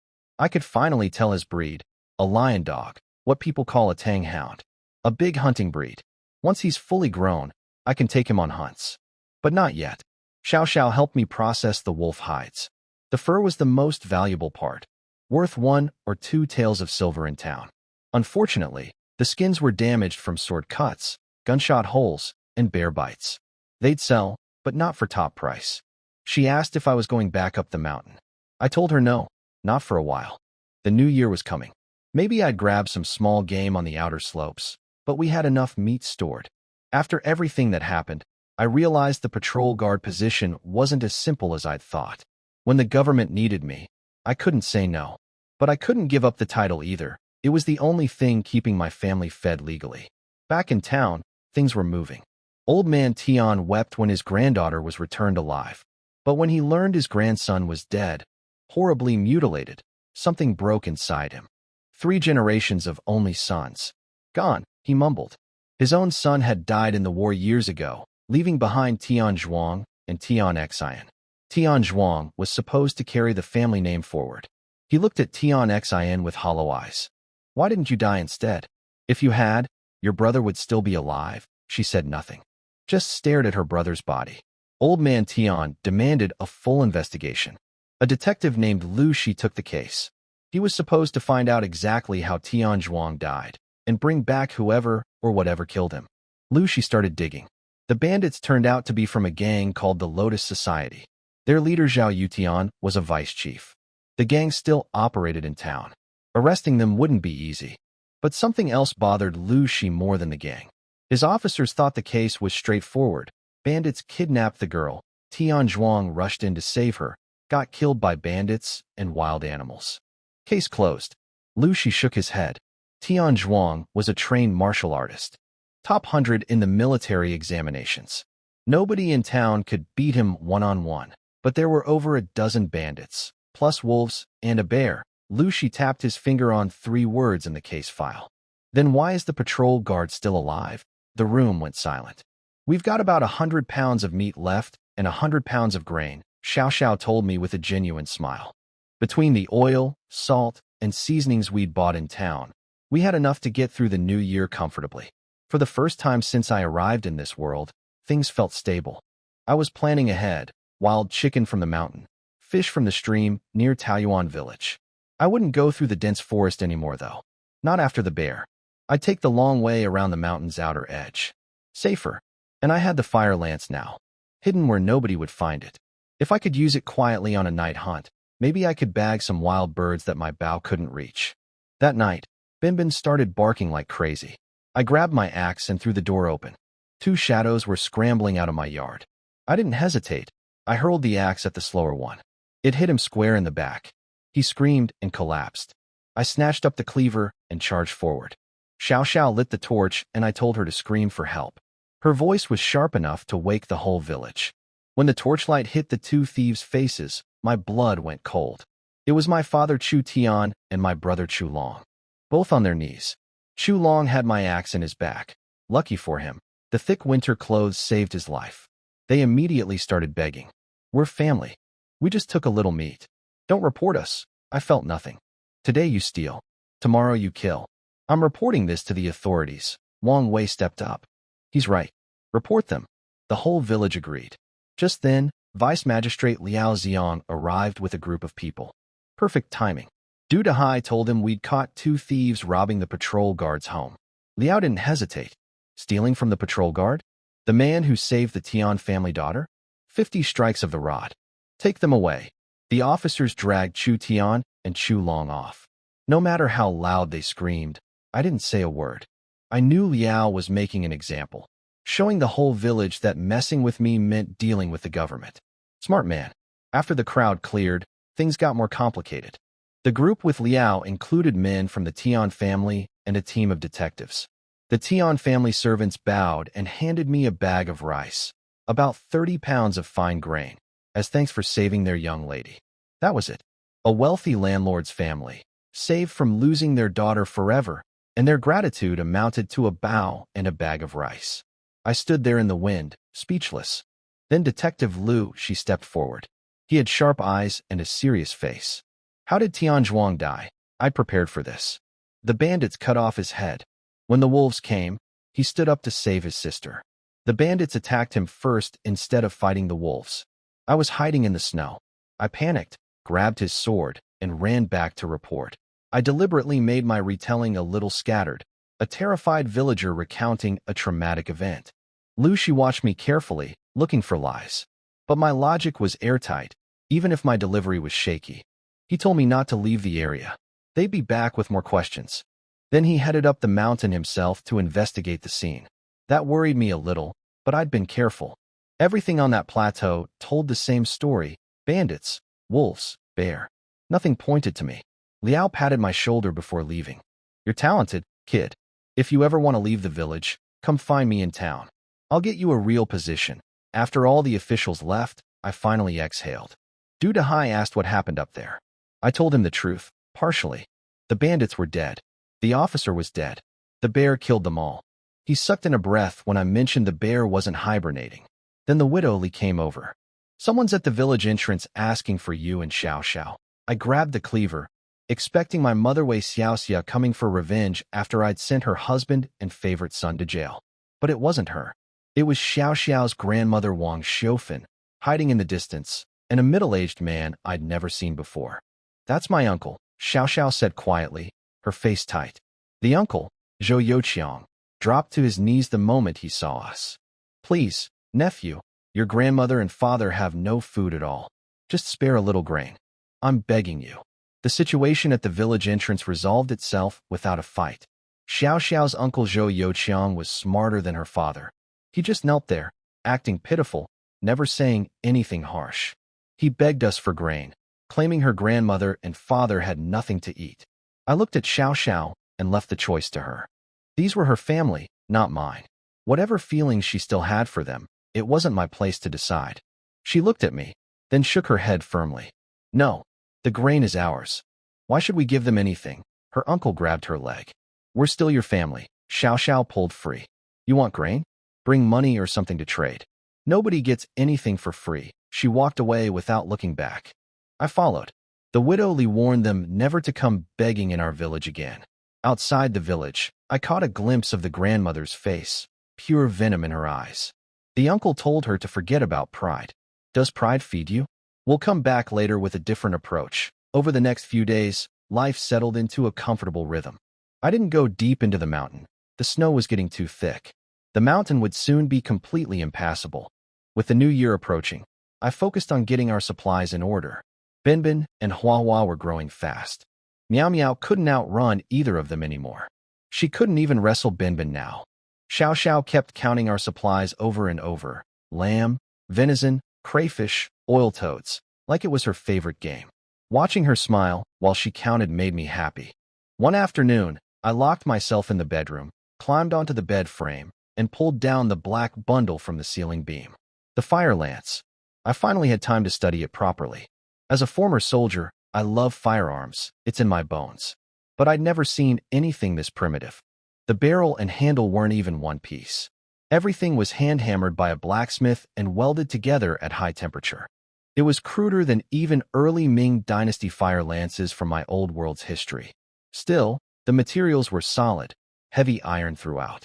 I could finally tell his breed, a lion dog, what people call a tang hound. A big hunting breed. Once he's fully grown, I can take him on hunts. But not yet. Xiao Xiao helped me process the wolf hides. The fur was the most valuable part, worth 1 or 2 taels of silver in town. Unfortunately, the skins were damaged from sword cuts, gunshot holes, and bear bites. They'd sell, but not for top price. She asked if I was going back up the mountain. I told her no, not for a while. The new year was coming. Maybe I'd grab some small game on the outer slopes, but we had enough meat stored. After everything that happened, I realized the patrol guard position wasn't as simple as I'd thought. When the government needed me, I couldn't say no. But I couldn't give up the title either. It was the only thing keeping my family fed legally. Back in town, things were moving. Old man Tian wept when his granddaughter was returned alive. But when he learned his grandson was dead, horribly mutilated, something broke inside him. 3 generations of only sons. Gone, he mumbled. His own son had died in the war years ago, leaving behind Tian Zhuang and Tian Xian. Tian Zhuang was supposed to carry the family name forward. He looked at Tian Xian with hollow eyes. "Why didn't you die instead? If you had, your brother would still be alive." She said nothing, just stared at her brother's body. Old man Tian demanded a full investigation. A detective named Lu Shi took the case. He was supposed to find out exactly how Tian Zhuang died and bring back whoever or whatever killed him. Lu Shi started digging. The bandits turned out to be from a gang called the Lotus Society. Their leader Zhao Yutian was a vice chief. The gang still operated in town. Arresting them wouldn't be easy. But something else bothered Lu Shi more than the gang. His officers thought the case was straightforward. Bandits kidnapped the girl. Tian Zhuang rushed in to save her, got killed by bandits and wild animals. Case closed. Lu Shi shook his head. Tian Zhuang was a trained martial artist. Top 100 in the military examinations. Nobody in town could beat him one-on-one. But there were over a dozen bandits, plus wolves and a bear. Lu Shi tapped his finger on 3 words in the case file. Then why is the patrol guard still alive? The room went silent. We've got about 100 pounds of meat left and 100 pounds of grain, Xiao Xiao told me with a genuine smile. Between the oil, salt, and seasonings we'd bought in town, we had enough to get through the new year comfortably. For the first time since I arrived in this world, things felt stable. I was planning ahead: wild chicken from the mountain, fish from the stream near Taoyuan village. I wouldn't go through the dense forest anymore, though. Not after the bear. I'd take the long way around the mountain's outer edge. Safer. And I had the fire lance now, hidden where nobody would find it. If I could use it quietly on a night hunt, maybe I could bag some wild birds that my bow couldn't reach. That night, Binbin started barking like crazy. I grabbed my axe and threw the door open. Two shadows were scrambling out of my yard. I didn't hesitate. I hurled the axe at the slower one. It hit him square in the back. He screamed and collapsed. I snatched up the cleaver and charged forward. Xiao Xiao lit the torch, and I told her to scream for help. Her voice was sharp enough to wake the whole village. When the torchlight hit the two thieves' faces, my blood went cold. It was my father Chu Tian and my brother Chu Long, both on their knees. Chu Long had my axe in his back. Lucky for him, the thick winter clothes saved his life. They immediately started begging. "We're family. We just took a little meat. Don't report us." I felt nothing. "Today you steal. Tomorrow you kill. I'm reporting this to the authorities." Wang Wei stepped up. "He's right. Report them." The whole village agreed. Just then, Vice Magistrate Liao Xiang arrived with a group of people. Perfect timing. Du Dehai told him we'd caught two thieves robbing the patrol guard's home. Liao didn't hesitate. Stealing from the patrol guard? The man who saved the Tian family daughter? 50 strikes of the rod. Take them away. The officers dragged Chu Tian and Chu Long off. No matter how loud they screamed, I didn't say a word. I knew Liao was making an example, showing the whole village that messing with me meant dealing with the government. Smart man. After the crowd cleared, things got more complicated. The group with Liao included men from the Tian family and a team of detectives. The Tian family servants bowed and handed me a bag of rice, about 30 pounds of fine grain, as thanks for saving their young lady. That was it. A wealthy landlord's family, saved from losing their daughter forever, and their gratitude amounted to a bow and a bag of rice. I stood there in the wind, speechless. Then Detective Liu, she stepped forward. He had sharp eyes and a serious face. "How did Tian Zhuang die?" I'd prepared for this. "The bandits cut off his head. When the wolves came, he stood up to save his sister. The bandits attacked him first instead of fighting the wolves. I was hiding in the snow. I panicked, grabbed his sword, and ran back to report. I deliberately made my retelling a little scattered, a terrified villager recounting a traumatic event. Liu, she watched me carefully, looking for lies. But my logic was airtight, even if my delivery was shaky. He told me not to leave the area. They'd be back with more questions. Then he headed up the mountain himself to investigate the scene. That worried me a little, but I'd been careful. Everything on that plateau told the same story: bandits, wolves, bear. Nothing pointed to me. Liao patted my shoulder before leaving. "You're talented, kid. If you ever want to leave the village, come find me in town. I'll get you a real position." After all the officials left, I finally exhaled. Du Dehai asked what happened up there. I told him the truth, partially. The bandits were dead. The officer was dead. The bear killed them all. He sucked in a breath when I mentioned the bear wasn't hibernating. Then the widow Li came over. "Someone's at the village entrance asking for you and Xiao Xiao." I grabbed the cleaver, expecting my mother Wei Xiaoxia coming for revenge after I'd sent her husband and favorite son to jail. But it wasn't her. It was Xiao Xiao's grandmother Wang Xiufan, hiding in the distance, and a middle-aged man I'd never seen before. "That's my uncle," Xiao Xiao said quietly, her face tight. The uncle, Zhou Youqiang, dropped to his knees the moment he saw us. "Please, nephew, your grandmother and father have no food at all. Just spare a little grain. I'm begging you." The situation at the village entrance resolved itself without a fight. Xiao Xiao's uncle Zhou Youqiang was smarter than her father. He just knelt there, acting pitiful, never saying anything harsh. He begged us for grain, claiming her grandmother and father had nothing to eat. I looked at Xiao Xiao and left the choice to her. These were her family, not mine. Whatever feelings she still had for them, it wasn't my place to decide. She looked at me, then shook her head firmly. "No, the grain is ours. Why should we give them anything?" Her uncle grabbed her leg. "We're still your family." Xiao Xiao pulled free. "You want grain? Bring money or something to trade. Nobody gets anything for free. She walked away without looking back. I followed. The widow Lee warned them never to come begging in our village again. Outside the village, I caught a glimpse of the grandmother's face, pure venom in her eyes. The uncle told her to forget about pride. Does pride feed you? We'll come back later with a different approach. Over the next few days, life settled into a comfortable rhythm. I didn't go deep into the mountain. The snow was getting too thick. The mountain would soon be completely impassable. With the new year approaching, I focused on getting our supplies in order. Binbin and Hua were growing fast. Meow Meow couldn't outrun either of them anymore. She couldn't even wrestle Binbin now. Xiao Xiao kept counting our supplies over and over. Lamb, venison, crayfish, oil toads, like it was her favorite game. Watching her smile while she counted made me happy. One afternoon, I locked myself in the bedroom, climbed onto the bed frame, and pulled down the black bundle from the ceiling beam. The fire lance. I finally had time to study it properly. As a former soldier, I love firearms. It's in my bones. But I'd never seen anything this primitive. The barrel and handle weren't even one piece. Everything was hand-hammered by a blacksmith and welded together at high temperature. It was cruder than even early Ming Dynasty fire lances from my old world's history. Still, the materials were solid, heavy iron throughout.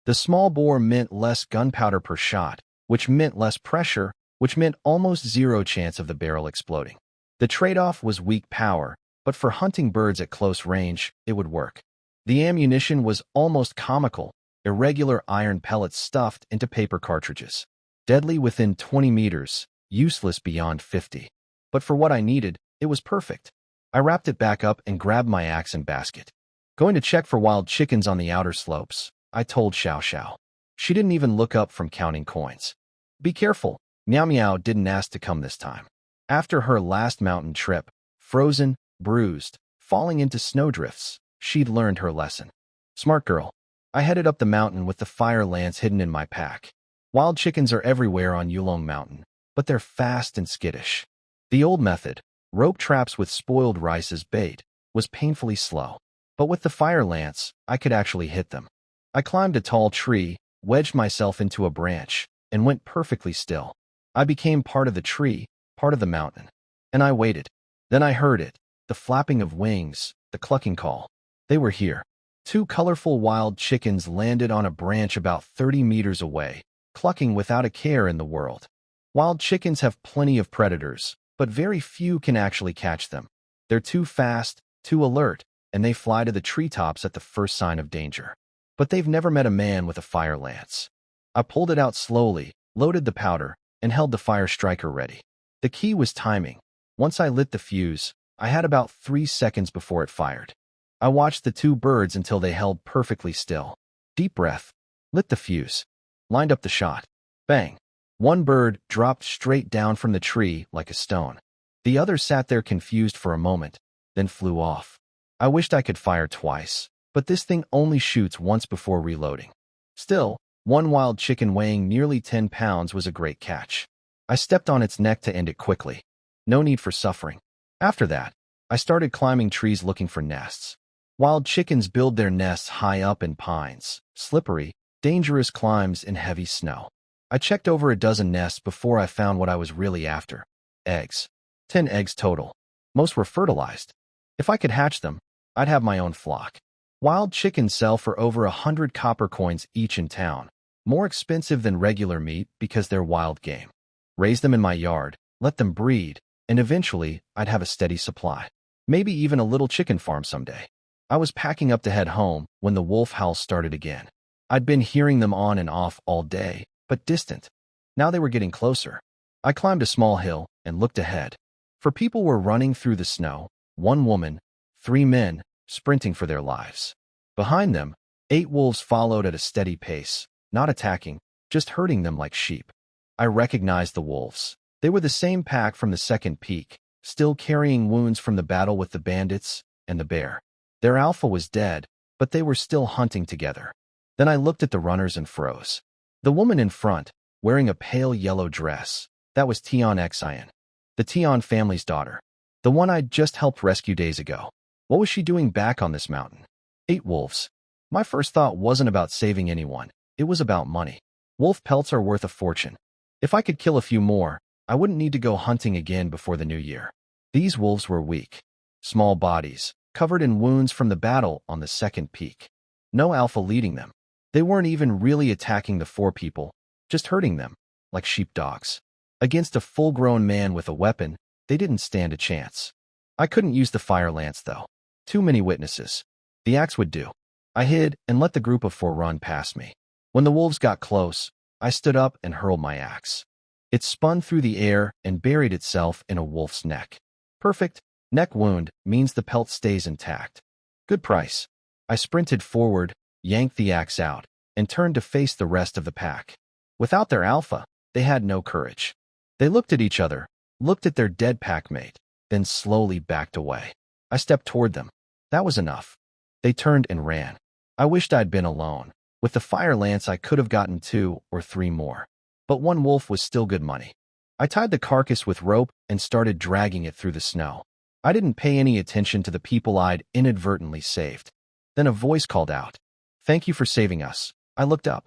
The small bore meant less gunpowder per shot, which meant less pressure, which meant almost zero chance of the barrel exploding. The trade-off was weak power, but for hunting birds at close range, it would work. The ammunition was almost comical, irregular iron pellets stuffed into paper cartridges. Deadly within 20 meters, useless beyond 50. But for what I needed, it was perfect. I wrapped it back up and grabbed my axe and basket. Going to check for wild chickens on the outer slopes, I told Xiao Xiao. She didn't even look up from counting coins. Be careful, Meow Meow didn't ask to come this time. After her last mountain trip, frozen, bruised, falling into snowdrifts, she'd learned her lesson. Smart girl. I headed up the mountain with the fire lance hidden in my pack. Wild chickens are everywhere on Yulong Mountain, but they're fast and skittish. The old method, rope traps with spoiled rice as bait, was painfully slow. But with the fire lance, I could actually hit them. I climbed a tall tree, wedged myself into a branch, and went perfectly still. I became part of the tree, part of the mountain. And I waited. Then I heard it, the flapping of wings, the clucking call. They were here. 2 colorful wild chickens landed on a branch about 30 meters away, clucking without a care in the world. Wild chickens have plenty of predators, but very few can actually catch them. They're too fast, too alert, and they fly to the treetops at the first sign of danger. But they've never met a man with a fire lance. I pulled it out slowly, loaded the powder, and held the fire striker ready. The key was timing. Once I lit the fuse, I had about 3 seconds before it fired. I watched the 2 birds until they held perfectly still. Deep breath. Lit the fuse. Lined up the shot. Bang. One bird dropped straight down from the tree like a stone. The other sat there confused for a moment, then flew off. I wished I could fire twice, but this thing only shoots once before reloading. Still, one wild chicken weighing nearly 10 pounds was a great catch. I stepped on its neck to end it quickly. No need for suffering. After that, I started climbing trees looking for nests. Wild chickens build their nests high up in pines, slippery, dangerous climbs in heavy snow. I checked over a dozen nests before I found what I was really after. Eggs. 10 eggs total. Most were fertilized. If I could hatch them, I'd have my own flock. Wild chickens sell for over 100 copper coins each in town, more expensive than regular meat because they're wild game. Raise them in my yard, let them breed, and eventually I'd have a steady supply. Maybe even a little chicken farm someday. I was packing up to head home when the wolf howls started again. I'd been hearing them on and off all day, but distant. Now they were getting closer. I climbed a small hill and looked ahead. For people were running through the snow, 1 woman, 3 men, sprinting for their lives. Behind them, 8 wolves followed at a steady pace, not attacking, just herding them like sheep. I recognized the wolves. They were the same pack from the second peak, still carrying wounds from the battle with the bandits and the bear. Their alpha was dead, but they were still hunting together. Then I looked at the runners and froze. The woman in front, wearing a pale yellow dress, that was Tian Xian, the Tian family's daughter, the one I'd just helped rescue days ago. What was she doing back on this mountain? 8 wolves. My first thought wasn't about saving anyone. It was about money. Wolf pelts are worth a fortune. If I could kill a few more, I wouldn't need to go hunting again before the new year. These wolves were weak. Small bodies, covered in wounds from the battle on the second peak. No alpha leading them. They weren't even really attacking the four people, just herding them, like sheepdogs. Against a full-grown man with a weapon, they didn't stand a chance. I couldn't use the fire lance, though. Too many witnesses. The axe would do. I hid and let the group of four run past me. When the wolves got close, I stood up and hurled my axe. It spun through the air and buried itself in a wolf's neck. Perfect. Neck wound means the pelt stays intact. Good price. I sprinted forward, yanked the axe out, and turned to face the rest of the pack. Without their alpha, they had no courage. They looked at each other, looked at their dead packmate, then slowly backed away. I stepped toward them. That was enough. They turned and ran. I wished I'd been alone. With the fire lance, I could have gotten 2 or 3 more. But one wolf was still good money. I tied the carcass with rope and started dragging it through the snow. I didn't pay any attention to the people I'd inadvertently saved. Then a voice called out, "Thank you for saving us." I looked up.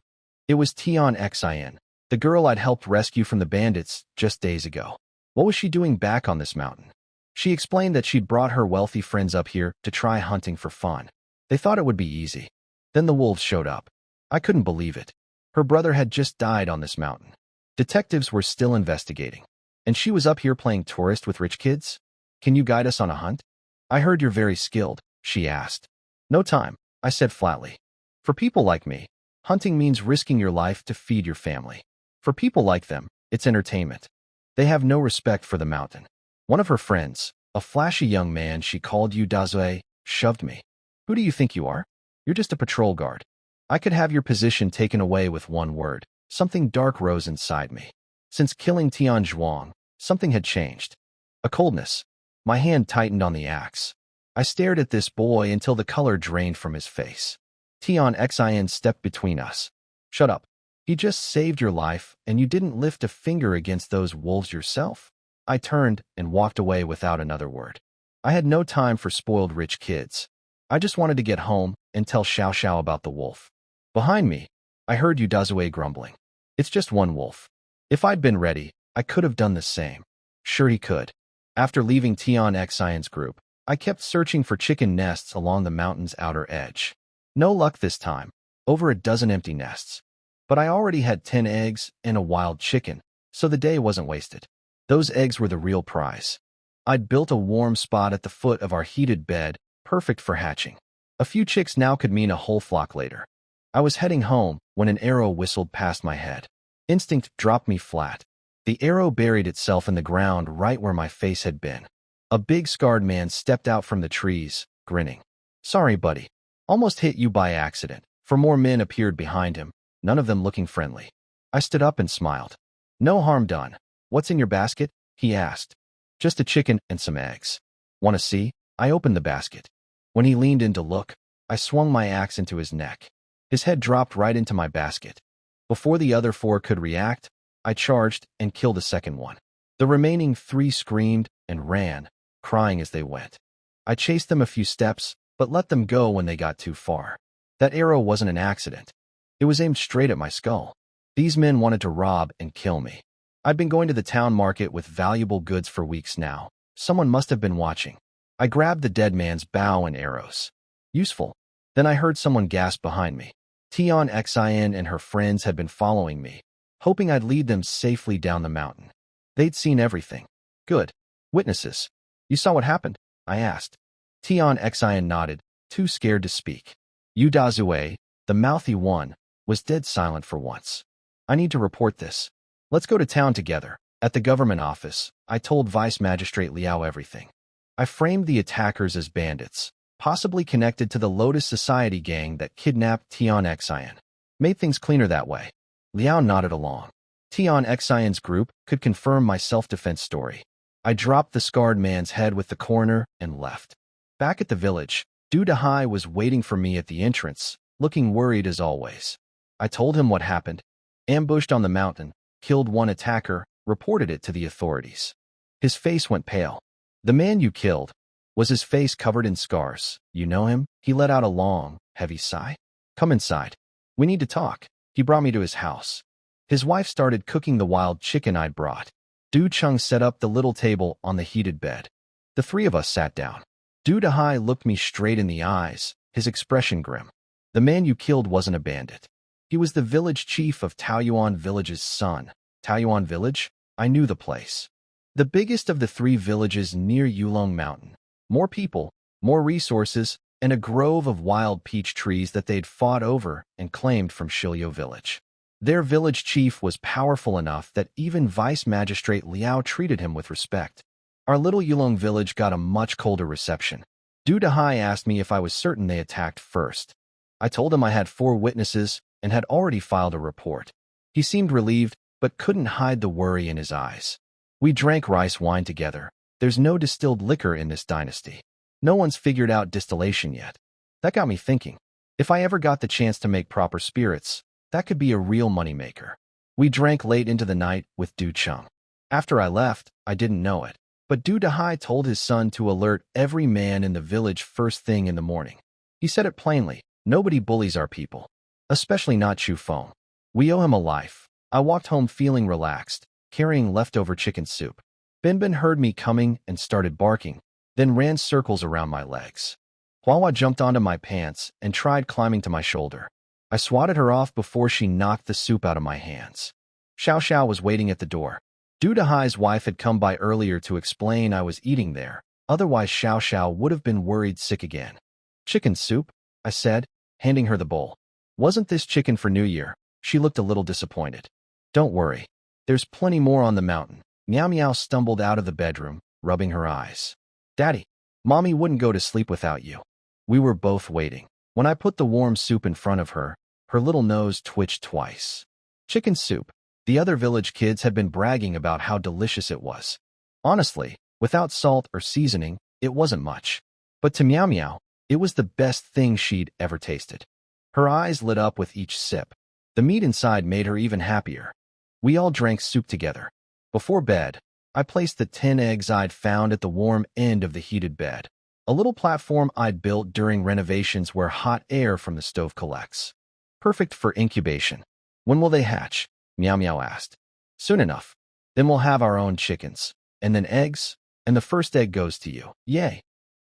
It was Tion Xin, the girl I'd helped rescue from the bandits just days ago. What was she doing back on this mountain? She explained that she'd brought her wealthy friends up here to try hunting for fun. They thought it would be easy. Then the wolves showed up. I couldn't believe it. Her brother had just died on this mountain. Detectives were still investigating. And she was up here playing tourist with rich kids? Can you guide us on a hunt? I heard you're very skilled, she asked. No time, I said flatly. For people like me, hunting means risking your life to feed your family. For people like them, it's entertainment. They have no respect for the mountain. One of her friends, a flashy young man she called Yu Dazue, shoved me. Who do you think you are? You're just a patrol guard. I could have your position taken away with one word. Something dark rose inside me. Since killing Tian Zhuang, something had changed. A coldness. My hand tightened on the axe. I stared at this boy until the color drained from his face. Tion Xin stepped between us. Shut up. He just saved your life, and you didn't lift a finger against those wolves yourself. I turned and walked away without another word. I had no time for spoiled rich kids. I just wanted to get home and tell Xiao Xiao about the wolf. Behind me, I heard Yu Dazue grumbling. It's just one wolf. If I'd been ready, I could have done the same. Sure he could. After leaving Tion Xion's group, I kept searching for chicken nests along the mountain's outer edge. No luck this time. Over a dozen empty nests. But I already had 10 eggs and a wild chicken, so the day wasn't wasted. Those eggs were the real prize. I'd built a warm spot at the foot of our heated bed, perfect for hatching. A few chicks now could mean a whole flock later. I was heading home when an arrow whistled past my head. Instinct dropped me flat. The arrow buried itself in the ground right where my face had been. A big scarred man stepped out from the trees, grinning. Sorry, buddy. Almost hit you by accident. 4 more men appeared behind him, none of them looking friendly. I stood up and smiled. No harm done. What's in your basket? He asked. Just a chicken and some eggs. Want to see? I opened the basket. When he leaned in to look, I swung my axe into his neck. His head dropped right into my basket. Before the other 4 could react, I charged and killed the second one. The remaining 3 screamed and ran, crying as they went. I chased them a few steps, but let them go when they got too far. That arrow wasn't an accident. It was aimed straight at my skull. These men wanted to rob and kill me. I'd been going to the town market with valuable goods for weeks now. Someone must have been watching. I grabbed the dead man's bow and arrows. Useful. Then I heard someone gasp behind me. Tion Xin and her friends had been following me, hoping I'd lead them safely down the mountain. They'd seen everything. Good. Witnesses. You saw what happened? I asked. Tion Xin nodded, too scared to speak. Yu Dazue, the mouthy one, was dead silent for once. I need to report this. Let's go to town together. At the government office, I told Vice Magistrate Liao everything. I framed the attackers as bandits, possibly connected to the Lotus Society gang that kidnapped Tion Xin. Made things cleaner that way. Liao nodded along. Tion Xion's group could confirm my self-defense story. I dropped the scarred man's head with the coroner and left. Back at the village, Du Dahai was waiting for me at the entrance, looking worried as always. I told him what happened. Ambushed on the mountain, killed one attacker, reported it to the authorities. His face went pale. The man you killed, was his face covered in scars? You know him? He let out a long, heavy sigh. Come inside. We need to talk. He brought me to his house. His wife started cooking the wild chicken I'd brought. Du Chung set up the little table on the heated bed. The three of us sat down. Du Dahai looked me straight in the eyes, his expression grim. The man you killed wasn't a bandit. He was the village chief of Taoyuan Village's son. Taoyuan Village? I knew the place. The biggest of the three villages near Yulong Mountain. More people, more resources, and a grove of wild peach trees that they'd fought over and claimed from Shilyo Village. Their village chief was powerful enough that even Vice Magistrate Liao treated him with respect. Our little Yulong village got a much colder reception. Du Dahai asked me if I was certain they attacked first. I told him I had 4 witnesses and had already filed a report. He seemed relieved, but couldn't hide the worry in his eyes. We drank rice wine together. There's no distilled liquor in this dynasty. No one's figured out distillation yet. That got me thinking. If I ever got the chance to make proper spirits, that could be a real moneymaker. We drank late into the night with Du Chung. After I left, I didn't know it, but Du Dahai told his son to alert every man in the village first thing in the morning. He said it plainly, nobody bullies our people, especially not Chu Feng. We owe him a life. I walked home feeling relaxed, carrying leftover chicken soup. Bin heard me coming and started barking, then ran circles around my legs. Huahua jumped onto my pants and tried climbing to my shoulder. I swatted her off before she knocked the soup out of my hands. Xiao Xiao was waiting at the door. Du Dahai's wife had come by earlier to explain I was eating there, otherwise Xiao Xiao would have been worried sick again. Chicken soup? I said, handing her the bowl. Wasn't this chicken for New Year? She looked a little disappointed. Don't worry. There's plenty more on the mountain. Meow Meow stumbled out of the bedroom, rubbing her eyes. Daddy, Mommy wouldn't go to sleep without you. We were both waiting. When I put the warm soup in front of her, her little nose twitched twice. Chicken soup. The other village kids had been bragging about how delicious it was. Honestly, without salt or seasoning, it wasn't much. But to Meow Meow, it was the best thing she'd ever tasted. Her eyes lit up with each sip. The meat inside made her even happier. We all drank soup together. Before bed, I placed the 10 eggs I'd found at the warm end of the heated bed, a little platform I'd built during renovations where hot air from the stove collects. Perfect for incubation. When will they hatch? Meow Meow asked. Soon enough. Then we'll have our own chickens, and then eggs, and the first egg goes to you. Yay.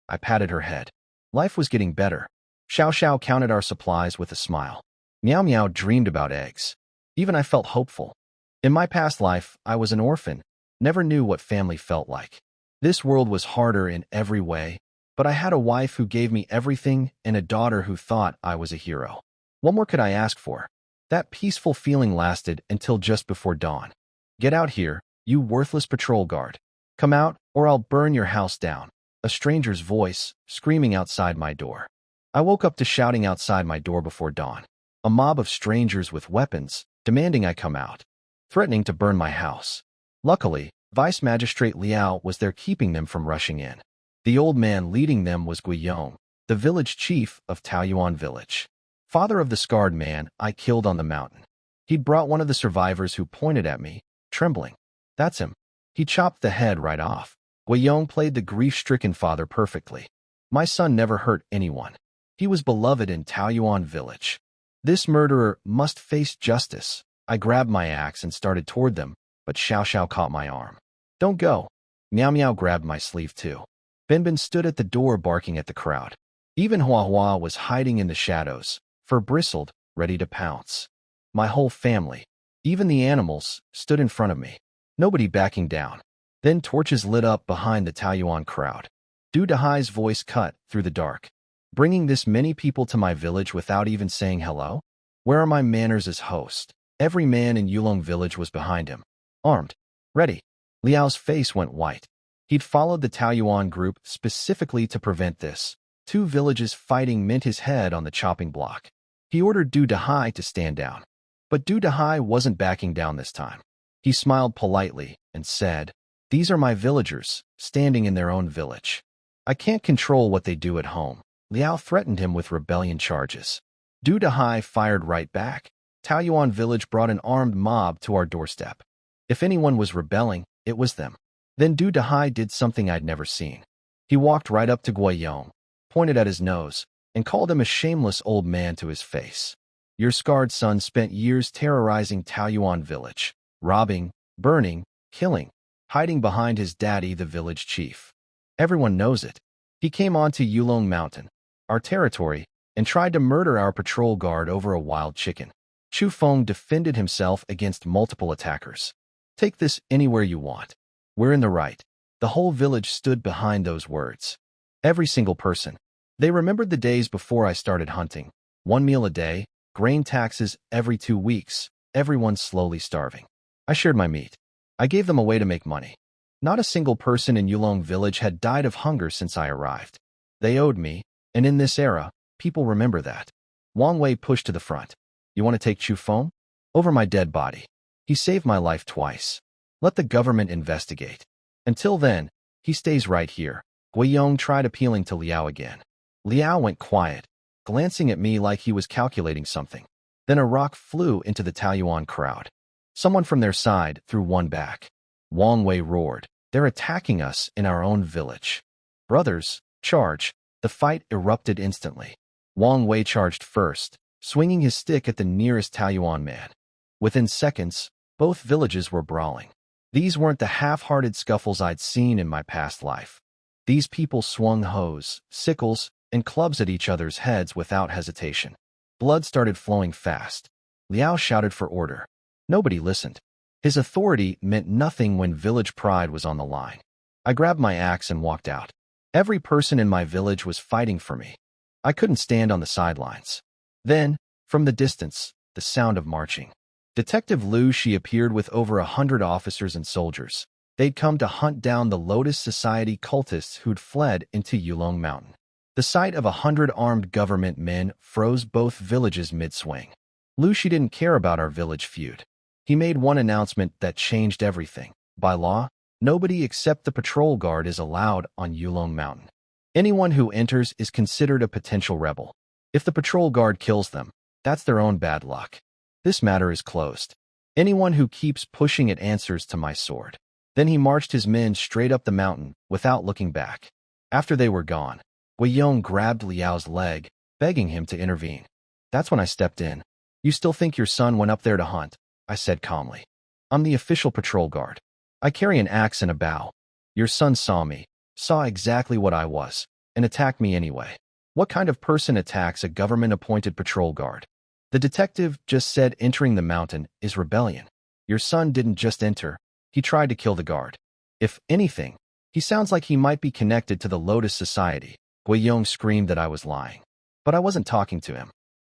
I patted her head. Life was getting better. Xiao Xiao counted our supplies with a smile. Meow Meow dreamed about eggs. Even I felt hopeful. In my past life, I was an orphan, never knew what family felt like. This world was harder in every way, but I had a wife who gave me everything and a daughter who thought I was a hero. What more could I ask for? That peaceful feeling lasted until just before dawn. Get out here, you worthless patrol guard. Come out, or I'll burn your house down. A stranger's voice, screaming outside my door. I woke up to shouting outside my door before dawn. A mob of strangers with weapons, demanding I come out, threatening to burn my house. Luckily, Vice Magistrate Liao was there keeping them from rushing in. The old man leading them was Guiyong, the village chief of Taoyuan Village. Father of the scarred man I killed on the mountain. He'd brought one of the survivors who pointed at me, trembling. That's him. He chopped the head right off. Guiyong played the grief-stricken father perfectly. My son never hurt anyone. He was beloved in Taoyuan Village. This murderer must face justice. I grabbed my axe and started toward them, but Xiao Xiao caught my arm. Don't go. Meow Meow grabbed my sleeve too. Bin stood at the door barking at the crowd. Even Huahua was hiding in the shadows, fur bristled, ready to pounce. My whole family, even the animals, stood in front of me, nobody backing down. Then torches lit up behind the Taoyuan crowd. Du Dahai's voice cut through the dark. Bringing this many people to my village without even saying hello? Where are my manners as host? Every man in Yulong village was behind him, armed, ready. Liao's face went white. He'd followed the Taoyuan group specifically to prevent this. 2 villages fighting meant his head on the chopping block. He ordered Du Dahai to stand down. But Du Dahai wasn't backing down this time. He smiled politely and said, "These are my villagers, standing in their own village. I can't control what they do at home." Liao threatened him with rebellion charges. Du Dahai fired right back. Taoyuan village brought an armed mob to our doorstep. If anyone was rebelling, it was them. Then Du Dahai did something I'd never seen. He walked right up to Guiyong, pointed at his nose, and called him a shameless old man to his face. Your scarred son spent years terrorizing Taoyuan village, robbing, burning, killing, hiding behind his daddy, the village chief. Everyone knows it. He came onto Yulong Mountain, our territory, and tried to murder our patrol guard over a wild chicken. Chu Feng defended himself against multiple attackers. Take this anywhere you want. We're in the right. The whole village stood behind those words. Every single person. They remembered the days before I started hunting. 1 meal a day, grain taxes every 2 weeks, everyone slowly starving. I shared my meat. I gave them a way to make money. Not a single person in Yulong village had died of hunger since I arrived. They owed me, and in this era, people remember that. Wang Wei pushed to the front. You want to take Chu Feng? Over my dead body. He saved my life twice. Let the government investigate. Until then, he stays right here. Guiyong tried appealing to Liao again. Liao went quiet, glancing at me like he was calculating something. Then a rock flew into the Taoyuan crowd. Someone from their side threw one back. Wang Wei roared, "They're attacking us in our own village." "Brothers, charge." The fight erupted instantly. Wang Wei charged first, swinging his stick at the nearest Taoyuan man. Within seconds, both villages were brawling. These weren't the half-hearted scuffles I'd seen in my past life. These people swung hoes, sickles, and clubs at each other's heads without hesitation. Blood started flowing fast. Liao shouted for order. Nobody listened. His authority meant nothing when village pride was on the line. I grabbed my axe and walked out. Every person in my village was fighting for me. I couldn't stand on the sidelines. Then, from the distance, the sound of marching. Detective Liu Shi appeared with over 100 officers and soldiers. They'd come to hunt down the Lotus Society cultists who'd fled into Yulong Mountain. The sight of 100 armed government men froze both villages mid-swing. Liu Shi didn't care about our village feud. He made one announcement that changed everything. By law, nobody except the patrol guard is allowed on Yulong Mountain. Anyone who enters is considered a potential rebel. If the patrol guard kills them, that's their own bad luck. This matter is closed. Anyone who keeps pushing it answers to my sword. Then he marched his men straight up the mountain without looking back. After they were gone, Guiyong grabbed Liao's leg, begging him to intervene. That's when I stepped in. "You still think your son went up there to hunt?" I said calmly. "I'm the official patrol guard. I carry an axe and a bow. Your son saw me, saw exactly what I was, and attacked me anyway. What kind of person attacks a government-appointed patrol guard?" The detective just said entering the mountain is rebellion. Your son didn't just enter, he tried to kill the guard. If anything, he sounds like he might be connected to the Lotus Society. Guiyong screamed that I was lying. But I wasn't talking to him.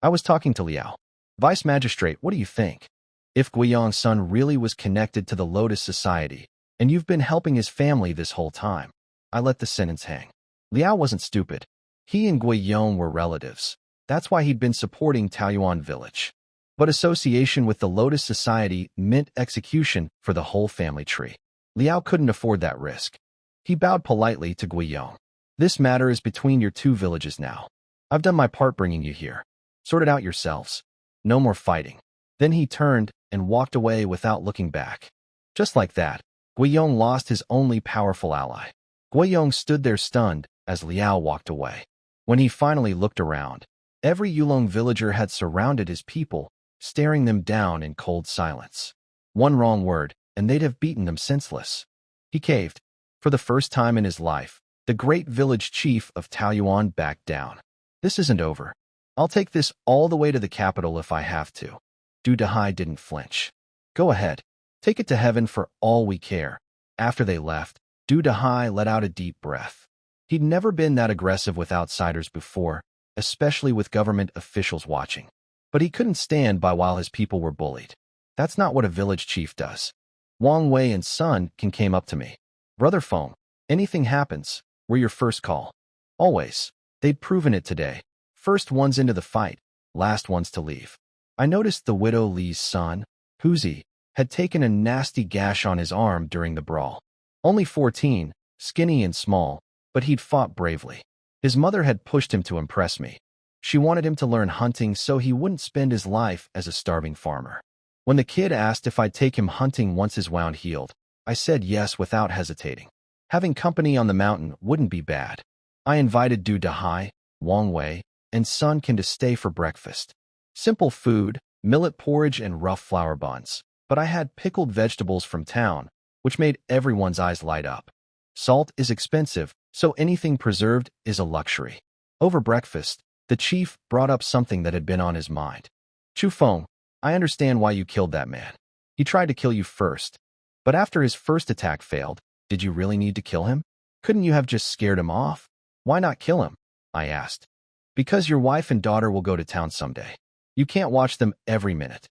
I was talking to Liao. "Vice Magistrate, what do you think? If Guiyong's son really was connected to the Lotus Society, and you've been helping his family this whole time," I let the sentence hang. Liao wasn't stupid. He and Guiyong were relatives. That's why he'd been supporting Taoyuan village. But association with the Lotus Society meant execution for the whole family tree. Liao couldn't afford that risk. He bowed politely to Guiyong. "This matter is between your two villages now. I've done my part bringing you here. Sort it out yourselves. No more fighting." Then he turned and walked away without looking back. Just like that, Guiyong lost his only powerful ally. Guiyong stood there stunned as Liao walked away. When he finally looked around, every Yulong villager had surrounded his people, staring them down in cold silence. One wrong word, and they'd have beaten them senseless. He caved. For the first time in his life, the great village chief of Taoyuan backed down. "This isn't over. I'll take this all the way to the capital if I have to." Du Dahai didn't flinch. "Go ahead. Take it to heaven for all we care." After they left, Du Dahai let out a deep breath. He'd never been that aggressive with outsiders before, especially with government officials watching. But he couldn't stand by while his people were bullied. That's not what a village chief does. Wang Wei and Sun came up to me. "Brother Feng, anything happens, we're your first call." Always. They'd proven it today. First ones into the fight, last ones to leave. I noticed the widow Li's son, Huzi, had taken a nasty gash on his arm during the brawl. Only 14, skinny and small, but he'd fought bravely. His mother had pushed him to impress me. She wanted him to learn hunting so he wouldn't spend his life as a starving farmer. When the kid asked if I'd take him hunting once his wound healed, I said yes without hesitating. Having company on the mountain wouldn't be bad. I invited Du Dahai, Wang Wei, and Sun Can to stay for breakfast. Simple food, millet porridge and rough flour buns. But I had pickled vegetables from town, which made everyone's eyes light up. Salt is expensive, so anything preserved is a luxury. Over breakfast, the chief brought up something that had been on his mind. Chu Feng, I understand why you killed that man. He tried to kill you first. But after his first attack failed, did you really need to kill him? Couldn't you have just scared him off? Why not kill him? I asked. Because your wife and daughter will go to town someday. You can't watch them every minute.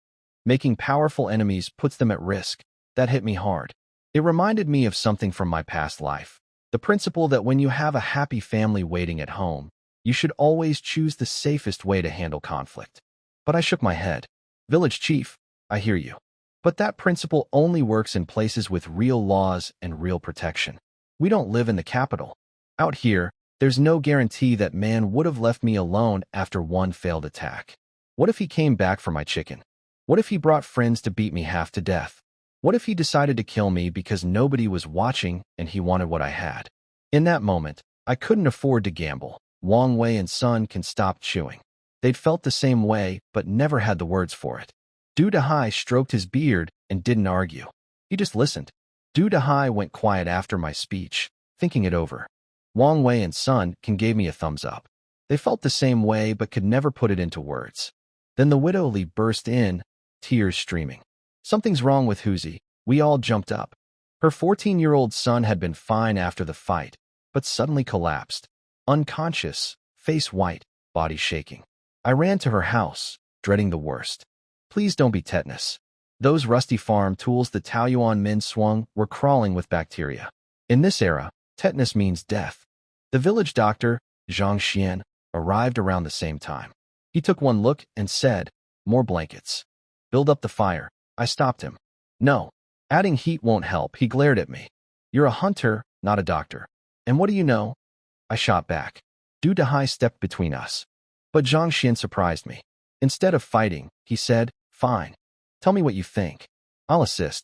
Making powerful enemies puts them at risk. That hit me hard. It reminded me of something from my past life. The principle that when you have a happy family waiting at home, you should always choose the safest way to handle conflict. But I shook my head. Village chief, I hear you. But that principle only works in places with real laws and real protection. We don't live in the capital. Out here, there's no guarantee that man would have left me alone after one failed attack. What if he came back for my chicken? What if he brought friends to beat me half to death? What if he decided to kill me because nobody was watching and he wanted what I had? In that moment, I couldn't afford to gamble. Wang Wei and Sun can stop chewing. They'd felt the same way, but never had the words for it. Du Dahai stroked his beard and didn't argue. He just listened. Du Dahai went quiet after my speech, thinking it over. Wang Wei and Sun can gave me a thumbs up. They felt the same way but could never put it into words. Then the widow Li burst in, tears streaming. Something's wrong with Huzi. We all jumped up. Her 14-year-old son had been fine after the fight, but suddenly collapsed. Unconscious, face white, body shaking. I ran to her house, dreading the worst. Please don't be tetanus. Those rusty farm tools the Taoyuan men swung were crawling with bacteria. In this era, tetanus means death. The village doctor, Zhang Xian, arrived around the same time. He took one look and said, "More blankets. Build up the fire." I stopped him. "No. Adding heat won't help." He glared at me. "You're a hunter, not a doctor." "And what do you know?" I shot back. Du Dahai stepped between us. But Zhang Xian surprised me. Instead of fighting, he said, "Fine. Tell me what you think. I'll assist."